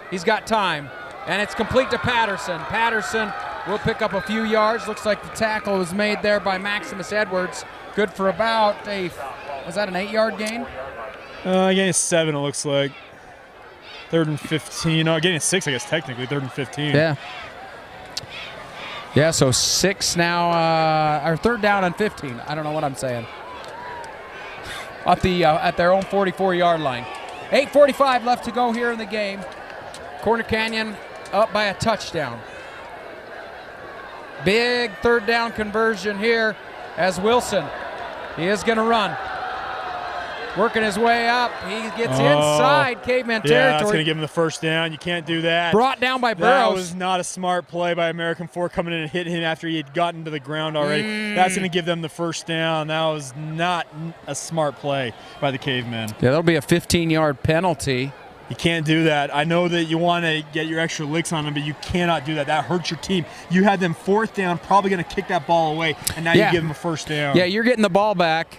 He's got time, and it's complete to Patterson. Patterson will pick up a few yards. Looks like the tackle was made there by Maximus Edwards. Good for about was that an 8-yard gain? Gain 7, it looks like. 3rd and 15. Oh, gain 6, I guess, technically. 3rd and 15. Yeah. Yeah, so 6 now, or 3rd down and 15. I don't know what I'm saying. At their own 44-yard line. 8:45 left to go here in the game. Corner Canyon up by a touchdown. Big third down conversion here as Wilson. He is going to run. Working his way up. He gets inside Caveman territory. Yeah, that's going to give him the first down. You can't do that. Brought down by Burrows. That was not a smart play by American Fork coming in and hitting him after he had gotten to the ground already. That's going to give them the first down. That was not a smart play by the Cavemen. Yeah, that'll be a 15-yard penalty. You can't do that. I know that you want to get your extra licks on them, but you cannot do that. That hurts your team. You had them fourth down, probably going to kick that ball away, and now you give them a first down. Yeah, you're getting the ball back.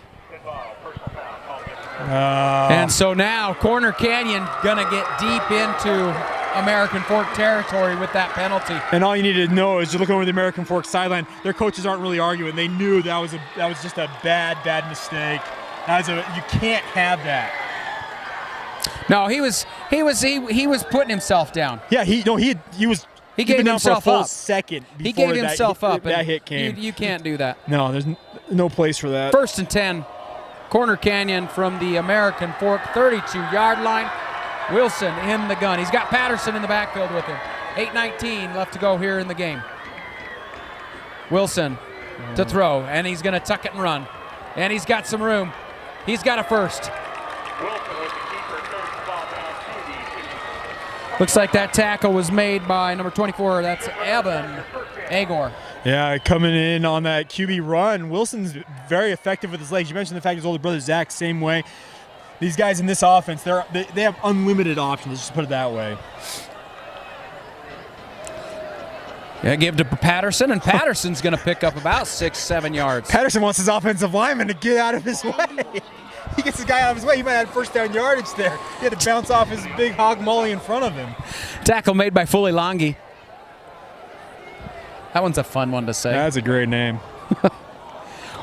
And so now Corner Canyon gonna get deep into American Fork territory with that penalty. And all you need to know is you look over the American Fork sideline. Their coaches aren't really arguing. They knew that was just a bad mistake. You can't have that. No, he was putting himself down. Yeah, he was. He gave himself for a full up. Second. He gave himself up. That hit came. You can't do that. No, there's no place for that. 1st and 10. Corner Canyon from the American Fork 32-yard line. Wilson in the gun. He's got Peterson in the backfield with him. 8:19 left to go here in the game. Wilson to throw, and he's going to tuck it and run. And he's got some room. He's got a first. Looks like that tackle was made by number 24. That's Evan Agor. Yeah, coming in on that QB run. Wilson's very effective with his legs. You mentioned the fact his older brother Zach, same way. These guys in this offense, they have unlimited options, let's just put it that way. Yeah, give to Peterson, and Peterson's going to pick up about 6-7 yards. Peterson wants his offensive lineman to get out of his way. He gets his guy out of his way. He might have first down yardage there. He had to bounce off his big hog molly in front of him. Tackle made by Fulilangi. That one's a fun one to say. That's a great name.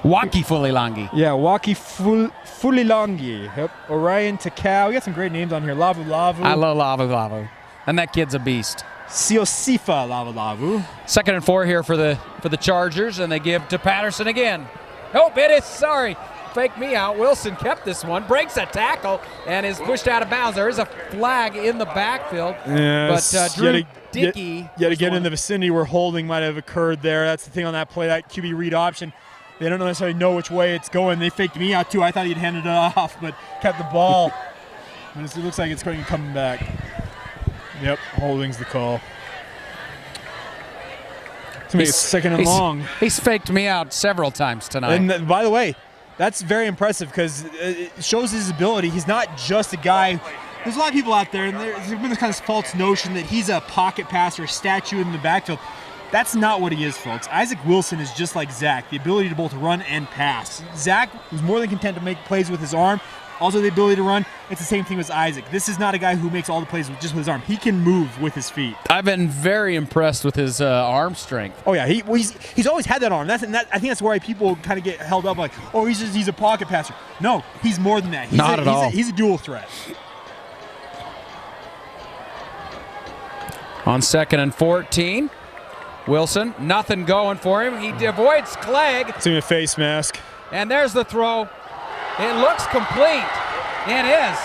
Waki Fulilangi. Yeah, Waki Fulilangi. Yep. Orion Takao. We got some great names on here. Lavu Lavu. I love Lavu Lavu. And that kid's a beast. Siosifa Lavu Lavu. 2nd and 4 here for the Chargers, and they give to Peterson again. Nope, it is. Sorry. Fake me out. Wilson kept this one, breaks a tackle, and is pushed out of bounds. There is a flag in the backfield. Yes. But Drew Dickey. Yet again in the vicinity where holding might have occurred there. That's the thing on that play, that QB read option. They don't necessarily know which way it's going. They faked me out too. I thought he'd handed it off, but kept the ball. And it looks like it's going to come back. Yep, holding's the call. It's going to be 2nd and long. He's faked me out several times tonight. And by the way, that's very impressive because it shows his ability. He's not just a guy. There's a lot of people out there, and there's been this kind of false notion that he's a pocket passer, a statue in the backfield. That's not what he is, folks. Isaac Wilson is just like Zach, the ability to both run and pass. Zach was more than content to make plays with his arm, also the ability to run. It's the same thing with Isaac. This is not a guy who makes all the plays just with his arm. He can move with his feet. I've been very impressed with his arm strength. Oh yeah, he's always had that arm. I think that's why people kind of get held up like, oh, he's a pocket passer. No, he's more than that. Not at all. He's a dual threat. On 2nd and 14, Wilson, nothing going for him. He avoids Clegg. It's in a face mask. And there's the throw. It looks complete. It is.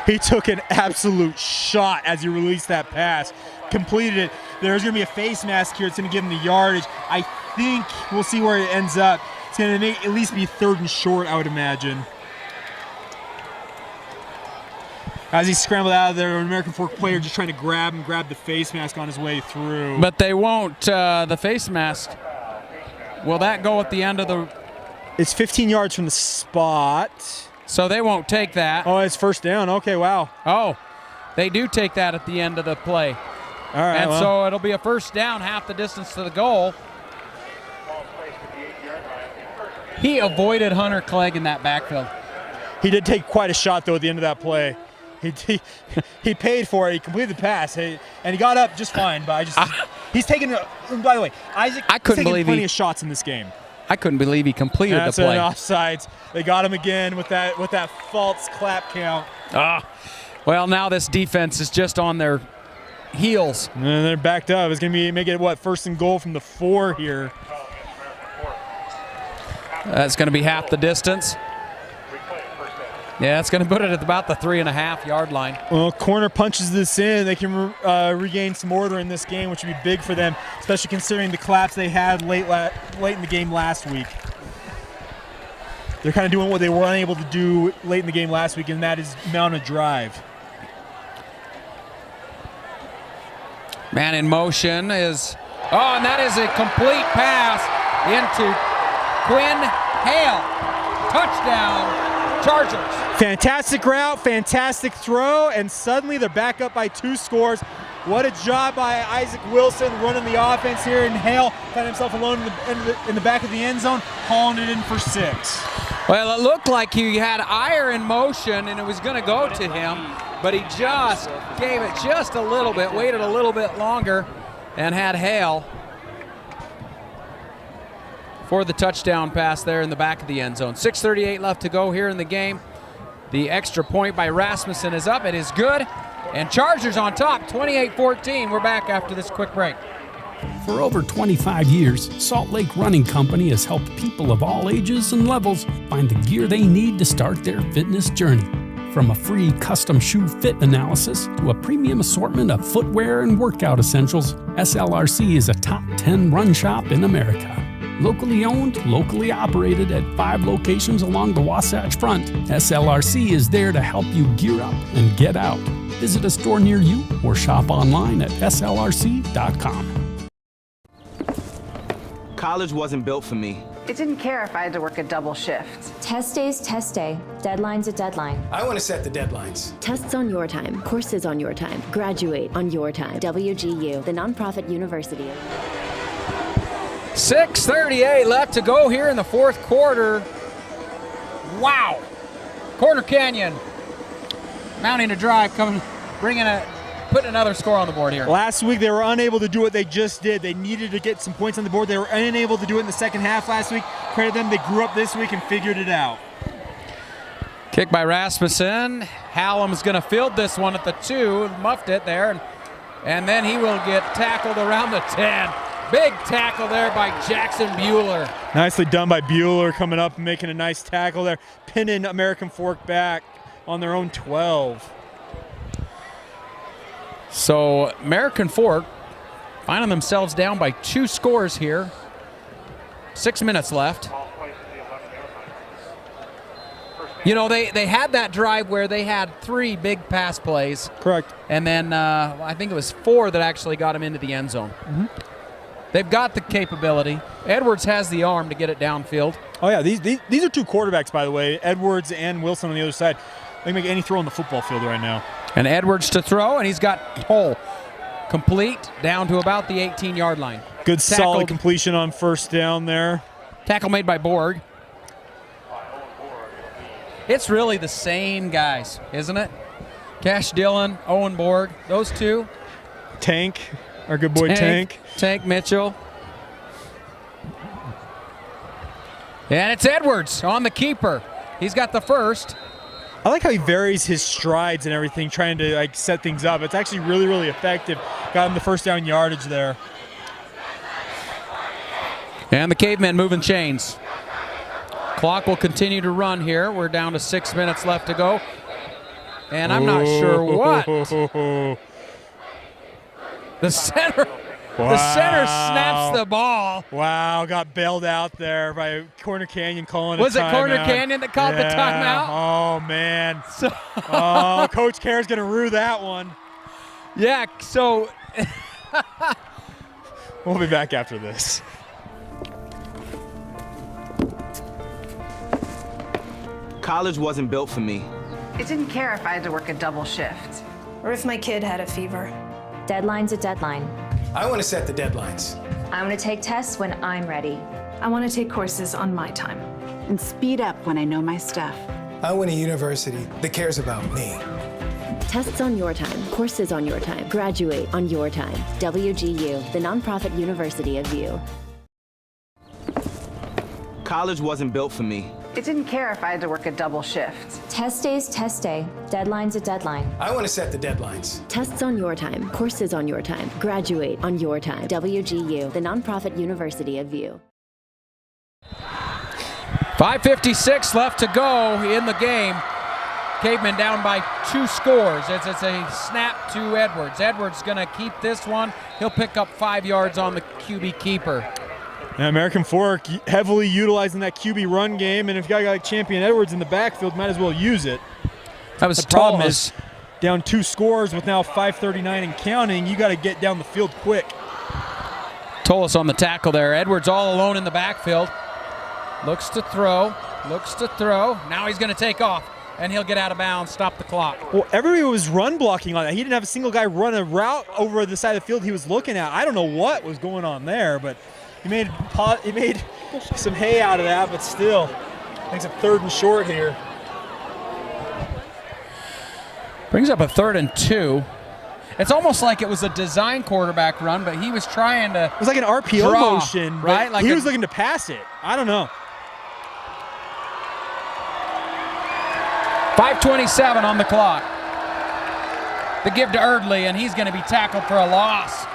He took an absolute shot as he released that pass. Completed it. There's going to be a face mask here. It's going to give him the yardage. I think we'll see where it ends up. It's going to at least be 3rd and short, I would imagine. As he scrambled out of there, an American Fork player just trying to grab the face mask on his way through. But they won't. The face mask. Will that go at the end of the... It's 15 yards from the spot. So they won't take that. Oh, it's 1st down. Okay, wow. Oh, they do take that at the end of the play. All right, and so it'll be a 1st down, half the distance to the goal. He avoided Hunter Clegg in that backfield. He did take quite a shot, though, at the end of that play. He paid for it. He completed the pass, and he got up just fine. But he's taken. By the way, Isaac. He's taken plenty of shots in this game. I couldn't believe he completed the play. That's an offsides. They got him again with that false clap count. Well, now this defense is just on their heels. And they're backed up. It's going to make it 1st and goal from the 4 here. That's going to be half the distance. Yeah, it's going to put it at about the 3.5-yard line. Well, corner punches this in. They can regain some order in this game, which would be big for them, especially considering the collapse they had late in the game last week. They're kind of doing what they were unable to do late in the game last week, and that is mount a drive. Man in motion is, and that is a complete pass into Quinn Hale. Touchdown, Chargers. Fantastic route, fantastic throw, and suddenly they're back up by 2 scores. What a job by Isaac Wilson running the offense here, and Hale found himself alone in the back of the end zone, hauling it in for 6. Well, it looked like he had Iyer in motion and it was going to go to him, but he just gave it just a little bit, waited a little bit longer, and had Hale for the touchdown pass there in the back of the end zone. 6:38 left to go here in the game. The extra point by Rasmussen is up. It is good. And Chargers on top, 28-14. We're back after this quick break. For over 25 years, Salt Lake Running Company has helped people of all ages and levels find the gear they need to start their fitness journey. From a free custom shoe fit analysis to a premium assortment of footwear and workout essentials, SLRC is a top 10 run shop in America. Locally owned, locally operated at 5 locations along the Wasatch Front, SLRC is there to help you gear up and get out. Visit a store near you or shop online at slrc.com. College wasn't built for me. It didn't care if I had to work a double shift. Test day's test day. Deadline's a deadline. I want to set the deadlines. Tests on your time, courses on your time, graduate on your time. WGU, the nonprofit university. 6:38 left to go here in the fourth quarter. Wow. Corner Canyon mounting a drive, putting another score on the board here. Last week they were unable to do what they just did. They needed to get some points on the board. They were unable to do it in the second half last week. Credit them, they grew up this week and figured it out. Kick by Rasmussen. Hallam's going to field this one at the 2, muffed it there, and then he will get tackled around the 10. Big tackle there by Jackson Bueller. Nicely done by Bueller, coming up and making a nice tackle there, pinning American Fork back on their own 12. So American Fork finding themselves down by 2 scores here. 6 minutes left. You know, they had that drive where they had 3 big pass plays. Correct. And then I think it was 4 that actually got them into the end zone. Mm-hmm. They've got the capability. Edwards has the arm to get it downfield. Oh, yeah. These are 2 quarterbacks, by the way, Edwards and Wilson on the other side. They can make any throw on the football field right now. And Edwards to throw, and he's got Hole complete down to about the 18-yard line. Good solid completion on first down there. Tackle made by Borg. It's really the same guys, isn't it? Cash Dillon, Owen Borg, those 2. Tank, our good boy Tank. Tank Mitchell. And it's Edwards on the keeper. He's got the first. I like how he varies his strides and everything, trying to set things up. It's actually really, really effective. Got him the first down yardage there. And the Cavemen moving chains. Clock will continue to run here. We're down to 6 minutes left to go. And I'm not sure what. The center snaps the ball. Wow, got bailed out there by Corner Canyon calling a timeout. Was it Corner Canyon that called the timeout? Oh, man. Coach Care's going to rue that one. Yeah, so. We'll be back after this. College wasn't built for me. It didn't care if I had to work a double shift. Or if my kid had a fever. Deadline's a deadline. I want to set the deadlines. I want to take tests when I'm ready. I want to take courses on my time. And speed up when I know my stuff. I want a university that cares about me. Tests on your time, courses on your time, graduate on your time. WGU, the nonprofit university of you. College wasn't built for me. It didn't care if I had to work a double shift. Test day's test day. Deadline's a deadline. I want to set the deadlines. Tests on your time, courses on your time, graduate on your time. WGU, the nonprofit university of you. 5:56 left to go in the game. Cavemen down by 2 scores. It's a snap to Edwards. Edwards going to keep this one. He'll pick up 5 yards on the QB keeper. Yeah, American Fork heavily utilizing that QB run game, and if you got a guy like Champion Edwards in the backfield, might as well use it. That was the problem Tullis. is down 2 scores with now 5:39 and counting. You got to get down the field quick. Tullis on the tackle there. Edwards all alone in the backfield. Looks to throw. Looks to throw. Now he's going to take off, and he'll get out of bounds, stop the clock. Well, everybody was run blocking on that. He didn't have a single guy run a route over the side of the field he was looking at. I don't know what was going on there, but he made some hay out of that, but still, I think it's a 3rd and short here. Brings up a 3rd and 2. It's almost like it was a design quarterback run, but he was trying to. It was like an RPO motion, right? Like he was looking to pass it. I don't know. 5:27 on the clock. The give to Erdley, and he's going to be tackled for a loss.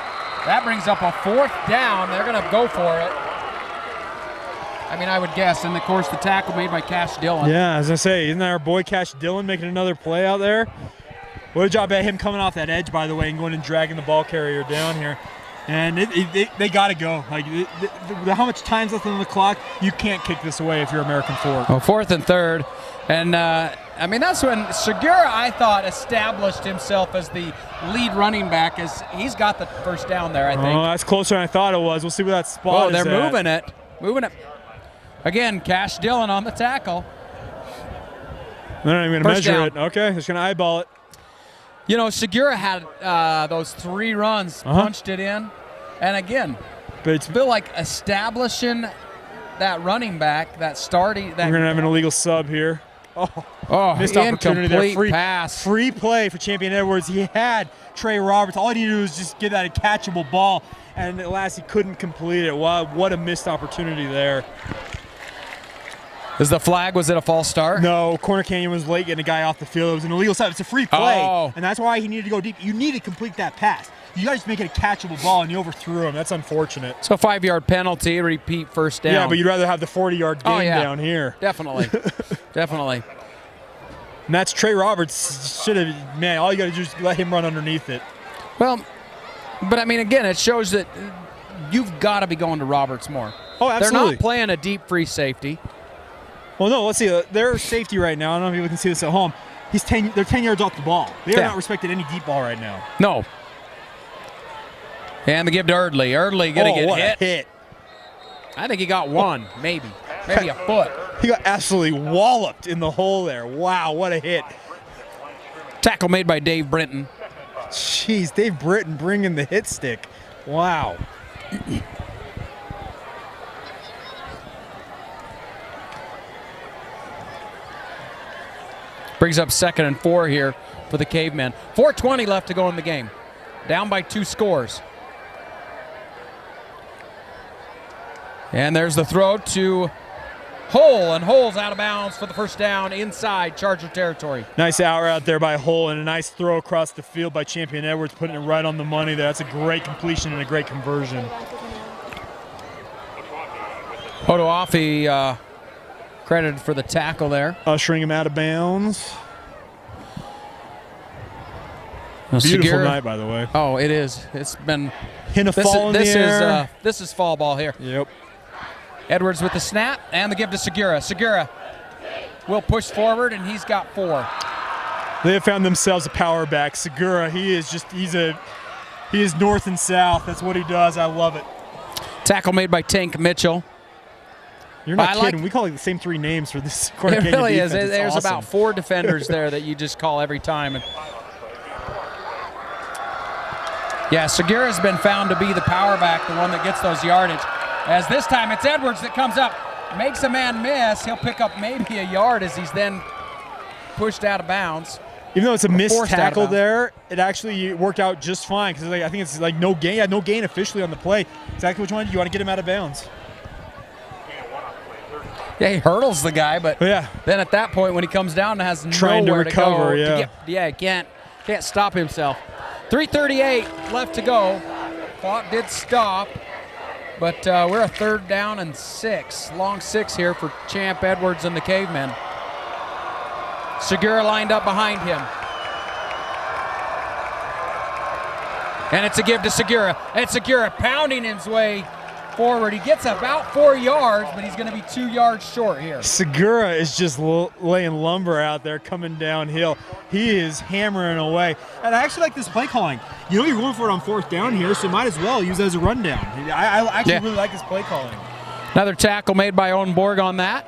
That brings up a 4th down. They're going to go for it. I mean, I would guess. And, of course, the tackle made by Cash Dillon. Yeah, as I say, isn't that our boy Cash Dillon making another play out there? What a job at him coming off that edge, by the way, and going and dragging the ball carrier down here. And they got to go. Like, how much time's left on the clock? You can't kick this away if you're American Fork. Oh, 4th and 3rd. And, I mean, that's when Segura, I thought, established himself as the lead running back. As he's got the 1st down there, I think. Oh, that's closer than I thought it was. We'll see where that spot is. Oh, they're moving it. Moving it. Again, Cash Dillon on the tackle. They're not even going to measure down. it. Okay, just going to eyeball it. You know, Segura had those 3 runs, punched it in. And again, but it's feel like establishing that running back, that starting. That we're going to have an illegal sub here. Oh, missed opportunity there. Free pass. Free play for Champion Edwards. He had Trey Roberts. All he needed to do was just get that a catchable ball. And at last, he couldn't complete it. Wow, what a missed opportunity there. Is the flag, was it a false start? No, Corner Canyon was late getting a guy off the field. It was an illegal sub. It's a free play, and that's why he needed to go deep. You need to complete that pass. You got to make it a catchable ball, and you overthrew him. That's unfortunate. So 5-yard penalty, repeat 1st down. Yeah, but you'd rather have the 40-yard gain down here. Definitely, definitely. And that's Trey Roberts. Should have, man, all you got to do is let him run underneath it. Well, but I mean, again, it shows that you've got to be going to Roberts more. Oh, absolutely. They're not playing a deep free safety. Well, no, let's see. Their safety right now, I don't know if people can see this at home, they're 10 yards off the ball. They are not respecting any deep ball right now. No. And the give to Erdley. Erdley going to get what hit. A hit. I think he got one, maybe a foot. He got absolutely walloped in the hole there. Wow, what a hit. Tackle made by Dave Brinton. Jeez, Dave Brinton bringing the hit stick. Wow. Brings up 2nd and 4 here for the Cavemen. 4:20 left to go in the game. Down by 2 scores. And there's the throw to Hull, and Hull's out of bounds for the 1st down inside Charger territory. Nice out route there by Hull, and a nice throw across the field by Champion Edwards, putting it right on the money there. That's a great completion and a great conversion. Hodoafi credited for the tackle there. Ushering him out of bounds. Well, Beautiful Segura, night, by the way. Oh, it is. It's been hitting a fall in the air. This is fall ball here. Yep. Edwards with the snap and the give to Segura. Segura will push forward, and he's got 4. They have found themselves a power back. Segura, he is north and south. That's what he does. I love it. Tackle made by Tank Mitchell. You're not kidding. We call it the same 3 names for this Corner Canyon Canyon defense. defense. There's awesome. about 4 defenders there that you just call every time. Yeah, Segura's been found to be the power back, the one that gets those yardage. As this time it's Edwards that comes up, makes a man miss. He'll pick up maybe a yard as he's then pushed out of bounds. Even though it's a missed tackle there, it actually worked out just fine because I think it's like no gain. No gain officially on the play. Exactly what you want to do. You want to get him out of bounds. Yeah, he hurdles the guy, but then at that point when he comes down and has trying nowhere to recover, to go, he can't stop himself. 3:38 left to go. Clock did stop, but we're a 3rd down and 6. Long 6 here for Champ Edwards and the Cavemen. Segura lined up behind him. And it's a give to Segura. And Segura pounding his way forward. He gets about 4 yards, but he's going to be 2 yards short here. Segura is just laying lumber out there coming downhill. He is hammering away. And I actually like this play calling. You know you're going for it on 4th down here, so you might as well use it as a rundown. I actually really like this play calling. Another tackle made by Owen Borg on that.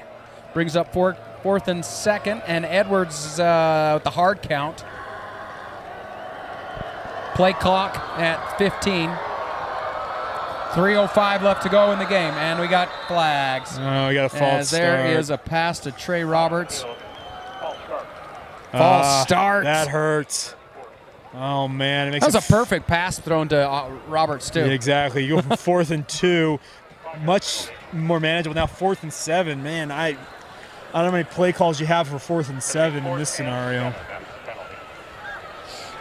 Brings up 4th and 2nd, and Edwards with the hard count. Play clock at 15. 3:05 left to go in the game, and we got flags. Oh, we got a false start. There is a pass to Trey Roberts. False start. That hurts. Oh, man. That was a perfect pass thrown to Roberts, too. Yeah, exactly. You go from 4th and 2. Much more manageable. Now 4th and 7. Man, I don't know how many play calls you have for 4th and 7 in this scenario.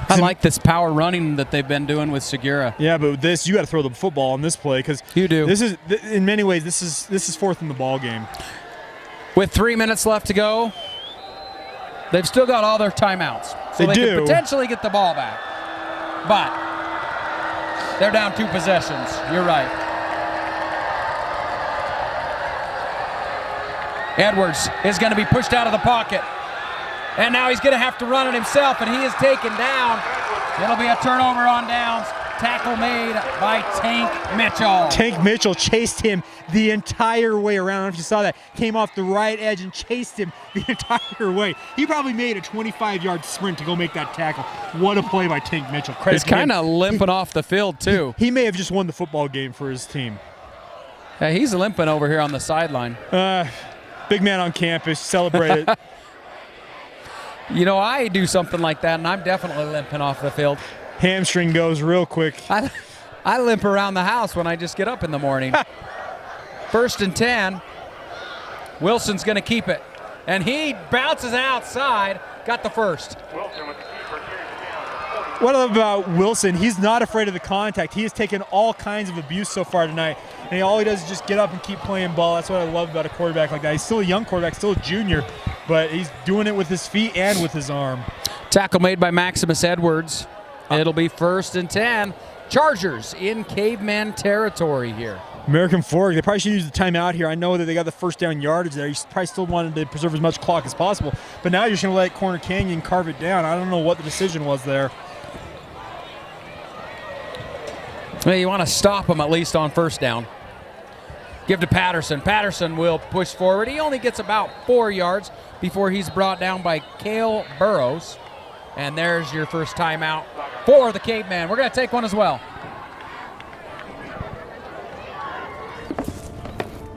I like this power running that they've been doing with Segura. Yeah, but this, you got to throw the football on this play because you do. This is, in many ways, this is 4th in the ball game. With 3 minutes left to go, they've still got all their timeouts, so they can potentially get the ball back. But they're down 2 possessions. You're right. Edwards is going to be pushed out of the pocket. And now he's going to have to run it himself, and he is taken down. It'll be a turnover on downs. Tackle made by Tank Mitchell. Tank Mitchell chased him the entire way around. I don't know if you saw that. Came off the right edge and chased him the entire way. He probably made a 25-yard sprint to go make that tackle. What a play by Tank Mitchell. Credit He's kind of limping off the field, too. He may have just won the football game for his team. Yeah, he's limping over here on the sideline. Big man on campus. Celebrate it. You know, I do something like that, and I'm definitely limping off the field. Hamstring goes real quick. I limp around the house when I just get up in the morning. 1st and 10. Wilson's going to keep it. And he bounces outside. Got the first. What about Wilson? He's not afraid of the contact. He has taken all kinds of abuse so far tonight. And all he does is just get up and keep playing ball. That's what I love about a quarterback like that. He's still a young quarterback, still a junior, but he's doing it with his feet and with his arm. Tackle made by Maximus Edwards. It'll be 1st and 10. Chargers in Cavemen territory here. American Fork, they probably should use the timeout here. I know that they got the 1st down yardage there. You probably still wanted to preserve as much clock as possible. But now you're just going to let Corner Canyon carve it down. I don't know what the decision was there. Well, you want to stop him at least on 1st down. Give to Patterson. Patterson will push forward. He only gets about 4 yards before he's brought down by Cale Burrows. And there's your first timeout for the Caveman. We're going to take one as well.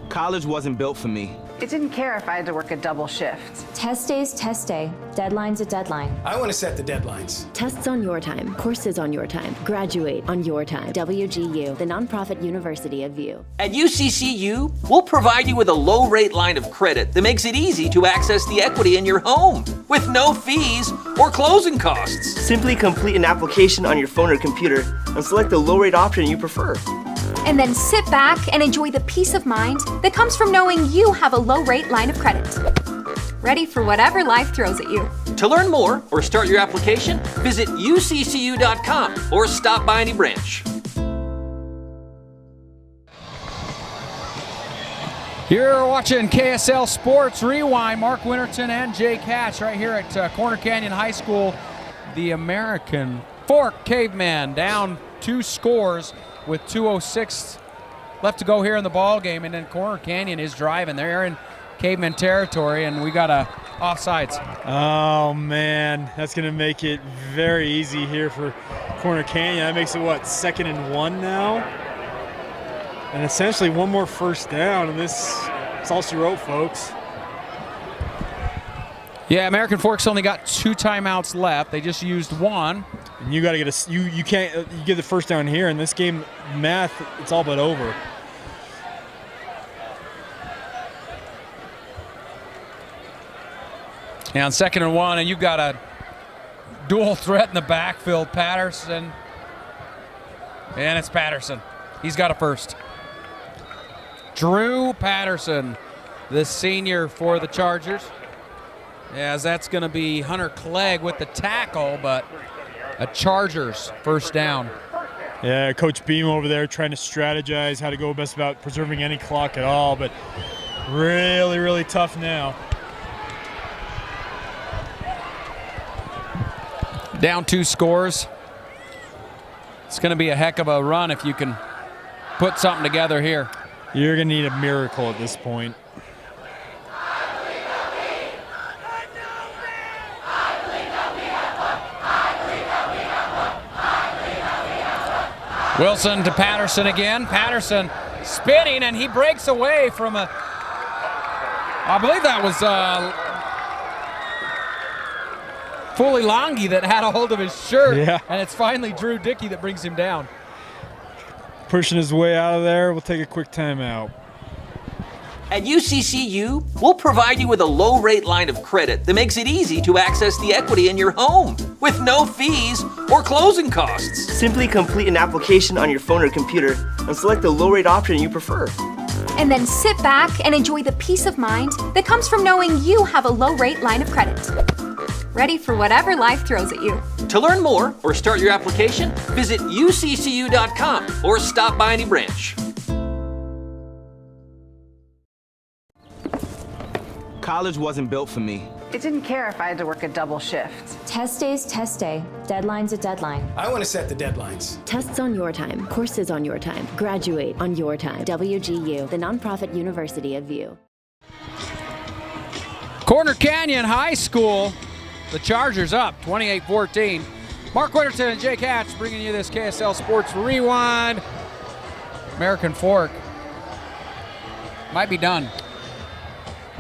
College wasn't built for me. It didn't care if I had to work a double shift. Test day's test day. Deadline's a deadline. I want to set the deadlines. Tests on your time. Courses on your time. Graduate on your time. WGU, the nonprofit university of VIEW. At UCCU, we'll provide you with a low-rate line of credit that makes it easy to access the equity in your home with no fees or closing costs. Simply complete an application on your phone or computer and select the low-rate option you prefer. And then sit back and enjoy the peace of mind that comes from knowing you have a low-rate line of credit. Ready for whatever life throws at you. To learn more or start your application, visit uccu.com or stop by any branch. You're watching KSL Sports Rewind. Mark Winterton and Jake Hatch right here at Corner Canyon High School. The American Fork Cavemen down 2 scores with 2:06 left to go here in the ball game, and then Corner Canyon is driving. They're in Cavemen territory, and we got a offsides. Oh man, that's gonna make it very easy here for Corner Canyon. That makes it what, 2nd and 1 now, and essentially one more 1st down, and this is all she wrote, folks. Yeah, American Fork's only got 2 timeouts left. They just used 1. And you got to get you can't you get the 1st down here in this game. Math, it's all but over. Yeah, on 2nd and 1, and you've got a dual threat in the backfield, Patterson, and it's Patterson. He's got a first. Drew Patterson, the senior for the Chargers. as that's going to be Hunter Clegg with the tackle, but a Chargers first down. Yeah, Coach Beam over there trying to strategize how to go best about preserving any clock at all, but really, really tough now. Down 2 scores. It's going to be a heck of a run if you can put something together here. You're going to need a miracle at this point. Wilson to Patterson again. Patterson spinning, and he breaks away from a, I believe that was Foley Longi that had a hold of his shirt. Yeah. And it's finally Drew Dickey that brings him down. Pushing his way out of there. We'll take a quick timeout. At UCCU, we'll provide you with a low-rate line of credit that makes it easy to access the equity in your home with no fees or closing costs. Simply complete an application on your phone or computer and select the low-rate option you prefer. And then sit back and enjoy the peace of mind that comes from knowing you have a low-rate line of credit. Ready for whatever life throws at you. To learn more or start your application, visit uccu.com or stop by any branch. College wasn't built for me. It didn't care if I had to work a double shift. Test day's test day. Deadline's a deadline. I want to set the deadlines. Tests on your time. Courses on your time. Graduate on your time. WGU, the nonprofit university of View. Corner Canyon High School, the Chargers up 28-14. Mark Winterton and Jake Hatch bringing you this KSL Sports Rewind. American Fork might be done.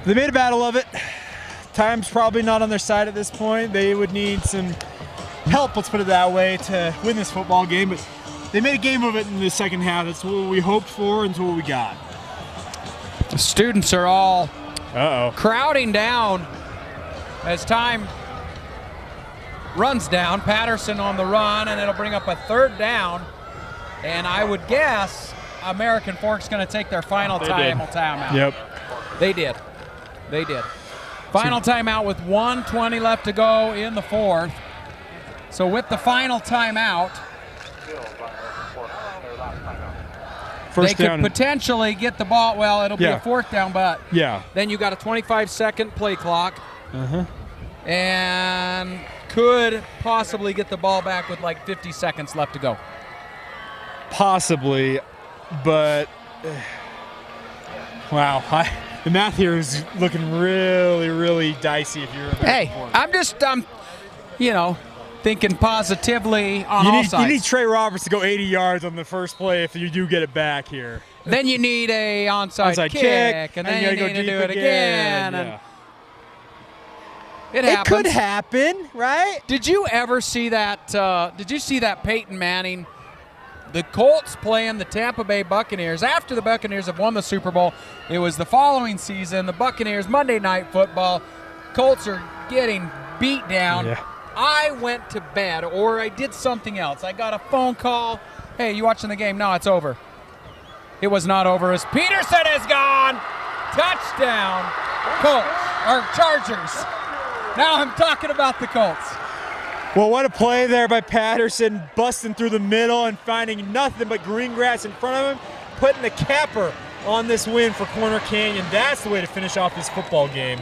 They made a battle of it. Time's probably not on their side at this point. They would need some help, let's put it that way, to win this football game. But they made a game of it in the second half. That's what we hoped for and it's what we got. The students are all crowding down as time runs down. Patterson on the run, and it'll bring up a third down. And I would guess American Fork's going to take their final timeout. Yep. They did. They did. Final timeout with 1:20 left to go in the fourth. So with the final timeout, they could potentially get the ball. Well, it'll be a fourth down, but then you got a 25-second play clock. And could possibly get the ball back with like 50 seconds left to go. Possibly, but wow. The math here is looking really, really dicey if you're I'm just, thinking positively on all sides. You need Trey Roberts to go 80 yards on the first play if you do get it back here. Then you need a onside kick, and then you need to do it again. And it happens. It could happen, right? Did you ever see that? Did you see that Peyton Manning? The Colts playing the Tampa Bay Buccaneers. After the Buccaneers have won the Super Bowl, it was the following season, the Buccaneers, Monday Night Football. Colts are getting beat down. Yeah. I went to bed, or I did something else. I got a phone call. Hey, you watching the game? No, it's over. It was not over as Peterson is gone. Touchdown, Colts, or Chargers. Now I'm talking about the Colts. Well, what a play there by Patterson, busting through the middle and finding nothing but green grass in front of him, putting the capper on this win for Corner Canyon. That's the way to finish off this football game.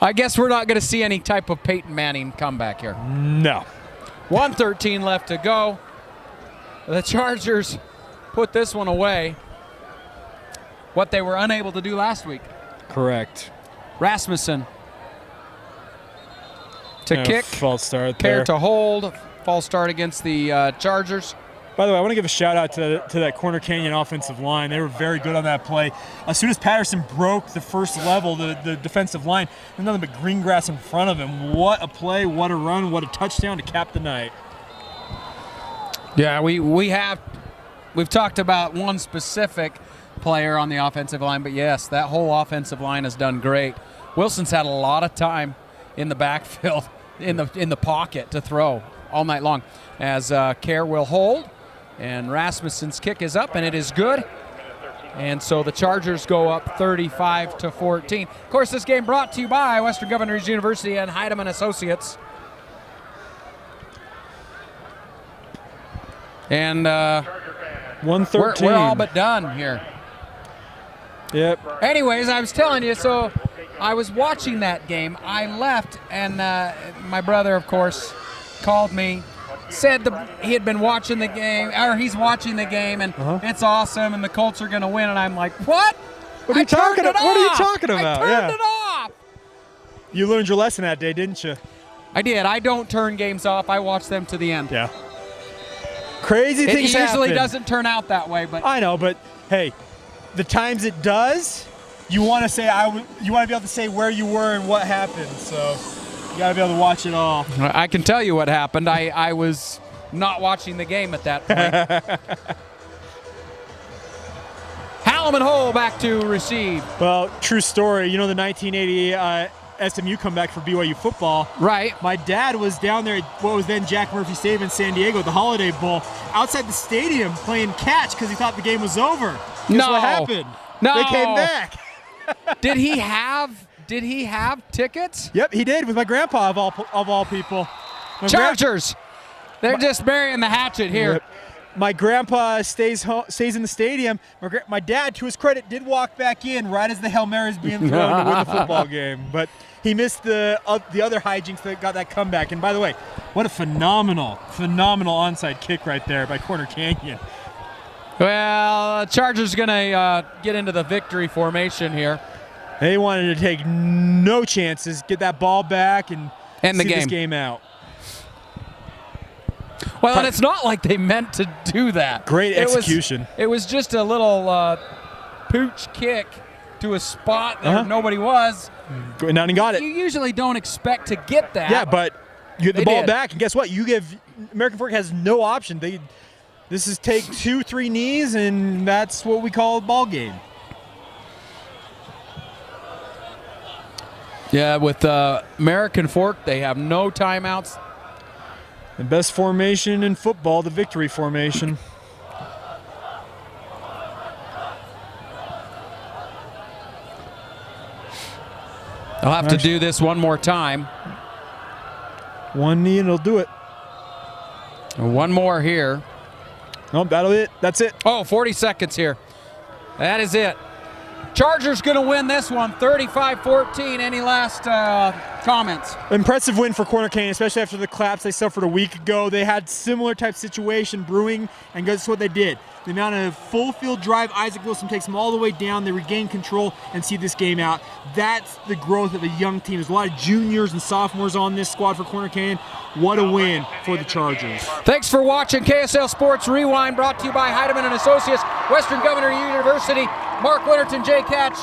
I guess we're not going to see any type of Peyton Manning comeback here. No. 1:13 left to go. The Chargers put this one away. What they were unable to do last week. Correct. Rasmussen to kick, false start Care there. to hold, false start against the Chargers. By the way, I want to give a shout out to that Corner Canyon offensive line. They were very good on that play. As soon as Patterson broke the first level, the defensive line, there's nothing but green grass in front of him. What a play, what a run, what a touchdown to cap the night. Yeah, we've talked about one specific player on the offensive line, but yes, that whole offensive line has done great. Wilson's had a lot of time in the backfield, in the pocket to throw all night long. As Care will hold, and Rasmussen's kick is up, and it is good. And so the Chargers go up 35-14. Of course, this game brought to you by Western Governors University and Heidemann Associates. And 113. We're all but done here. Yep. Anyways, I was telling you, so I was watching that game. I left, and my brother, of course, called me, said he had been watching the game, or he's watching the game, and it's awesome, and the Colts are going to win. And I'm like, what? What are you talking about? What are you talking about? I turned it off. You learned your lesson that day, didn't you? I did. I don't turn games off. I watch them to the end. Yeah. Crazy things happen. It usually doesn't turn out that way, but I know. But hey, the times it does, you want to say you want to be able to say where you were and what happened. So you got to be able to watch it all. I can tell you what happened. I was not watching the game at that point. Hallam and Hole back to receive. Well, true story. You know the 1980 SMU comeback for BYU football. Right. My dad was down there at what was then Jack Murphy Stadium in San Diego at the Holiday Bowl, outside the stadium playing catch because he thought the game was over. Guess what happened? No. They came back. Did he have tickets? Yep, he did with my grandpa of all people. Chargers. They're just burying the hatchet here. Yep. My grandpa stays in the stadium. My dad, to his credit, did walk back in right as the Hail Mary is being thrown to win the football game. But he missed the other hijinks that got that comeback. And by the way, what a phenomenal onside kick right there by Corner Canyon. Well, Chargers going to get into the victory formation here. They wanted to take no chances, get that ball back, and see this game out. Well, and it's not like they meant to do that. Great execution. It was just a little pooch kick to a spot that nobody was. Going down and got it. You usually don't expect to get that. Yeah, but you get the ball back, and guess what? American Fork has no option. This is take 2-3 knees, and that's what we call a ball game. Yeah, with American Fork, they have no timeouts. The best formation in football, the victory formation. They'll have to do this one more time. One knee and it'll do it. One more here. Nope, that's it. Oh, 40 seconds here. That is it. Chargers going to win this one, 35-14. Any last comments? Impressive win for Corner Canyon, especially after the collapse they suffered a week ago. They had similar type situation brewing, and guess what they did? The amount of full field drive Isaac Wilson takes them all the way down. They regain control and see this game out. That's the growth of a young team. There's a lot of juniors and sophomores on this squad for Corner Canyon. What a win for the Chargers. Thanks for watching KSL Sports Rewind, brought to you by Heidemann & Associates, Western Governor University. Mark Winterton, Jay Catch.